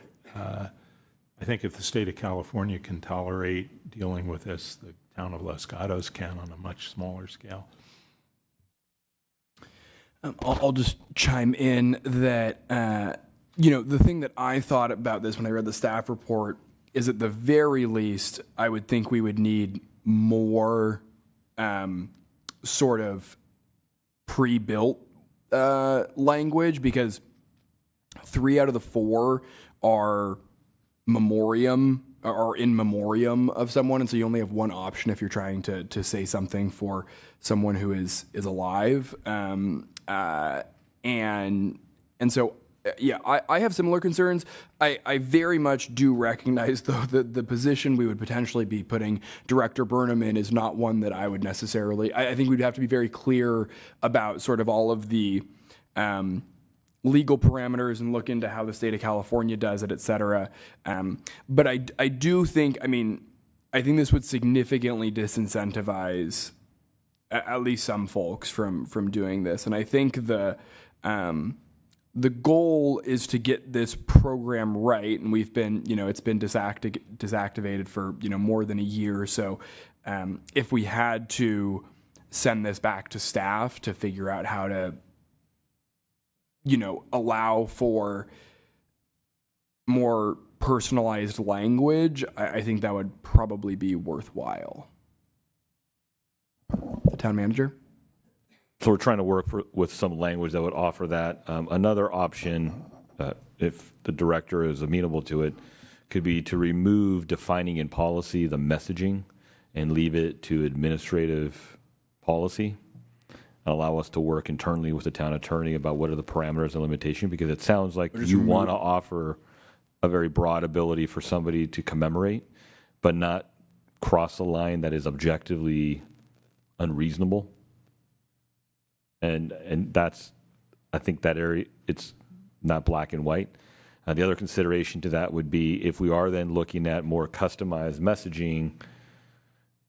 think if the state of California can tolerate dealing with this, the town of Los Gatos can on a much smaller scale. I'll just chime in that, the thing that I thought about this when I read the staff report is at the very least, I would think we would need more sort of pre-built language, because 3 out of the 4 are in memoriam of someone, and so you only have one option if you're trying to say something for someone who is alive. And so, yeah, I have similar concerns. I very much do recognize, though, that the position we would potentially be putting Director Burnham in is not one that I would necessarily. I think we'd have to be very clear about sort of all of the legal parameters and look into how the state of California does it, et cetera. But I do think, I think this would significantly disincentivize at least some folks from doing this. And I think the goal is to get this program right. And we've been, it's been deactivated for, more than a year. So if we had to send this back to staff to figure out how to, allow for more personalized language, I think that would probably be worthwhile. The town manager? So we're trying to work with some language that would offer that. Another option, if the director is amenable to it, could be to remove defining in policy the messaging and leave it to administrative policy. Allow us to work internally with the town attorney about what are the parameters and limitations, because it sounds like you want to offer a very broad ability for somebody to commemorate, but not cross a line that is objectively unreasonable. And that's, I think that area, it's not black and white. The other consideration to that would be if we are then looking at more customized messaging,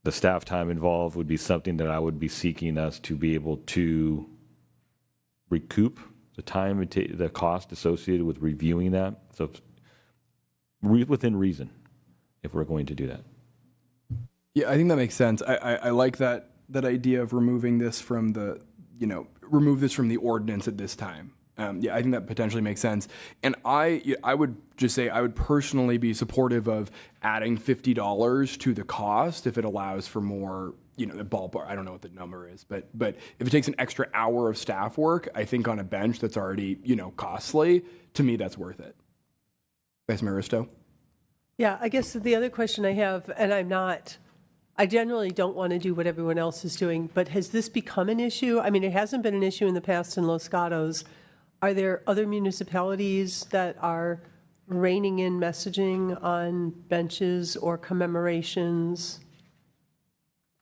the staff time involved would be something that I would be seeking us to be able to recoup the time and the cost associated with reviewing that. So within reason, if we're going to do that. Yeah, I think that makes sense. I like that idea of removing this from the, remove this from the ordinance at this time. Yeah, I think that potentially makes sense. And I would just say I would personally be supportive of adding $50 to the cost if it allows for more, the ballpark. I don't know what the number is, but if it takes an extra hour of staff work, I think on a bench that's already, costly, to me, that's worth it. Vice Mayor Risto? Yeah, I guess the other question I have, and I generally don't want to do what everyone else is doing, but has this become an issue? It hasn't been an issue in the past in Los Gatos. Are there other municipalities that are reining in messaging on benches or commemorations?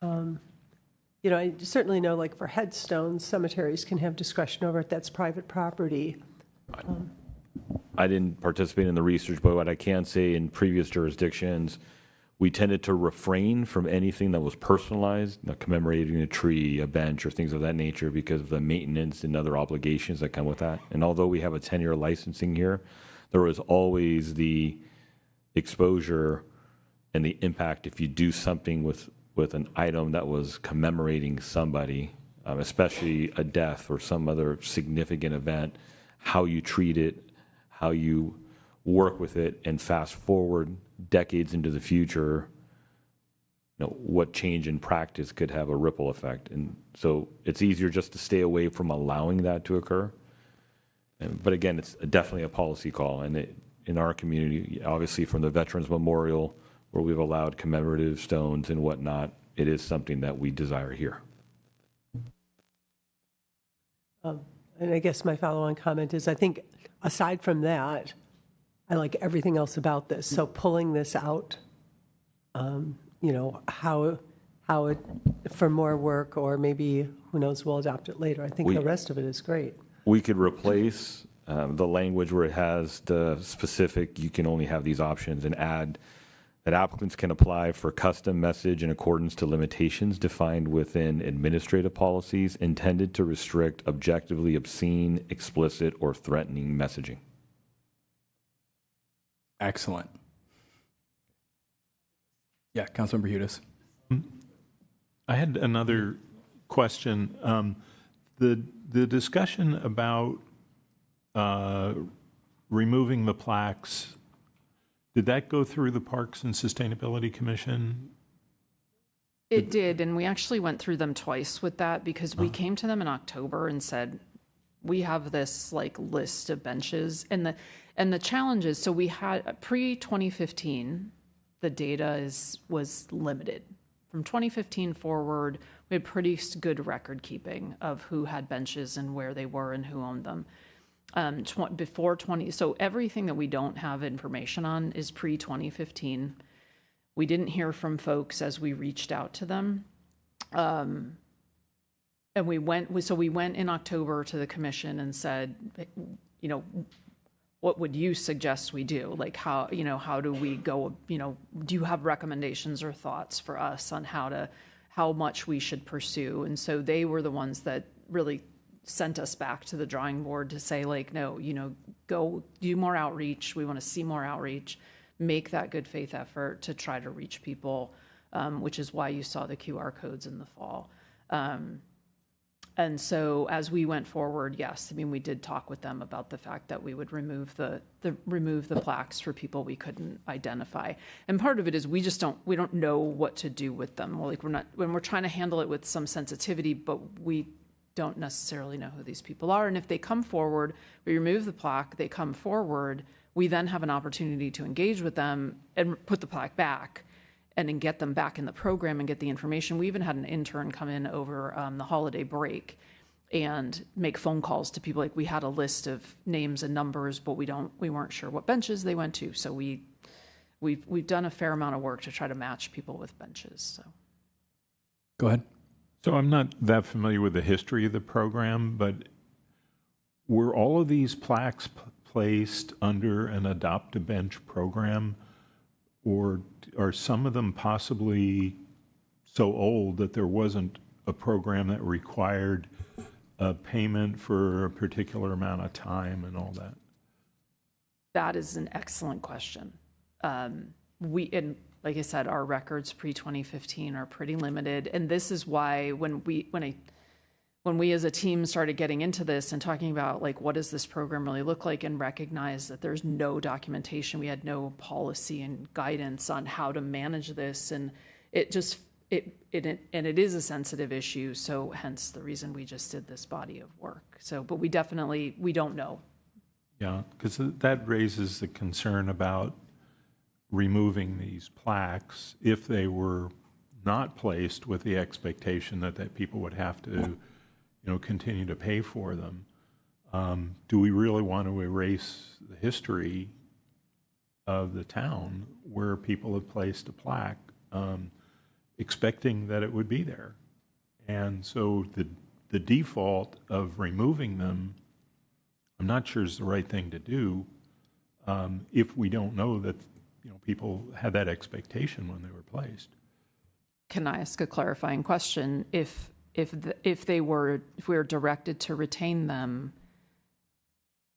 I certainly know, like for headstones, cemeteries can have discretion over it. That's private property. I didn't participate in the research, but what I can say in previous jurisdictions, we tended to refrain from anything that was personalized, commemorating a tree, a bench, or things of that nature because of the maintenance and other obligations that come with that. And although we have a 10-year licensing here, there was always the exposure and the impact if you do something with an item that was commemorating somebody, especially a death or some other significant event, how you treat it, how you work with it, and fast forward decades into the future, what change in practice could have a ripple effect. And so it's easier just to stay away from allowing that to occur. But again, it's definitely a policy call, and in our community, obviously from the Veterans Memorial, where we've allowed commemorative stones and whatnot, it is something that we desire here. And I guess my follow-on comment is, I think aside from that, I like everything else about this. So pulling this out, how it, for more work, or maybe, who knows, we'll adopt it later. I think the rest of it is great. We could replace the language where it has the specific, you can only have these options, and add that applicants can apply for custom message in accordance to limitations defined within administrative policies intended to restrict objectively obscene, explicit, or threatening messaging. Excellent. Yeah, Councilmember Hudis. I had another question. The discussion about removing the plaques, did that go through the Parks and Sustainability Commission? It did, and we actually went through them twice with that, because we came to them in October and said, we have this like list of benches, and the challenge is, so we had pre-2015, the data was limited. From 2015 forward, we had pretty good record keeping of who had benches and where they were and who owned them. Before 20, so everything that we don't have information on is pre-2015. We didn't hear from folks as we reached out to them. And we went in October to the commission and said, what would you suggest we do? Like how do we go, do you have recommendations or thoughts for us on how much we should pursue? And so they were the ones that really sent us back to the drawing board to say, like, no, go do more outreach. We want to see more outreach, make that good faith effort to try to reach people, which is why you saw the QR codes in the fall. And so as we went forward, yes, I mean, we did talk with them about the fact that we would remove the plaques for people we couldn't identify. And part of it is we don't know what to do with them. We're trying to handle it with some sensitivity, but we don't necessarily know who these people are. And if they come forward, we remove the plaque, they come forward, we then have an opportunity to engage with them and put the plaque back and then get them back in the program and get the information. We even had an intern come in over the holiday break and make phone calls to people. Like, we had a list of names and numbers, but we weren't sure what benches they went to. So we've done a fair amount of work to try to match people with benches. So go ahead. So I'm not that familiar with the history of the program, but were all of these plaques placed under an Adopt a Bench program, or are some of them possibly so old that there wasn't a program that required a payment for a particular amount of time and all that? That is an excellent question. Like I said, our records pre-2015 are pretty limited, and this is why when we as a team started getting into this and talking about, like, what does this program really look like, and recognize that there's no documentation, we had no policy and guidance on how to manage this, and it is a sensitive issue, so hence the reason we just did this body of work. So, but we don't know. Yeah, because that raises the concern about removing these plaques if they were not placed with the expectation that people would have to, continue to pay for them. Do we really want to erase the history of the town where people have placed a plaque, expecting that it would be there? And so the default of removing them, I'm not sure is the right thing to do if we don't know that people had that expectation when they were placed. Can I ask a clarifying question? If we were directed to retain them,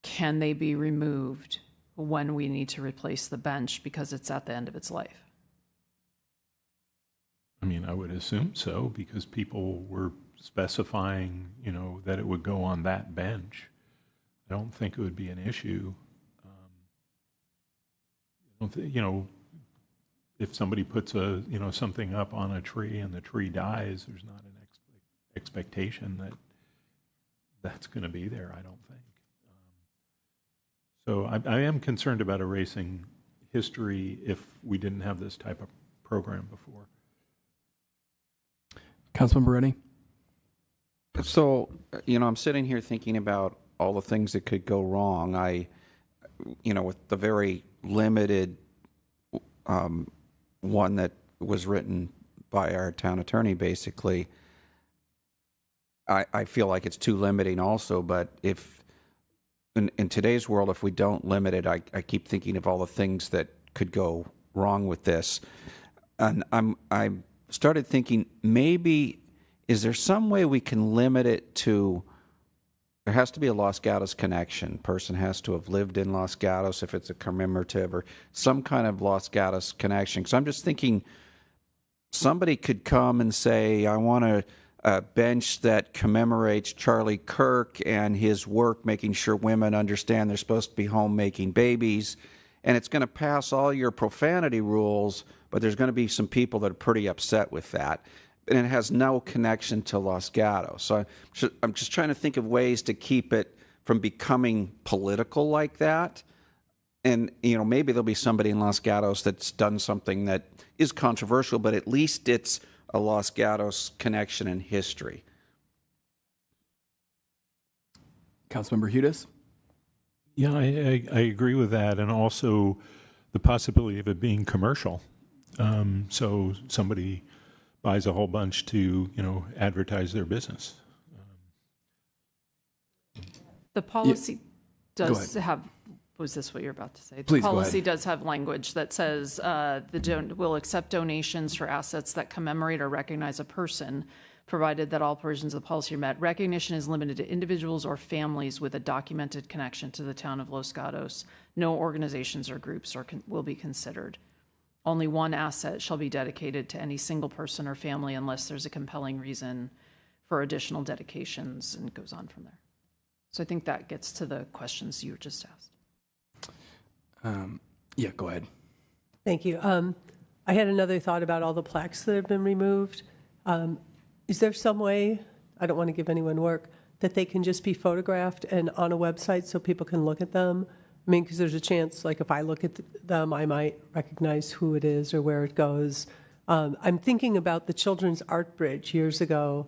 can they be removed when we need to replace the bench because it's at the end of its life? I mean, I would assume so, because people were specifying, that it would go on that bench. I don't think it would be an issue. If somebody puts something up on a tree and the tree dies, there's not an expectation that that's going to be there, I don't think. So I am concerned about erasing history if we didn't have this type of program before. Councilmember Reddy? So, I'm sitting here thinking about all the things that could go wrong. With the very limited one that was written by our town attorney, basically, I feel like it's too limiting also, but if in today's world, if we don't limit it, I keep thinking of all the things that could go wrong with this. And I started thinking, maybe, is there some way we can limit it to, there has to be a Los Gatos connection. Person has to have lived in Los Gatos if it's a commemorative or some kind of Los Gatos connection. So I'm just thinking somebody could come and say, I want a bench that commemorates Charlie Kirk and his work making sure women understand they're supposed to be home making babies. And it's going to pass all your profanity rules, but there's going to be some people that are pretty upset with that. And it has no connection to Los Gatos. So I'm just trying to think of ways to keep it from becoming political like that. And, maybe there'll be somebody in Los Gatos that's done something that is controversial, but at least it's a Los Gatos connection in history. Councilmember Hudes? Yeah, I agree with that, and also the possibility of it being commercial. So somebody buys a whole bunch to, advertise their business. The policy does have, was this what you're about to say? Please the go policy ahead. does have language that says will accept donations for assets that commemorate or recognize a person, provided that all provisions of the policy are met. Recognition is limited to individuals or families with a documented connection to the town of Los Gatos. No organizations or groups will be considered. Only one asset shall be dedicated to any single person or family unless there's a compelling reason for additional dedications, and it goes on from there. So I think that gets to the questions you just asked. Yeah, go ahead. Thank you. I had another thought about all the plaques that have been removed. Is there some way, I don't want to give anyone work, that they can just be photographed and on a website so people can look at them? I mean, because there's a chance, like if I look at them, I might recognize who it is or where it goes. I'm thinking about the Children's Art Bridge years ago.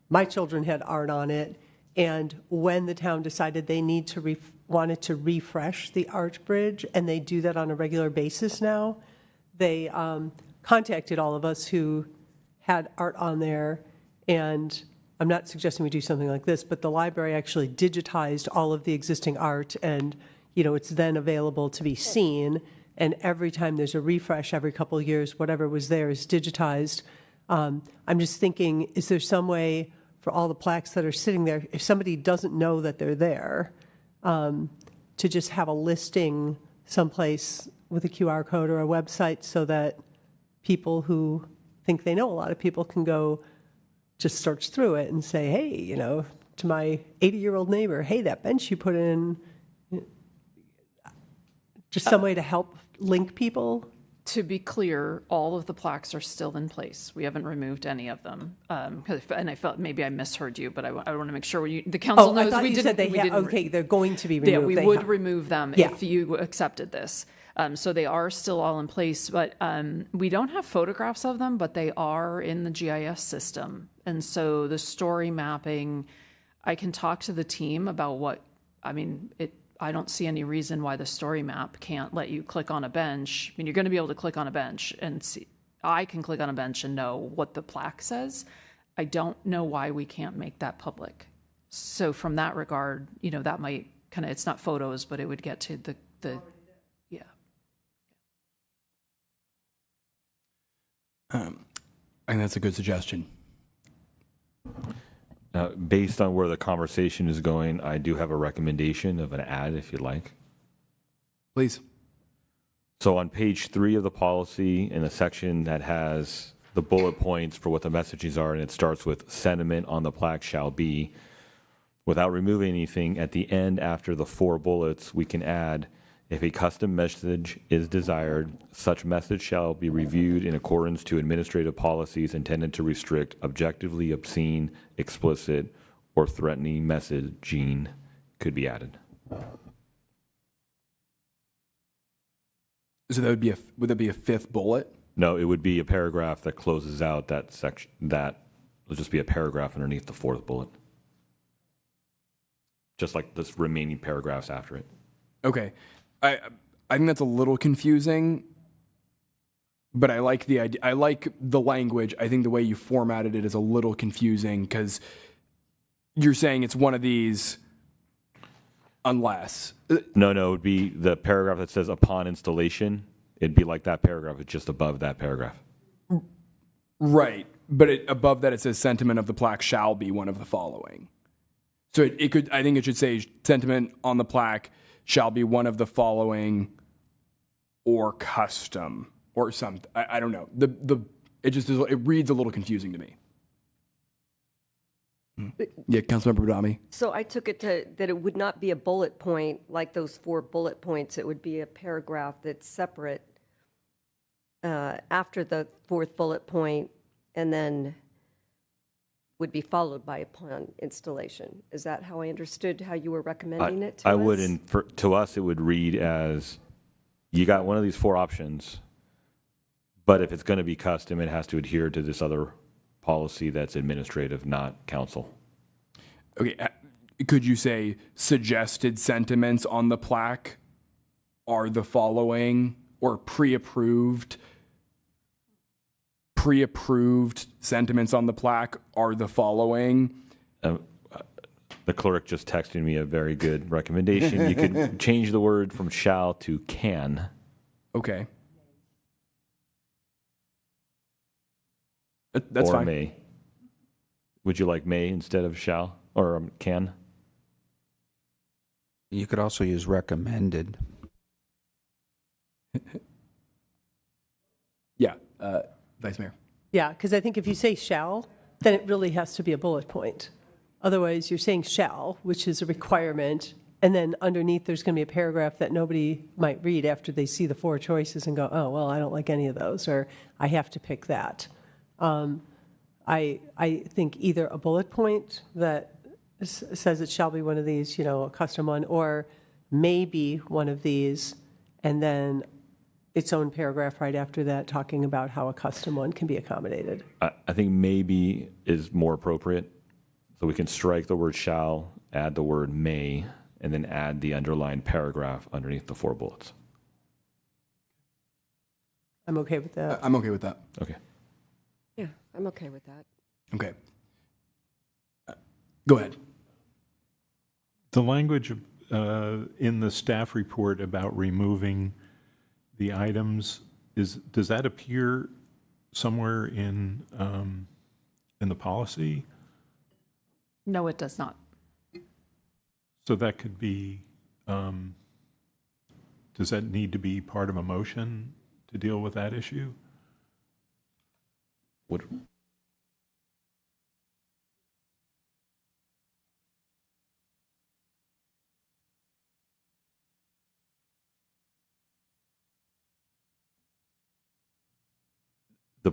My children had art on it, and when the town decided they wanted to refresh the art bridge, and they do that on a regular basis now, they contacted all of us who had art on there, and I'm not suggesting we do something like this, but the library actually digitized all of the existing art, and it's then available to be seen. And every time there's a refresh, every couple of years, whatever was there is digitized. I'm just thinking, is there some way for all the plaques that are sitting there, if somebody doesn't know that they're there, to just have a listing someplace with a QR code or a website so that people who think they know a lot of people can go just search through it and say, hey, to my 80-year-old neighbor, hey, that bench you put in, just some way to help link people? To be clear, all of the plaques are still in place. We haven't removed any of them. And I felt maybe I misheard you, but I want to make sure the council knows I thought we you didn't. said okay, they're going to be removed. Yeah, we would remove them Yeah. if you accepted this. So they are still all in place, but we don't have photographs of them, but they are in the GIS system. And so the story mapping, I can talk to the team about I don't see any reason why the story map can't let you click on a bench. I mean, you're going to be able to click on a bench and see. I can click on a bench and know what the plaque says. I don't know why we can't make that public. So from that regard, that might it's not photos, but it would get to the yeah. I think that's a good suggestion. Based on where the conversation is going, I do have a recommendation of an ad, if you'd like. Please. So on page 3 of the policy, in the section that has the bullet points for what the messages are, and it starts with sentiment on the plaque shall be, without removing anything, at the end after the 4 bullets, we can add, if a custom message is desired, such message shall be reviewed in accordance to administrative policies intended to restrict objectively obscene, explicit, or threatening messaging could be added. So that would that be a fifth bullet? No, it would be a paragraph that closes out that section. That will just be a paragraph underneath the fourth bullet, just like the remaining paragraphs after it. Okay, I think that's a little confusing, but I like the idea. I like the language. I think the way you formatted it is a little confusing because you're saying it's one of these unless. No, it would be the paragraph that says upon installation. It'd be like that paragraph. It's just above that paragraph. Right, but above that it says sentiment of the plaque shall be one of the following. So it could. I think it should say sentiment on the plaque shall be one of the following, or custom, or something. I don't know. It reads a little confusing to me. Yeah, Councilmember Badami. So I took it that it would not be a bullet point like those 4 bullet points. It would be a paragraph that's separate after the 4th bullet point, and then would be followed by upon installation. Is that how I understood how you were recommending it to us? I would, to us, it would read as you got one of these 4 options, but if it's going to be custom, it has to adhere to this other policy that's administrative, not council. Okay, could you say suggested sentiments on the plaque are the following, or pre-approved sentiments on the plaque are the following? The clerk just texted me a very good recommendation. You could change the word from shall to can. Okay. That's or fine. May. Would you like may instead of shall or can? You could also use recommended. Yeah, Vice Mayor. Yeah, because I think if you say shall, then it really has to be a bullet point. Otherwise, you're saying shall, which is a requirement, and then underneath there's going to be a paragraph that nobody might read after they see the 4 choices and go, oh, well, I don't like any of those, or I have to pick that. I think either a bullet point that says it shall be one of these, a custom one, or maybe one of these, and then its own paragraph right after that talking about how a custom one can be accommodated. I think maybe is more appropriate. So we can strike the word shall, add the word may, and then add the underlined paragraph underneath the 4 bullets. I'm okay with that. I'm okay with that. Okay. Yeah, I'm okay with that. Okay. Go ahead. The language in the staff report about removing the items, does that appear somewhere in the policy? No, it does not. So that could be, does that need to be part of a motion to deal with that issue? What? The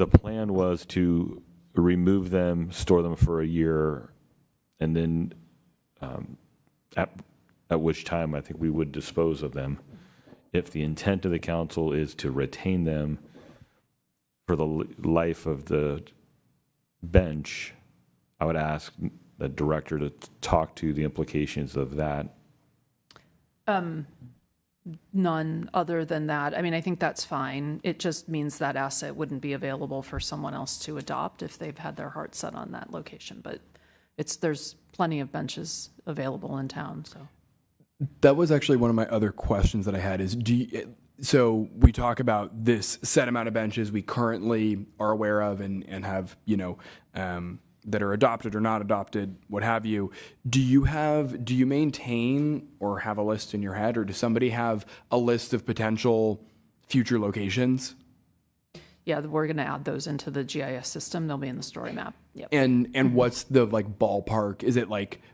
plan was to remove them, store them for a year, and then at which time I think we would dispose of them. If the intent of the council is to retain them for the life of the bench, I would ask the director to talk to the implications of that. None other than that. I mean, I think that's fine. It just means that asset wouldn't be available for someone else to adopt if they've had their heart set on that location. But there's plenty of benches available in town. So that was actually one of my other questions that I had is, so we talk about this set amount of benches we currently are aware of and have, that are adopted or not adopted, what have you. Do you maintain or have a list in your head, or does somebody have a list of potential future locations? yeah, we're going to add those into the GIS system. They'll be in the story map. Yep. And what's the ballpark? Is it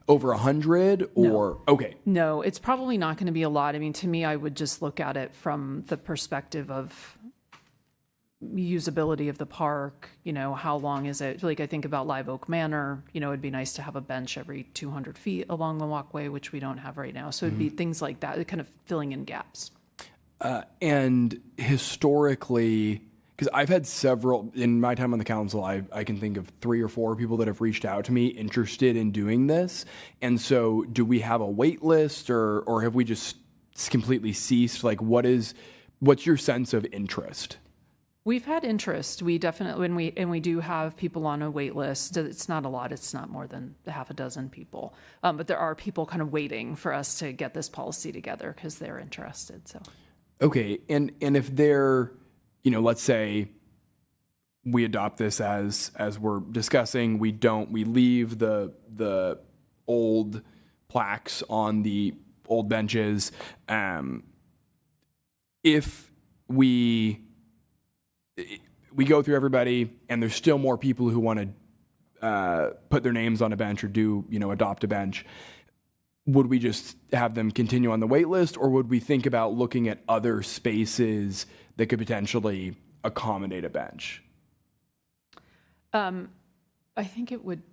over 100 or No. Okay? No, it's probably not going to be a lot. I mean, to me, I would just look at it from the perspective of usability of the park. How long is it? I think about Live Oak Manor. It'd be nice to have a bench every 200 feet along the walkway, which we don't have right now. So it'd be things like that, kind of filling in gaps. And historically, because I've had several, in my time on the council, I can think of 3 or 4 people that have reached out to me interested in doing this. And so do we have a wait list or have we just completely ceased? Like, what's your sense of interest? We've had interest. We definitely, we do have people on a wait list. It's not a lot. It's not more than half a dozen people. But there are people kind of waiting for us to get this policy together because they're interested. So. Okay. And if they're, let's say we adopt this as we're discussing, we leave the old plaques on the old benches. If we go through everybody and there's still more people who want to put their names on a bench or adopt a bench, would we just have them continue on the wait list, or would we think about looking at other spaces that could potentially accommodate a bench? I think it would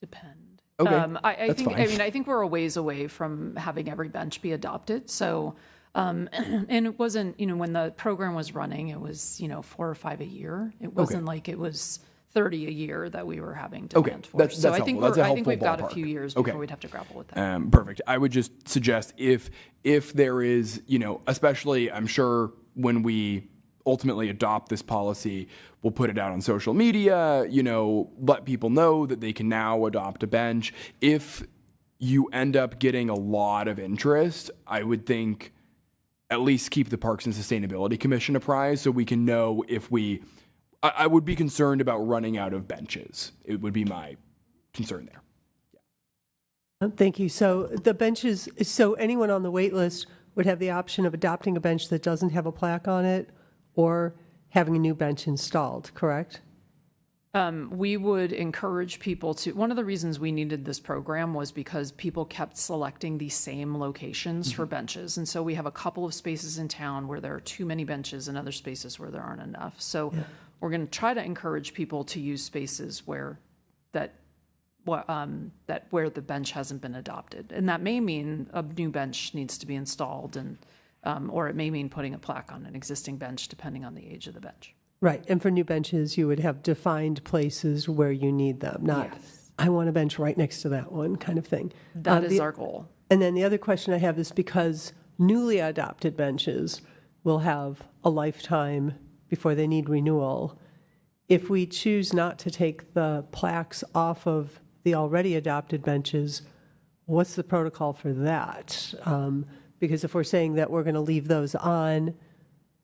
depend. Okay, I think we're a ways away from having every bench be adopted. So, and it wasn't, when the program was running, it was, 4 or 5 a year. It wasn't like it was 30 a year that we were having demand for. That's so I think we've got a ballpark. few years before we'd have to grapple with that. Perfect. I would just suggest if there is, especially I'm sure when we ultimately adopt this policy, we'll put it out on social media, let people know that they can now adopt a bench. If you end up getting a lot of interest, I would think at least keep the Parks and Sustainability Commission apprised so we can know if I would be concerned about running out of benches. It would be my concern there. Thank you. So the benches, so anyone on the wait list would have the option of adopting a bench that doesn't have a plaque on it or having a new bench installed, correct? We would encourage people to, one of the reasons we needed this program was because people kept selecting the same locations for benches. And so we have a couple of spaces in town where there are too many benches and other spaces where there aren't enough. So we're going to try to encourage people to use spaces where where the bench hasn't been adopted. And that may mean a new bench needs to be installed, and or it may mean putting a plaque on an existing bench depending on the age of the bench. Right. And for new benches, you would have defined places where you need them, not I want a bench right next to that one kind of thing. That is our goal. And then the other question I have is because newly adopted benches will have a lifetime before they need renewal. If we choose not to take the plaques off of the already adopted benches, what's the protocol for that? Because if we're saying that we're going to leave those on,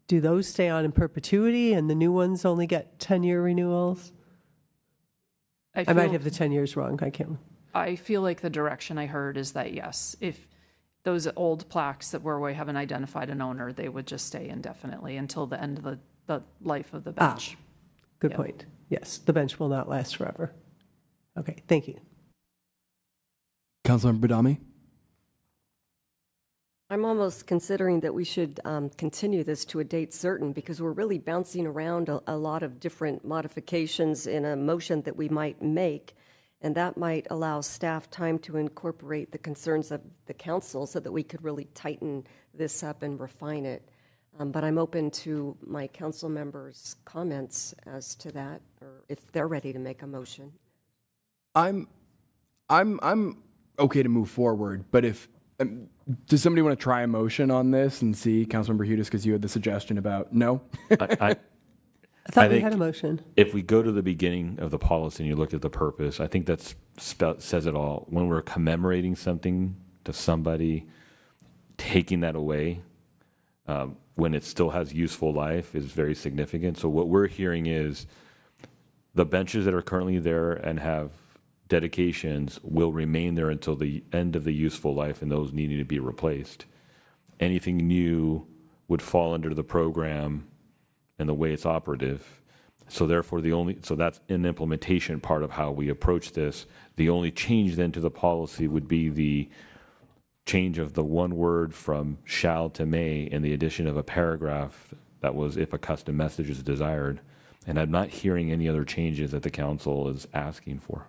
do those stay on in perpetuity and the new ones only get 10-year renewals? I might have the 10 years wrong. I can't. I feel like the direction I heard is that, yes, if those old plaques where we haven't identified an owner, they would just stay indefinitely until the end of the life of the bench. Good point. Yes, the bench will not last forever. Okay, thank you. Councilmember Badami? I'm almost considering that we should continue this to a date certain because we're really bouncing around a lot of different modifications in a motion that we might make, and that might allow staff time to incorporate the concerns of the council so that we could really tighten this up and refine it. But I'm open to my council members' comments as to that, or if they're ready to make a motion. I'm okay to move forward, but if does somebody want to try a motion on this and see, Councilmember Hudis, because you had the suggestion about no? I thought we had a motion. If we go to the beginning of the policy and you look at the purpose, I think that says it all. When we're commemorating something to somebody, taking that away when it still has useful life is very significant. So what we're hearing is the benches that are currently there and have dedications will remain there until the end of the useful life, and those needing to be replaced. Anything new would fall under the program and the way it's operative. So therefore, so that's an implementation part of how we approach this. The only change then to the policy would be the change of the one word from shall to may and the addition of a paragraph that was if a custom message is desired. And I'm not hearing any other changes that the council is asking for.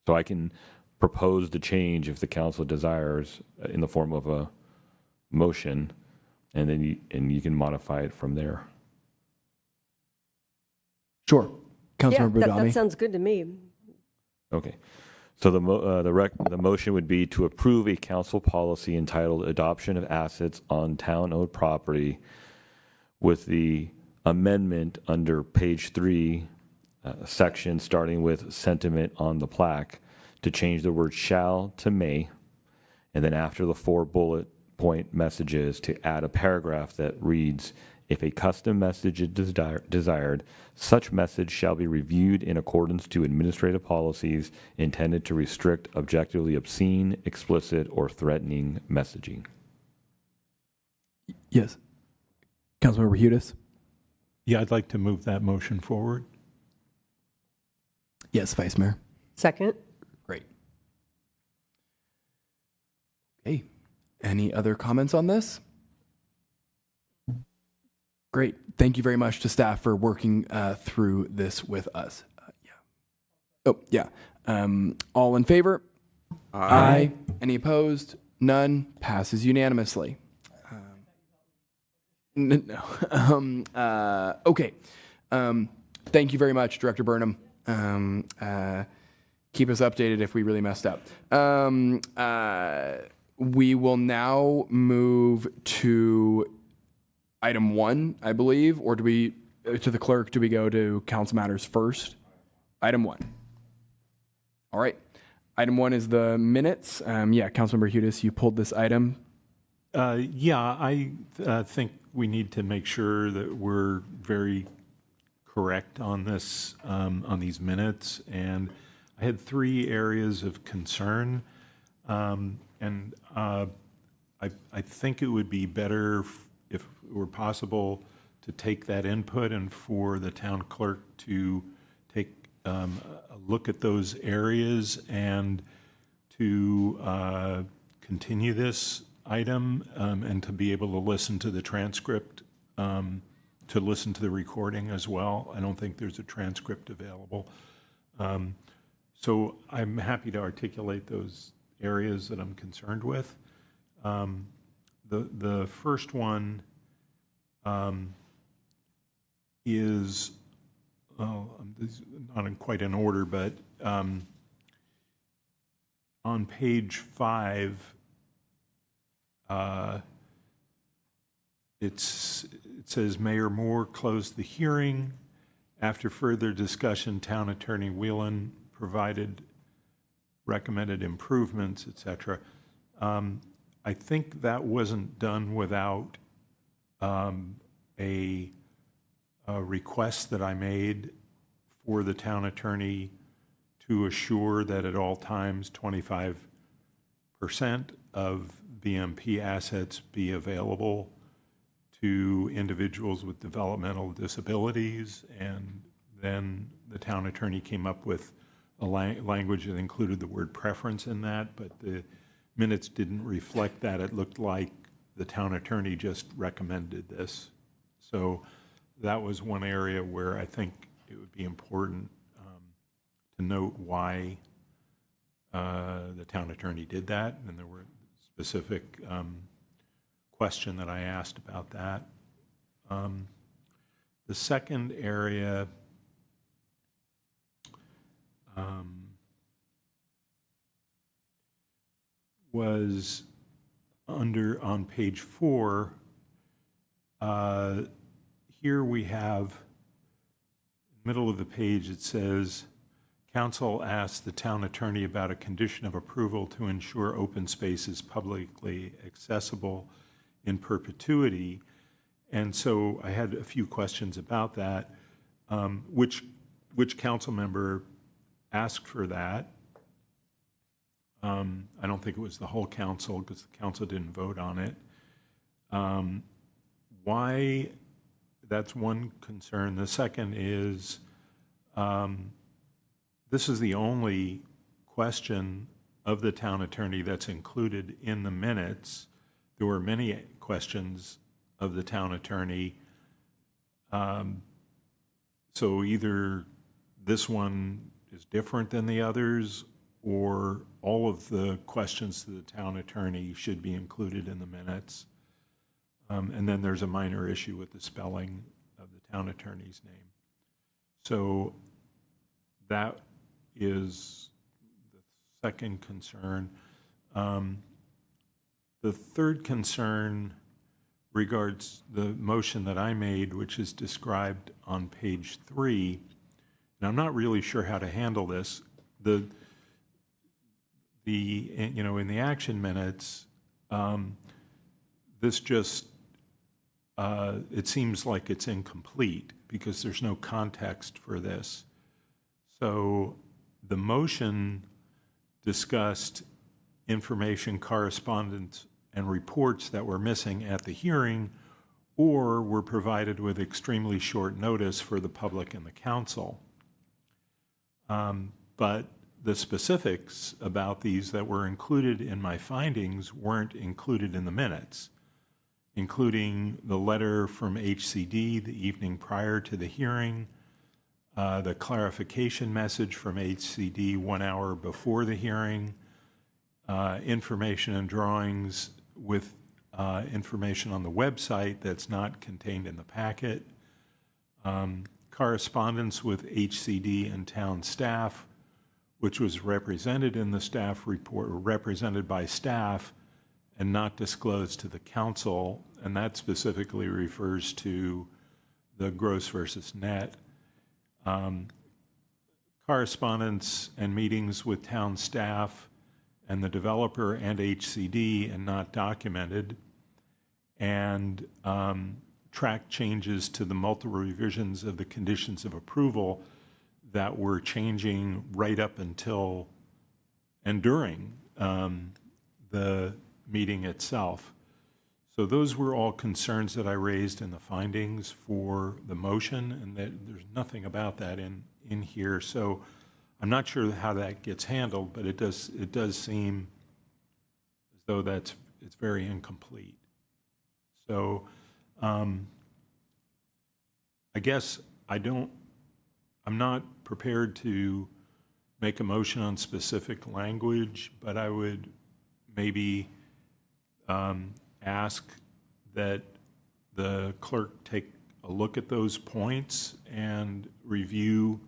So I can propose the change if the council desires in the form of a motion, and then you can modify it from there. Sure. Councilmember Yeah, Boudami. that sounds good to me. Okay. So the motion would be to approve a council policy entitled Adoption of Assets on Town-Owned Property with the amendment under page 3, section starting with sentiment on the plaque, to change the word shall to may, and then after the 4 bullet point messages to add a paragraph that reads, if a custom message is desired, such message shall be reviewed in accordance to administrative policies intended to restrict objectively obscene, explicit, or threatening messaging. Yes. Councilmember Hudis. Yeah, I'd like to move that motion forward. Yes, Vice Mayor. Second. Great. Okay. Any other comments on this? Great. Thank you very much to staff for working through this with us. Oh, yeah. All in favor? Aye. Any opposed? None. Passes unanimously. No. Okay. Thank you very much, Director Burnham. Keep us updated if we really messed up. We will now move to item 1, I believe, or do we, to the clerk, do we go to council matters first? Item 1. All right. Item 1 is the minutes. Yeah, Councilmember Hudis, you pulled this item. Yeah, I think we need to make sure that we're very correct on this, on these minutes. And I had 3 areas of concern. And I think it would be better if it were possible to take that input and for the town clerk to take a look at those areas and to continue this item and to be able to listen to the transcript, to listen to the recording as well. I don't think there's a transcript available. So I'm happy to articulate those areas that I'm concerned with. The first one is, this is not quite in order, but on page 5, it says Mayor Moore closed the hearing. After further discussion, Town Attorney Whelan recommended improvements, etc. I think that wasn't done without a request that I made for the town attorney to assure that at all times 25% of BMP assets be available to individuals with developmental disabilities, and then the town attorney came up with a language that included the word preference in that, but the minutes didn't reflect that. It looked like the town attorney just recommended this. So that was one area where I think it would be important to note why the town attorney did that, and there were specific question that I asked about that. The second area was on page 4. Here we have, middle of the page, it says, Council asked the town attorney about a condition of approval to ensure open space is publicly accessible in perpetuity. And so I had a few questions about that. Which council member asked for that? I don't think it was the whole council because the council didn't vote on it. Why? That's one concern. The second is, this is the only question of the town attorney that's included in the minutes. There were many questions of the town attorney. So either this one is different than the others, or all of the questions to the town attorney should be included in the minutes. And then there's a minor issue with the spelling of the town attorney's name. So that is the second concern. The third concern regards the motion that I made, which is described on page 3. And I'm not really sure how to handle this. In the action minutes, this just, it seems like it's incomplete because there's no context for this. So the motion discussed information, correspondence, and reports that were missing at the hearing or were provided with extremely short notice for the public and the council. But the specifics about these that were included in my findings weren't included in the minutes, including the letter from HCD the evening prior to the hearing, the clarification message from HCD 1 hour before the hearing, information and drawings with information on the website that's not contained in the packet, correspondence with HCD and town staff, which was represented in the staff report, or represented by staff, and not disclosed to the council, and that specifically refers to the gross versus net. Correspondence and meetings with town staff and the developer and HCD and not documented, and track changes to the multiple revisions of the conditions of approval that were changing right up until and during the meeting itself. So those were all concerns that I raised in the findings for the motion, and that there's nothing about that in here. So I'm not sure how that gets handled, but it does seem as though it's very incomplete. So I guess I'm not prepared to make a motion on specific language, but I would maybe ask that the clerk take a look at those points and review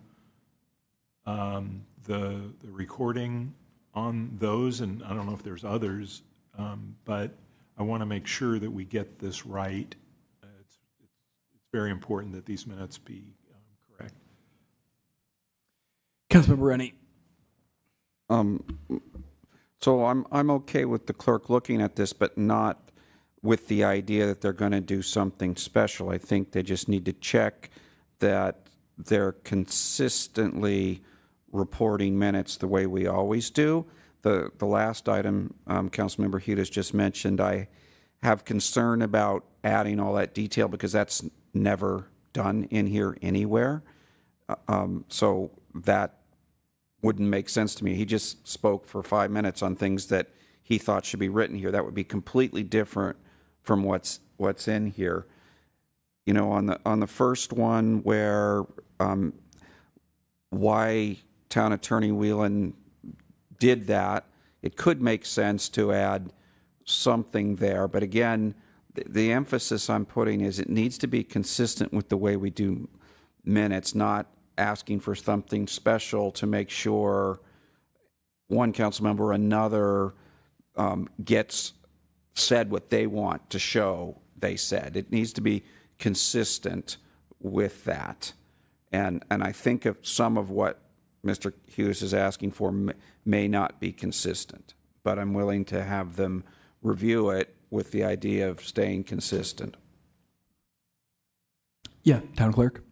the recording on those, and I don't know if there's others, but I want to make sure that we get this right. It's very important that these minutes be correct. Councilmember Rennie. So I'm okay with the clerk looking at this, but not with the idea that they're going to do something special. I think they just need to check that they're consistently reporting minutes the way we always do. The last item Councilmember Hughes just mentioned, I have concern about adding all that detail because that's never done in here anywhere. So that wouldn't make sense to me. He just spoke for 5 minutes on things that he thought should be written here. That would be completely different from what's in here. You know, on the first one where why Town Attorney Whelan did that, it could make sense to add something there. But again, the emphasis I'm putting is it needs to be consistent with the way we do minutes, not asking for something special to make sure one council member or another gets said what they want to show they said. It needs to be consistent with that. And I think of some of what Mr. Hughes is asking for may not be consistent, but I'm willing to have them review it with the idea of staying consistent. Yeah, Town Clerk.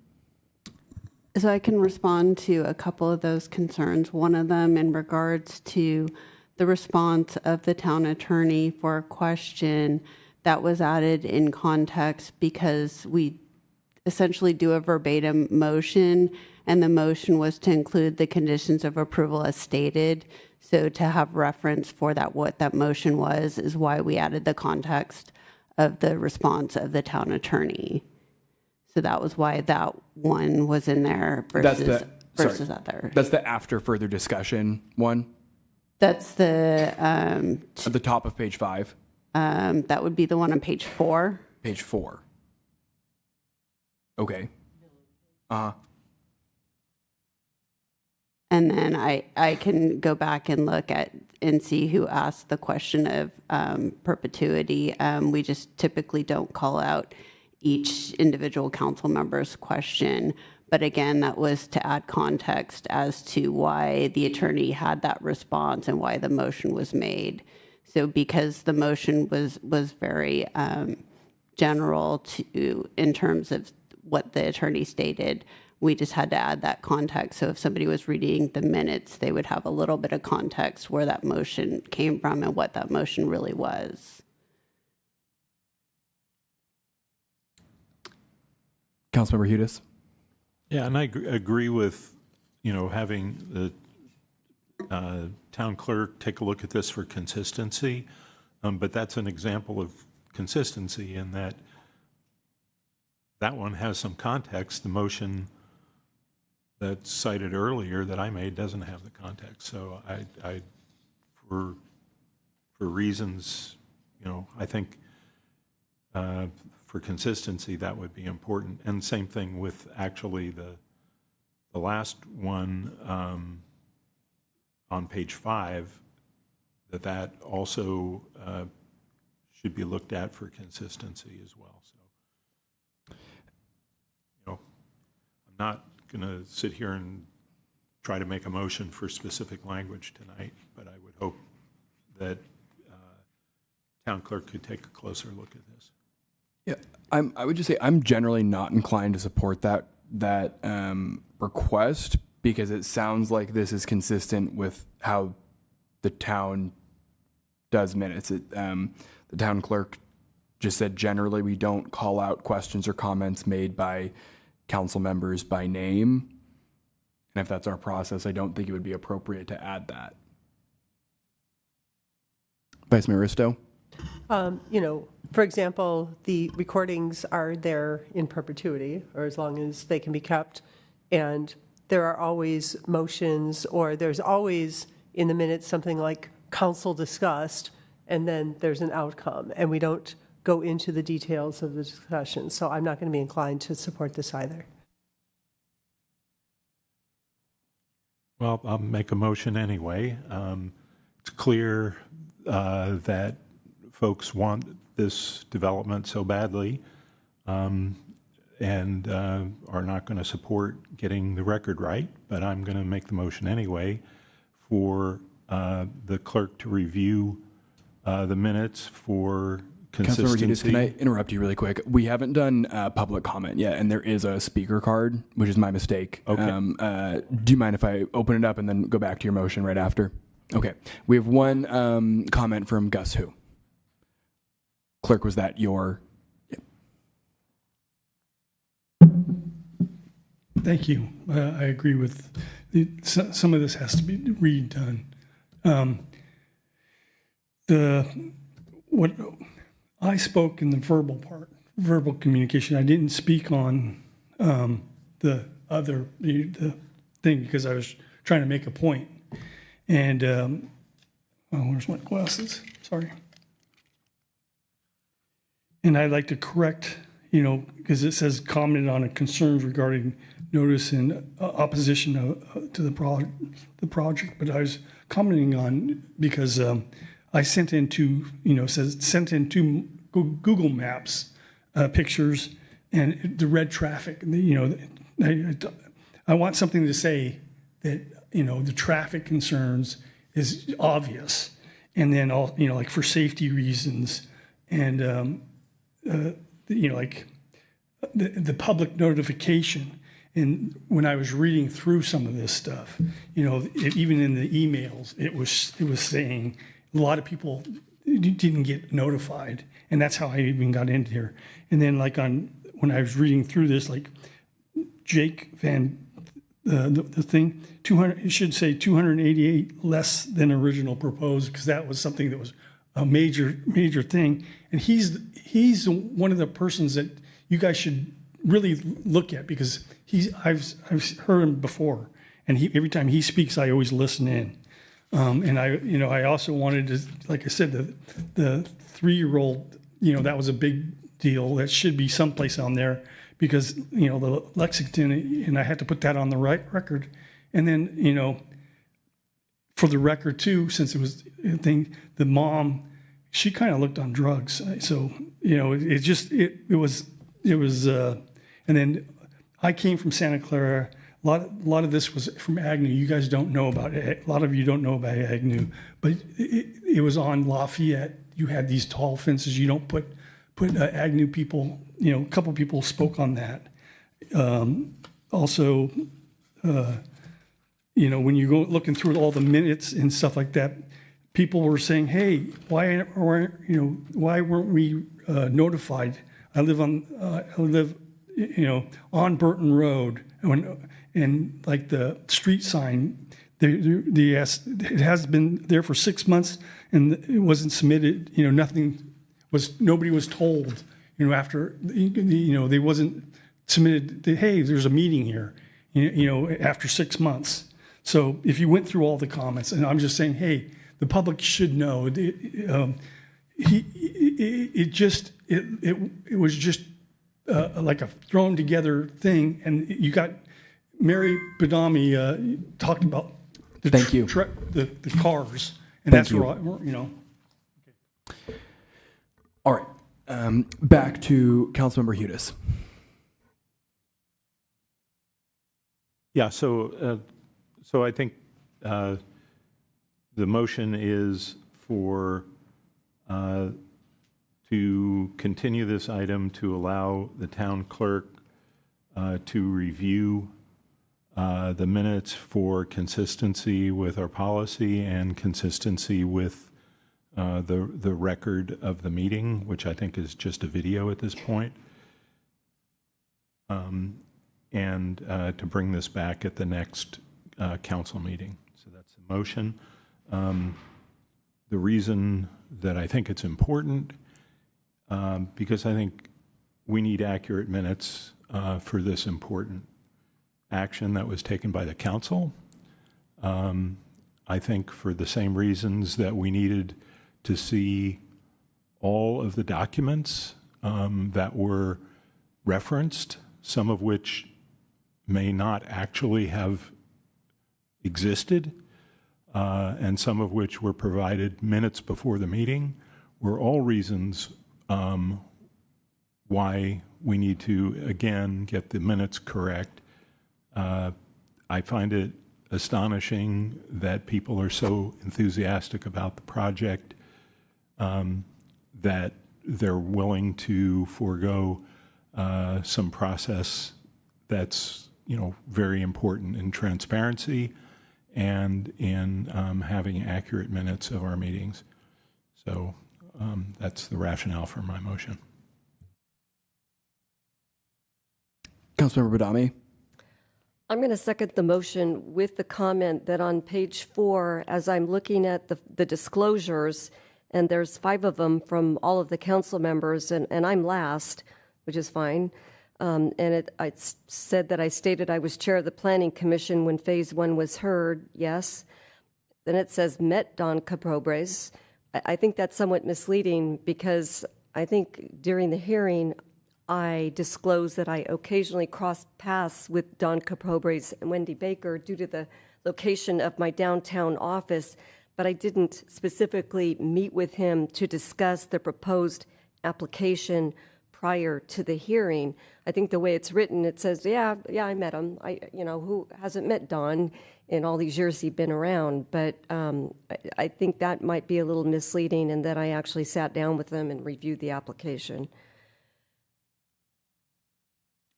So I can respond to a couple of those concerns. One of them in regards to the response of the town attorney for a question that was added in context because we essentially do a verbatim motion, and the motion was to include the conditions of approval as stated. So to have reference for that, what that motion was, is why we added the context of the response of the town attorney. So that was why that one was in there versus other. That's the after further discussion one? That's the, At the top of page 5. that would be the one on page 4. Page 4. Okay. And then I can go back and look at and see who asked the question of perpetuity. We just typically don't call out each individual council member's question. But again, that was to add context as to why the attorney had that response and why the motion was made. So because the motion was very general in terms of what the attorney stated, we just had to add that context. So if somebody was reading the minutes, they would have a little bit of context where that motion came from and what that motion really was. Councilmember Hudis? Yeah, and I agree with, having the town clerk take a look at this for consistency. But that's an example of consistency in that one has some context. The motion that's cited earlier that I made doesn't have the context. So I for reasons, I think for consistency that would be important. And same thing with actually the last one on page 5, that also should be looked at for consistency as well. So, I'm not going to sit here and try to make a motion for specific language tonight, but I would hope that town clerk could take a closer look at this. Yeah, I would just say I'm generally not inclined to support that request because it sounds like this is consistent with how the town does minutes. The town clerk just said generally we don't call out questions or comments made by council members by name. And if that's our process, I don't think it would be appropriate to add that. Vice Mayor Risto? For example, the recordings are there in perpetuity, or as long as they can be kept. And there are always motions, or there's always in the minutes something like council discussed, and then there's an outcome. And we don't go into the details of the discussion. So I'm not going to be inclined to support this either. Well, I'll make a motion anyway. It's clear that folks want this development so badly and are not going to support getting the record right, but I'm going to make the motion anyway for the clerk to review the minutes for consistency. Councilmember Hudis, can I interrupt you really quick? We haven't done public comment yet, and there is a speaker card, which is my mistake. Okay. Do you mind if I open it up and then go back to your motion right after? Okay. We have one comment from Gus Hu. Clerk, was that your? Yep. Thank you. I agree with some of this has to be redone. What I spoke in the verbal part, verbal communication. I didn't speak on the thing because I was trying to make a point. And where's my glasses? Sorry. And I'd like to correct, because it says commented on concerns regarding notice in opposition to the project, but I was commenting on because I sent in two Google Maps pictures and the red traffic. I want something to say that the traffic concerns is obvious, and then all like for safety reasons and like the public notification. And when I was reading through some of this stuff, even in the emails, it was saying a lot of people didn't get notified, and that's how I even got into here. And then when I was reading through this, like Jake Van, the thing, 200, it should say 288 less than original proposed, because that was something that was a major thing. And he's one of the persons that you guys should really look at, because I've heard him before, and every time he speaks, I always listen in. And I also wanted to, like I said, the 3-year-old, that was a big deal. That should be someplace on there because, the Lexington, and I had to put that on the right record. And then, for the record too, since it was a thing, the mom, she kind of looked on drugs. So, it was, and then I came from Santa Clara. A lot of this was from Agnew. You guys don't know about it. A lot of you don't know about Agnew, but it was on Lafayette. You had these tall fences. You don't put Agnew people. A couple people spoke on that. Also, when you go looking through all the minutes and stuff like that, people were saying, "Hey, why weren't we notified?" I live on Burton Road, and like the street sign, it has been there for 6 months, and it wasn't submitted. Nobody was told. After they wasn't submitted. Hey, there's a meeting here. After 6 months. So if you went through all the comments, and I'm just saying, hey, the public should know. It was just like a thrown together thing, and you got Mary Badami talked about the the cars, and that's where All right, back to Councilmember Hudis. Yeah, so I think the motion is for to continue this item to allow the town clerk to review the minutes for consistency with our policy and consistency with the record of the meeting, which I think is just a video at this point. And to bring this back at the next council meeting. So that's the motion. The reason that I think it's important, because I think we need accurate minutes for this important action that was taken by the council. I think for the same reasons that we needed to see all of the documents that were referenced, some of which may not actually have existed, and some of which were provided minutes before the meeting, were all reasons why we need to, again, get the minutes correct. I find it astonishing that people are so enthusiastic about the project that they're willing to forego some process that's very important in transparency and in having accurate minutes of our meetings. So that's the rationale for my motion. Councilmember Badami. I'm going to second the motion with the comment that on page 4, as I'm looking at the disclosures, and there's 5 of them from all of the council members, and I'm last, which is fine. I said that I stated I was chair of the Planning Commission when Phase 1 was heard, yes. Then it says met Don Caprobres. I think that's somewhat misleading because I think during the hearing, I disclosed that I occasionally crossed paths with Don Caprobres and Wendy Baker due to the location of my downtown office, but I didn't specifically meet with him to discuss the proposed application prior to the hearing. I think the way it's written, it says, yeah, I met him. Who hasn't met Don in all these years he's been around? But I think that might be a little misleading, and that I actually sat down with them and reviewed the application.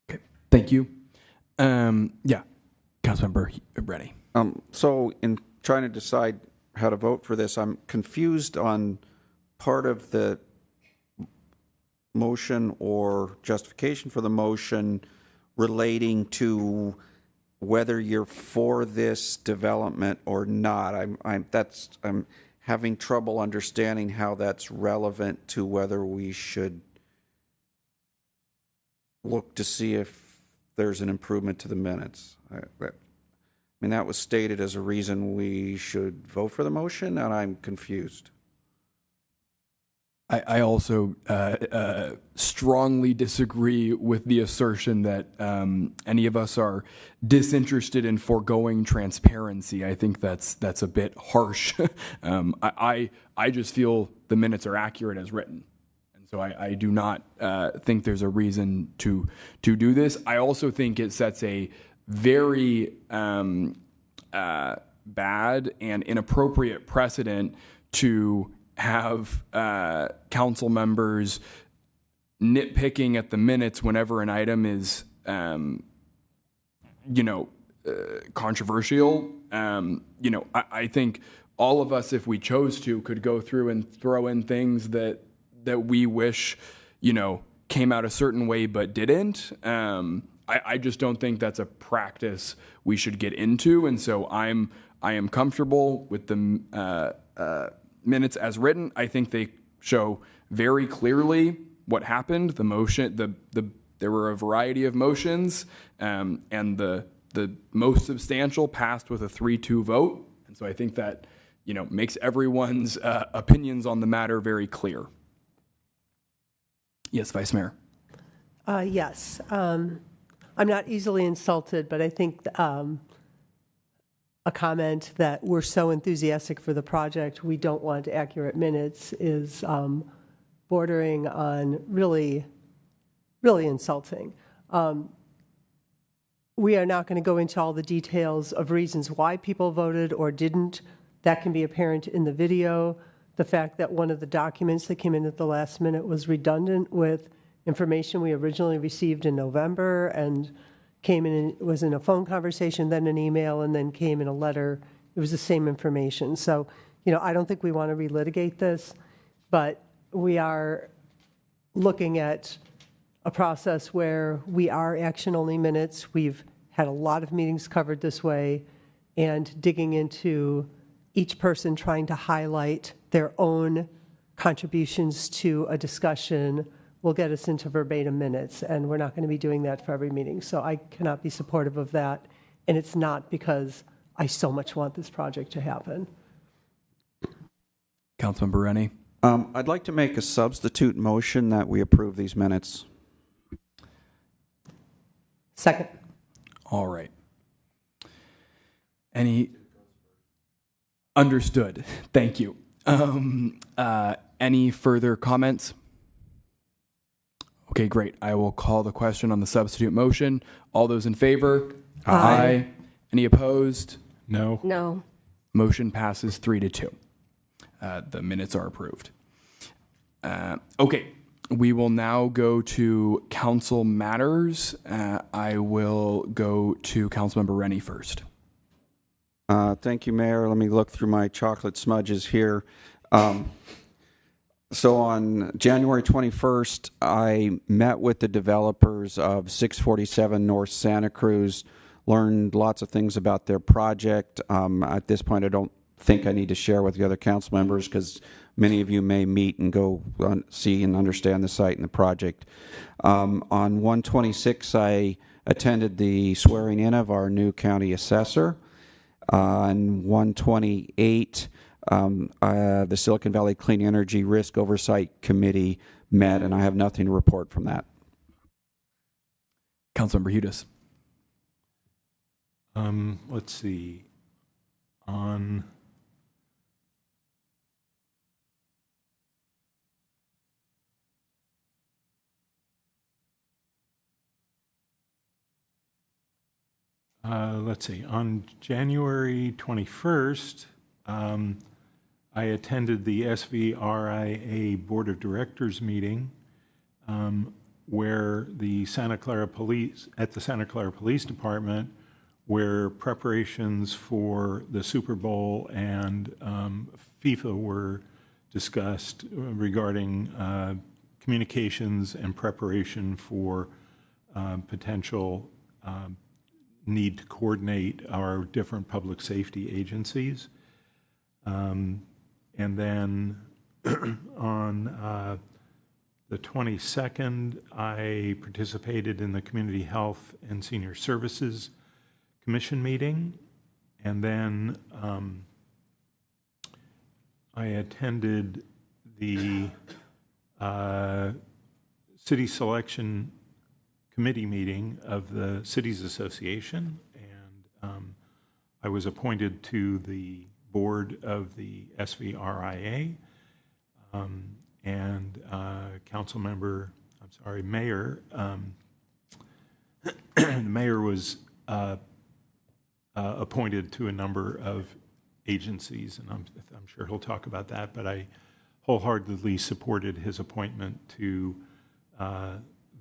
Okay, thank you. Yeah, Councilmember Rennie. So in trying to decide how to vote for this, I'm confused on part of the motion or justification for the motion relating to whether you're for this development or not. I'm having trouble understanding how that's relevant to whether we should look to see if there's an improvement to the minutes. mean, that was stated as a reason we should vote for the motion, and I'm confused. I also strongly disagree with the assertion that any of us are disinterested in foregoing transparency. I think that's a bit harsh. I just feel the minutes are accurate as written. And so I do not think there's a reason to do this. I also think it sets a very bad and inappropriate precedent to have council members nitpicking at the minutes whenever an item is, controversial. I think all of us, if we chose to, could go through and throw in things that we wish, came out a certain way but didn't. I just don't think that's a practice we should get into, and so I am comfortable with the minutes as written. I think they show very clearly what happened. The motion, there were a variety of motions, and the most substantial passed with a 3-2 vote. And so I think that makes everyone's opinions on the matter very clear. Yes, Vice Mayor. Yes. I'm not easily insulted, but I think a comment that we're so enthusiastic for the project, we don't want accurate minutes is bordering on really, really insulting. We are not going to go into all the details of reasons why people voted or didn't. That can be apparent in the video. The fact that one of the documents that came in at the last minute was redundant with information we originally received in November and came in, was in a phone conversation, then an email, and then came in a letter. It was the same information. So, I don't think we want to relitigate this, but we are looking at a process where we are action-only minutes. We've had a lot of meetings covered this way, and digging into each person trying to highlight their own contributions to a discussion will get us into verbatim minutes, and we're not going to be doing that for every meeting. So I cannot be supportive of that, and it's not because I so much want this project to happen. Councilmember Rennie. I'd like to make a substitute motion that we approve these minutes. Second. All right. Any? Understood. Thank you. Any further comments? Okay, great. I will call the question on the substitute motion. All those in favor? Aye. Any opposed? No. No. Motion passes 3-2. The minutes are approved. Okay, we will now go to council matters. I will go to Councilmember Rennie first. Thank you, Mayor. Let me look through my chocolate smudges here. So on January 21st, I met with the developers of 647 North Santa Cruz, learned lots of things about their project. At this point, I don't think I need to share with the other council members because many of you may meet and go see and understand the site and the project. On 126, I attended the swearing in of our new county assessor. On 128, the Silicon Valley Clean Energy Risk Oversight Committee met, and I have nothing to report from that. Councilmember Hudis. Let's see. On let's see. On January 21st, I attended the SVRIA Board of Directors meeting where the Santa Clara Police Department, where preparations for the Super Bowl and FIFA were discussed regarding communications and preparation for potential need to coordinate our different public safety agencies. And then on the 22nd, I participated in the Community Health and Senior Services Commission meeting. And then I attended the city selection committee meeting of the Cities Association, and I was appointed to the board of the SVRIA, and mayor, the mayor was appointed to a number of agencies, and I'm sure he'll talk about that, but I wholeheartedly supported his appointment to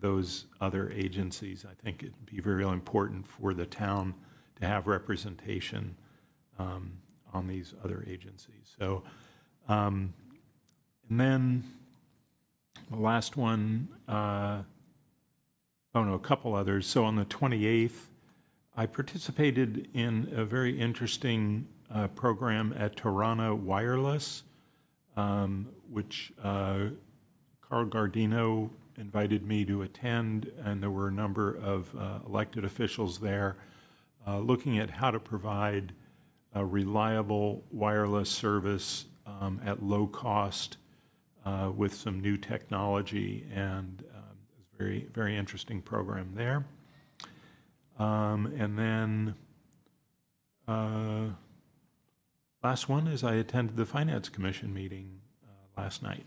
those other agencies. I think it'd be very important for the town to have representation on these other agencies. So, and then the last one, a couple others. So on the 28th, I participated in a very interesting program at Toronto Wireless, which Carl Gardino invited me to attend, and there were a number of elected officials there looking at how to provide a reliable wireless service at low cost with some new technology, and it was a very, very interesting program there. And then last one is I attended the Finance Commission meeting last night.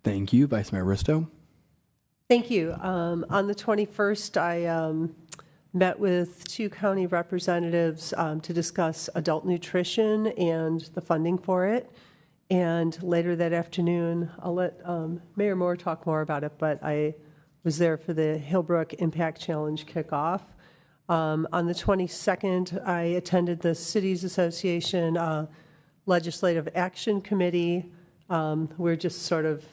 Thank you, Vice Mayor Risto. Thank you. On the 21st, I met with 2 county representatives to discuss adult nutrition and the funding for it. And later that afternoon, I'll let Mayor Moore talk more about it, but I was there for the Hillbrook Impact Challenge kickoff. On the 22nd, I attended the Cities Association Legislative Action Committee. We're just sort of,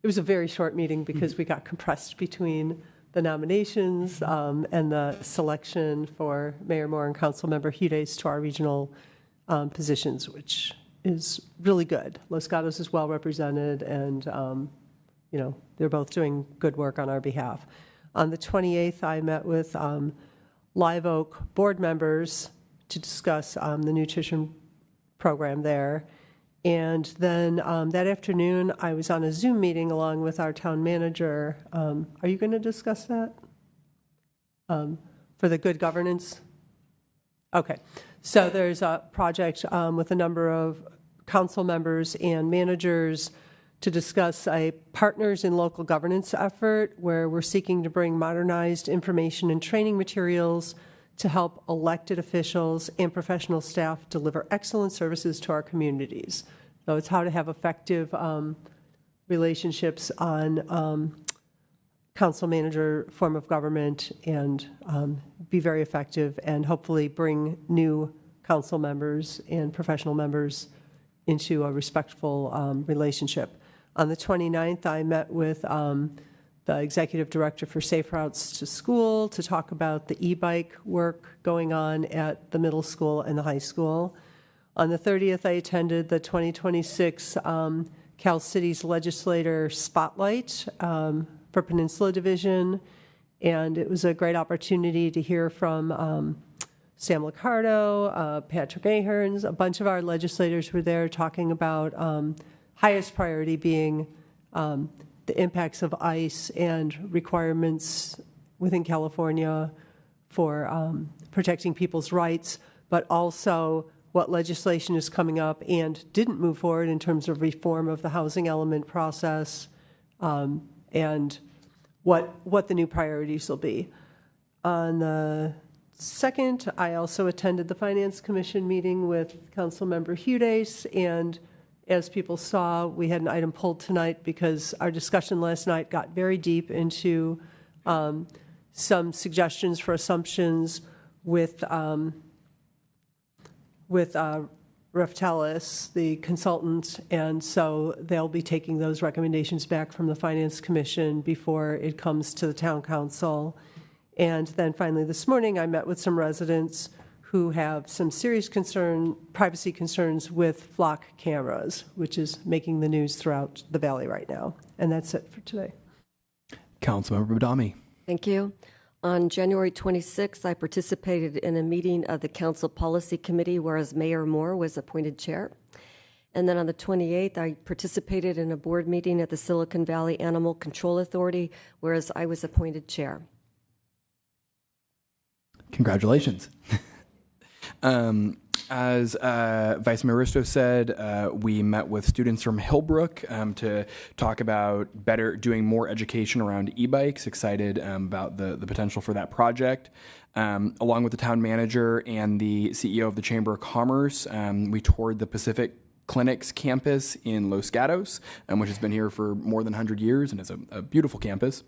it was a very short meeting because we got compressed between the nominations and the selection for Mayor Moore and Councilmember Hudes to our regional positions, which is really good. Los Gatos is well represented, and they're both doing good work on our behalf. On the 28th, I met with Live Oak board members to discuss the nutrition program there. And then that afternoon, I was on a Zoom meeting along with our town manager. Are you going to discuss that? For the good governance? Okay. So there's a project with a number of council members and managers to discuss a partners in local governance effort where we're seeking to bring modernized information and training materials to help elected officials and professional staff deliver excellent services to our communities. So it's how to have effective relationships on council manager form of government and be very effective and hopefully bring new council members and professional members into a respectful relationship. On the 29th, I met with the executive director for Safe Routes to School to talk about the e-bike work going on at the middle school and the high school. On the 30th, I attended the 2026 Cal Cities Legislator Spotlight for Peninsula Division, and it was a great opportunity to hear from Sam Liccardo, Patrick Ahern. A bunch of our legislators were there talking about highest priority being the impacts of ICE and requirements within California for protecting people's rights, but also what legislation is coming up and didn't move forward in terms of reform of the housing element process, and what the new priorities will be. On the 2nd, I also attended the Finance Commission meeting with Councilmember Hudes, and as people saw, we had an item pulled tonight because our discussion last night got very deep into some suggestions for assumptions with Reftelis, the consultant, and so they'll be taking those recommendations back from the Finance Commission before it comes to the Town Council. And then finally this morning, I met with some residents who have some serious privacy concerns with flock cameras, which is making the news throughout the valley right now. And that's it for today. Councilmember Badami. Thank you. On January 26th, I participated in a meeting of the Council Policy Committee, whereas Mayor Moore was appointed chair. And then on the 28th, I participated in a board meeting at the Silicon Valley Animal Control Authority, whereas I was appointed chair. Congratulations. As Vice Mayor Risto said, we met with students from Hillbrook to talk about doing more education around e-bikes. Excited about the potential for that project. Along with the town manager and the CEO of the Chamber of Commerce, we toured the Pacific Clinics campus in Los Gatos, which has been here for more than 100 years and is a beautiful campus.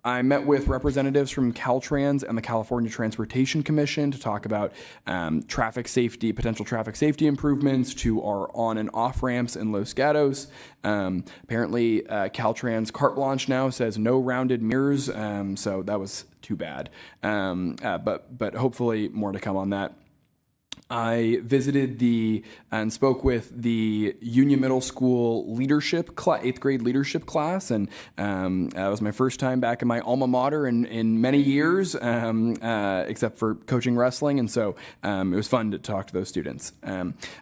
I met with representatives from Caltrans and the California Transportation Commission to talk about potential traffic safety improvements to our on and off ramps in Los Gatos. Apparently, Caltrans carte blanche now says no rounded mirrors, so that was too bad. But hopefully more to come on that. I visited and spoke with the Union Middle School leadership 8th grade leadership class, and that was my first time back in my alma mater in many years, except for coaching wrestling, and so it was fun to talk to those students.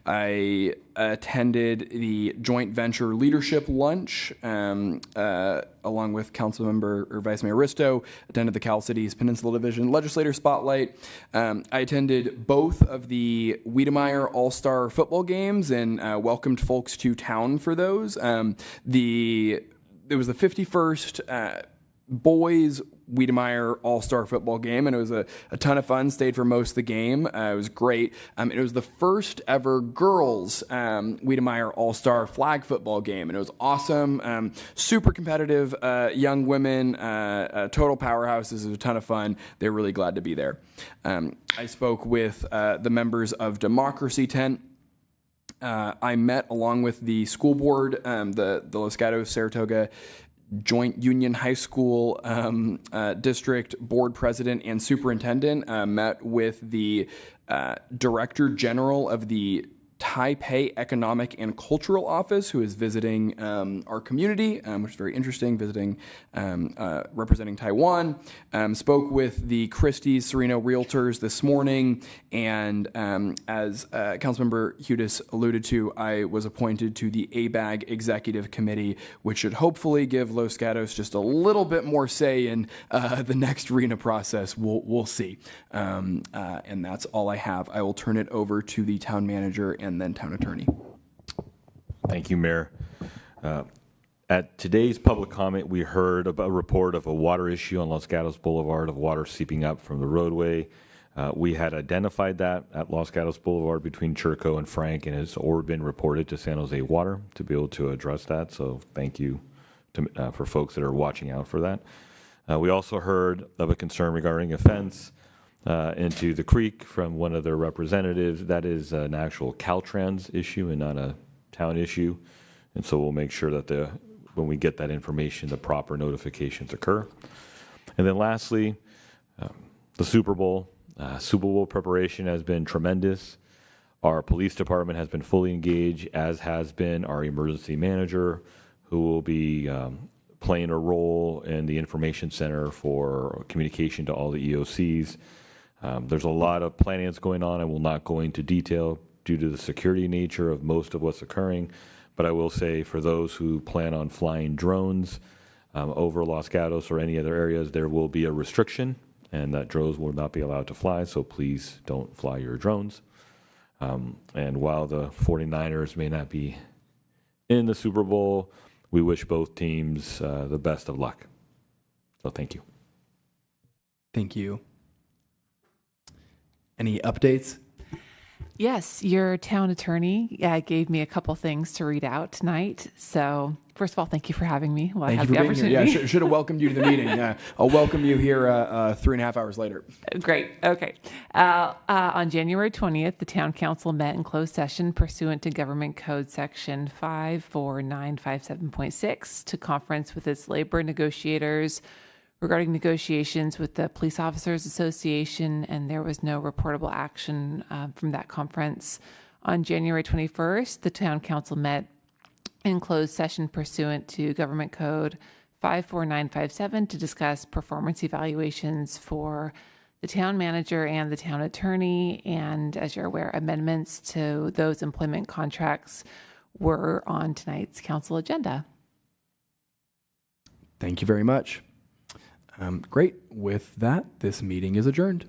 I attended the joint venture leadership lunch along with Councilmember or Vice Mayor Risto, attended the Cal Cities Peninsula Division Legislator Spotlight. I attended both of the Wiedemeyer All-Star football games and welcomed folks to town for those. It was the 51st boys Wiedemeyer All-Star football game, and it was a ton of fun. Stayed for most of the game. It was great. It was the first ever girls Wiedemeyer All-Star flag football game, and it was awesome. Super competitive young women, total powerhouses. It was a ton of fun. They were really glad to be there. I spoke with the members of Democracy Tent. I met along with the school board, the Los Gatos Saratoga Joint Union High School District Board President and Superintendent, met with the Director General of the Taipei Economic and Cultural Office, who is visiting our community, which is very interesting, representing Taiwan. Spoke with the Christie's Sereno Realtors this morning, and as Councilmember Hudis alluded to, I was appointed to the ABAG Executive Committee, which should hopefully give Los Gatos just a little bit more say in the next RENA process. We'll see. And that's all I have. I will turn it over to the town manager and then town attorney. Thank you, Mayor. At today's public comment, we heard about a report of a water issue on Los Gatos Boulevard of water seeping up from the roadway. We had identified that at Los Gatos Boulevard between Churco and Frank, and it's already been reported to San Jose Water to be able to address that. So thank you for folks that are watching out for that. We also heard of a concern regarding a fence into the creek from one of their representatives. That is an actual Caltrans issue and not a town issue. And so we'll make sure that when we get that information, the proper notifications occur. And then lastly, the Super Bowl. Super Bowl preparation has been tremendous. Our police department has been fully engaged, as has been our emergency manager, who will be playing a role in the information center for communication to all the EOCs. There's a lot of planning that's going on. I will not go into detail due to the security nature of most of what's occurring, but I will say for those who plan on flying drones over Los Gatos or any other areas, there will be a restriction, and that drones will not be allowed to fly, so please don't fly your drones. And while the 49ers may not be in the Super Bowl, we wish both teams the best of luck. So thank you. Thank you. Any updates? Yes, your town attorney gave me a couple things to read out tonight. So, first of all, thank you for having me. Well, Thank I have you the for being opportunity. here. Yeah, should have welcomed you to the meeting. Yeah, I'll welcome you here 3.5 hours later. Great. Okay. On January 20th, the town council met in closed session pursuant to Government Code Section 54957.6 to conference with its labor negotiators regarding negotiations with the Police Officers Association, and there was no reportable action from that conference. On January 21st, the town council met in closed session pursuant to Government Code 54957 to discuss performance evaluations for the town manager and the town attorney. And as you're aware, amendments to those employment contracts were on tonight's council agenda. Thank you very much. Great. With that, this meeting is adjourned.